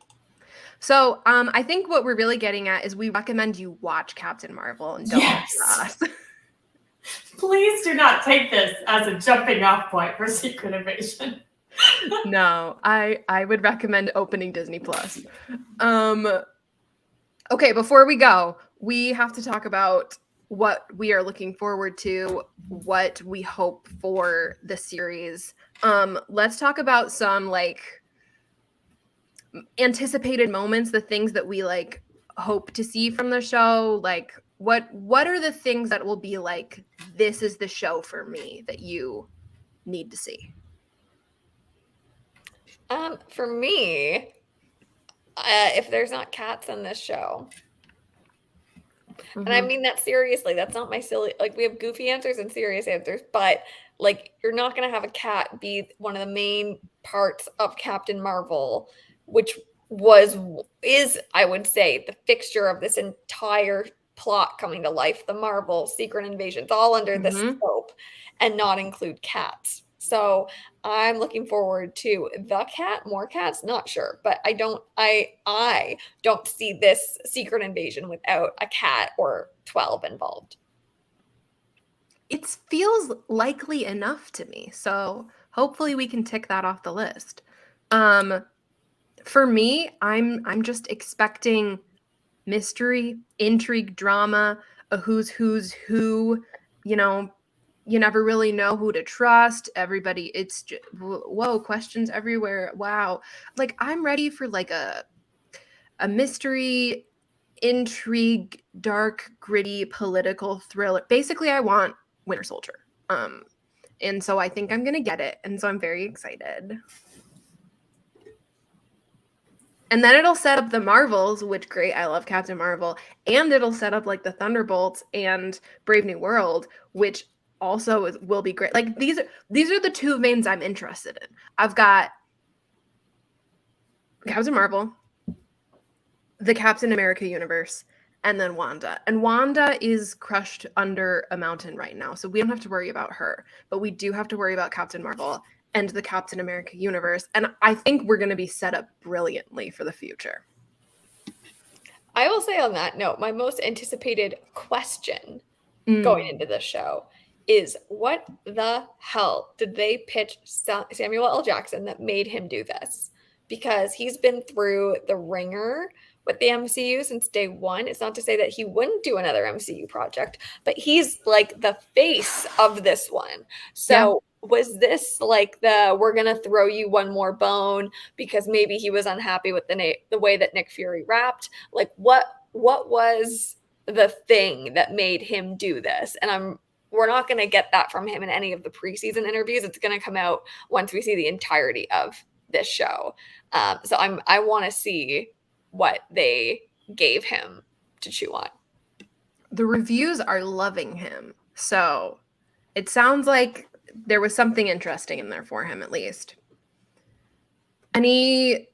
So I think what we're really getting at is we recommend you watch Captain Marvel and don't us. Please do not take this as a jumping off point for Secret Invasion. No, I would recommend opening Disney Plus. Okay, before we go, we have to talk about what we are looking forward to, what we hope for the series. Let's talk about some like anticipated moments, the things that we like hope to see from the show. Like what are the things that will be like, this is the show for me that you need to see? For me, if there's not cats in this show, and I mean that seriously, that's not my silly, like we have goofy answers and serious answers, but like you're not going to have a cat be one of the main parts of Captain Marvel, which is, I would say, the fixture of this entire plot coming to life, the Marvel Secret Invasion. It's all under this scope, and not include cats. So I'm looking forward to the cat, more cats, not sure, but I don't see this Secret Invasion without a cat or 12 involved. It feels likely enough to me. So hopefully we can tick that off the list. For me, I'm just expecting mystery, intrigue, drama, a who's who, you know, you never really know who to trust. Everybody, it's just, whoa, questions everywhere. Wow. Like I'm ready for like a mystery, intrigue, dark, gritty, political thriller. Basically, I want Winter Soldier. And so I think I'm going to get it. And so I'm very excited. And then it'll set up the Marvels, which great, I love Captain Marvel, and it'll set up like the Thunderbolts and Brave New World, which also will be great. Like these are the two veins I'm interested in. I've got Captain Marvel, the Captain America universe, and then Wanda. And Wanda is crushed under a mountain right now, so we don't have to worry about her. But we do have to worry about Captain Marvel and the Captain America universe. And I think we're going to be set up brilliantly for the future. I will say on that note, my most anticipated question going into this show is, what the hell did they pitch Samuel L. Jackson that made him do this? Because he's been through the ringer with the MCU since day one. It's not to say that he wouldn't do another MCU project, but he's like the face of this one. So was this like we're going to throw you one more bone because maybe he was unhappy with the way that Nick Fury rapped? Like what was the thing that made him do this? And we're not going to get that from him in any of the preseason interviews. It's going to come out once we see the entirety of this show. So I want to see what they gave him to chew on. The reviews are loving him. So it sounds like there was something interesting in there for him, at least. Any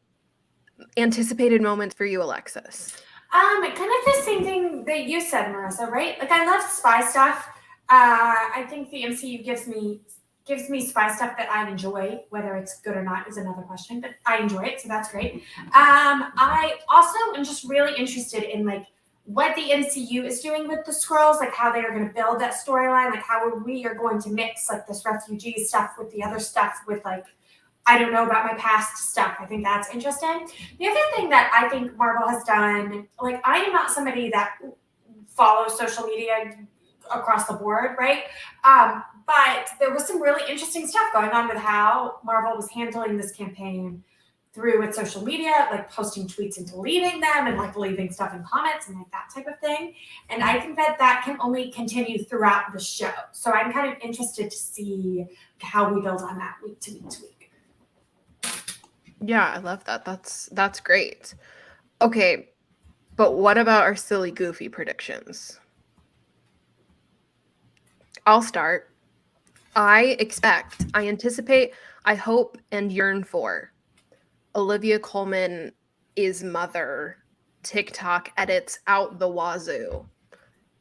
anticipated moments for you, Alexis? Kind of the same thing that you said, Marissa, right? Like, I love spy stuff. I think the MCU gives me spy stuff that I enjoy. Whether it's good or not is another question, but I enjoy it, so that's great. I also am just really interested in like what the MCU is doing with the Skrulls, like how they are going to build that storyline, like how we are going to mix like this refugee stuff with the other stuff with like, I don't know about my past stuff. I think that's interesting. The other thing that I think Marvel has done, like I am not somebody that follows social media across the board, right? But there was some really interesting stuff going on with how Marvel was handling this campaign through its social media, like posting tweets and deleting them and like leaving stuff in comments and like that type of thing. And I think that that can only continue throughout the show. So I'm kind of interested to see how we build on that week to week to week. Yeah, I love that. That's great. Okay, but what about our silly, goofy predictions? I'll start. I anticipate, I hope, and yearn for Olivia Colman is mother TikTok edits out the wazoo.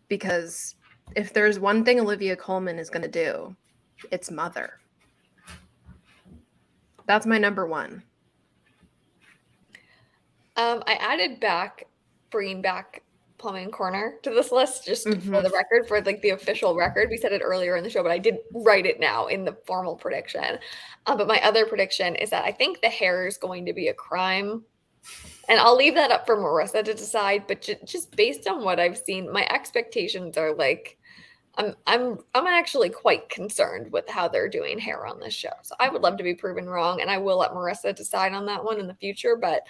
Because if there's one thing Olivia Colman is going to do, it's mother. That's my number one. I added bringing back Plumbing Corner to this list just for the record, for like the official record. We said it earlier in the show, but I did write it now in the formal prediction. But my other prediction is that I think the hair is going to be a crime. And I'll leave that up for Marissa to decide. But just based on what I've seen, my expectations are like, I'm actually quite concerned with how they're doing hair on this show. So I would love to be proven wrong, and I will let Marissa decide on that one in the future. But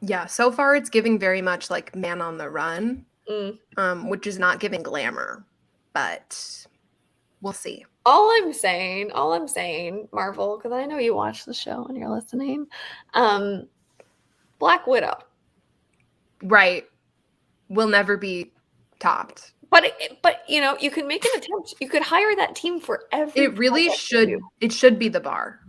yeah, so far it's giving very much like Man on the Run, which is not giving glamour, but we'll see. All I'm saying, Marvel, because I know you watch the show and you're listening, Black Widow. Right. Will never be topped. But you know, you can make an attempt. You could hire that team for every. It really should. It should be the bar.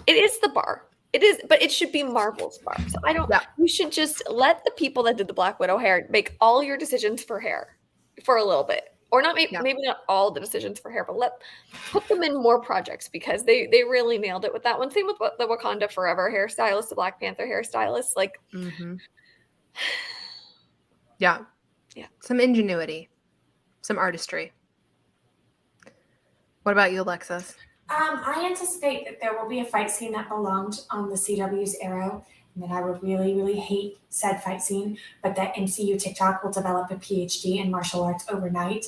It is the bar. It is, but it should be Marvel's bar. So I don't. Yeah. You should just let the people that did the Black Widow hair make all your decisions for hair for a little bit, or not. Maybe not all the decisions for hair, but put them in more projects because they really nailed it with that one. Same with the Wakanda Forever hairstylist, the Black Panther hairstylist. Like, yeah, some ingenuity, some artistry. What about you, Alexis? I anticipate that there will be a fight scene that belonged on the CW's Arrow, and that I would really, really hate said fight scene, but that MCU TikTok will develop a PhD in martial arts overnight,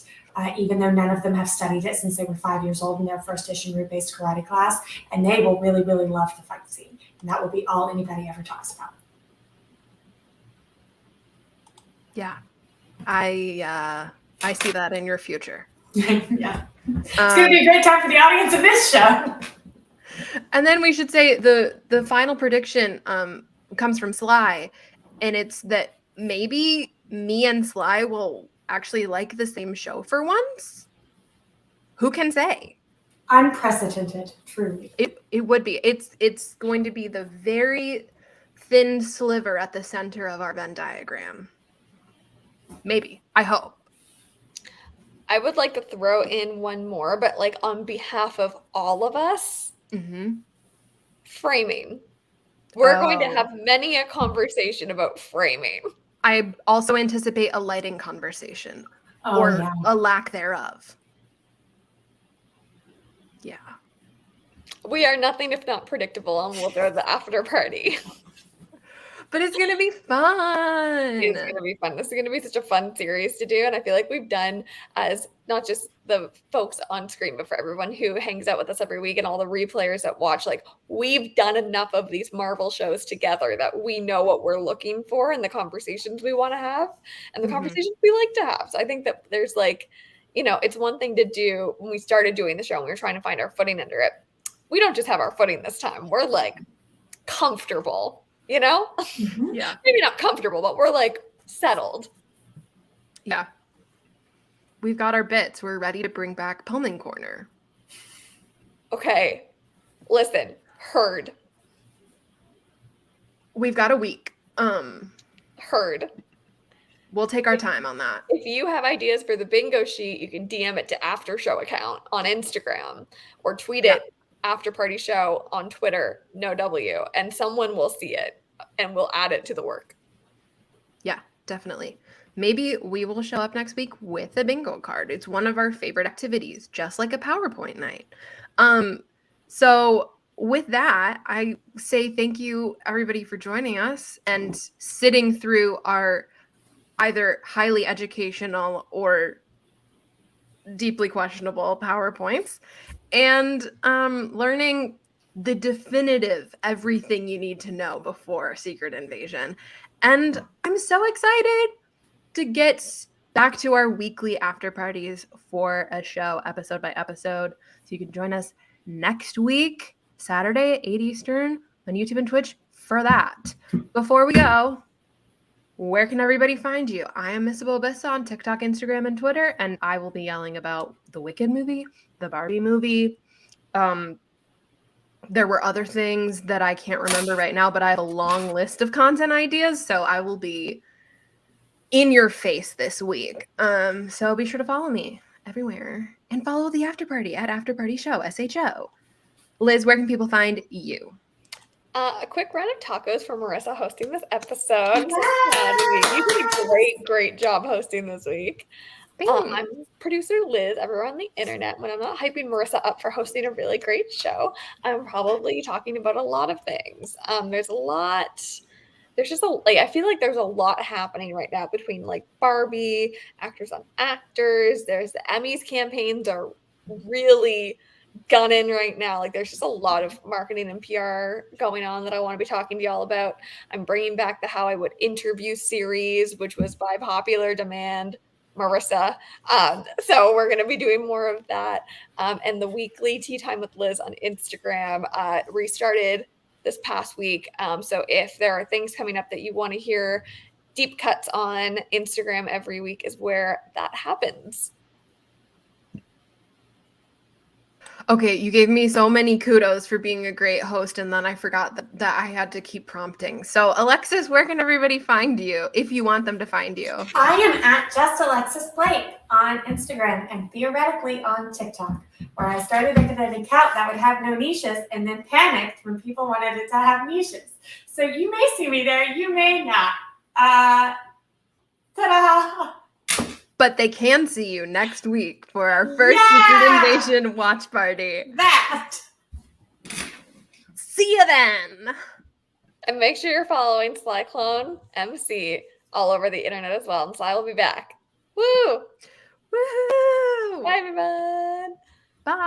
even though none of them have studied it since they were 5 years old in their first Ishinru-based karate class, and they will really, really love the fight scene, and that will be all anybody ever talks about. Yeah, I see that in your future. Yeah. It's going to be a great time for the audience of this show. And then we should say the final prediction comes from Sly, and it's that maybe me and Sly will actually like the same show for once. Who can say? Unprecedented, truly. It would be. It's going to be the very thin sliver at the center of our Venn diagram. Maybe. I hope. I would like to throw in one more, but like on behalf of all of us, framing. We're going to have many a conversation about framing. I also anticipate a lighting conversation or a lack thereof. Yeah. We are nothing if not predictable, and we'll throw the after party. But it's going to be fun. It's going to be fun. This is going to be such a fun series to do. And I feel like we've done, as not just the folks on screen, but for everyone who hangs out with us every week and all the replayers that watch, like we've done enough of these Marvel shows together that we know what we're looking for and the conversations we want to have and the conversations we like to have. So I think that there's like, you know, it's one thing to do when we started doing the show and we were trying to find our footing under it. We don't just have our footing this time. We're like comfortable you know? Yeah. Maybe not comfortable, but we're like settled. Yeah. We've got our bits. We're ready to bring back Pullman Corner. Okay. Listen, heard. We've got a week. Heard. We'll take our time on that. If you have ideas for the bingo sheet, you can DM it to After Show account on Instagram or tweet it After Party Show on Twitter, no W, and someone will see it and we'll add it to the work. Yeah, definitely. Maybe we will show up next week with a bingo card. It's one of our favorite activities, just like a PowerPoint night. So with that, I say thank you everybody for joining us and sitting through our either highly educational or deeply questionable PowerPoints and learning the definitive everything you need to know before Secret Invasion. And I'm so excited to get back to our weekly after parties for a show, episode by episode. So you can join us next week, Saturday at 8 Eastern on YouTube and Twitch for that. Before we go, where can everybody find you? I am Miss Abobissa on TikTok, Instagram, and Twitter, and I will be yelling about the Wicked movie, the Barbie movie. There were other things that I can't remember right now, but I have a long list of content ideas, so I will be in your face this week. So be sure to follow me everywhere and follow the After Party at After Party Show, SHO. Liz, where can people find you? A quick round of tacos for Marissa hosting this episode. I'm so proud of you. You did a great job hosting this week. I'm producer Liz everywhere on the internet. When I'm not hyping Marissa up for hosting a really great show, I'm probably talking about a lot of things. There's just I feel like there's a lot happening right now between like Barbie, Actors on Actors. There's the Emmys campaigns are really gunning right now. Like there's just a lot of marketing and PR going on that I want to be talking to y'all about. I'm bringing back the How I Would Interview series, which was by popular demand. Marissa. So we're going to be doing more of that. And the weekly Tea Time with Liz on Instagram restarted this past week. So if there are things coming up that you want to hear deep cuts on, Instagram every week is where that happens. Okay, you gave me so many kudos for being a great host, and then I forgot that I had to keep prompting. So, Alexis, where can everybody find you if you want them to find you? I am at Just Alexis Blake on Instagram and theoretically on TikTok, where I started with an account that would have no niches and then panicked when people wanted it to have niches. So you may see me there, you may not. Ta-da! But they can see you next week for our first Secret Invasion watch party. That! See you then! And make sure you're following SlyClone MC all over the internet as well. And Sly will be back. Woo! Woohoo! Bye, everybody!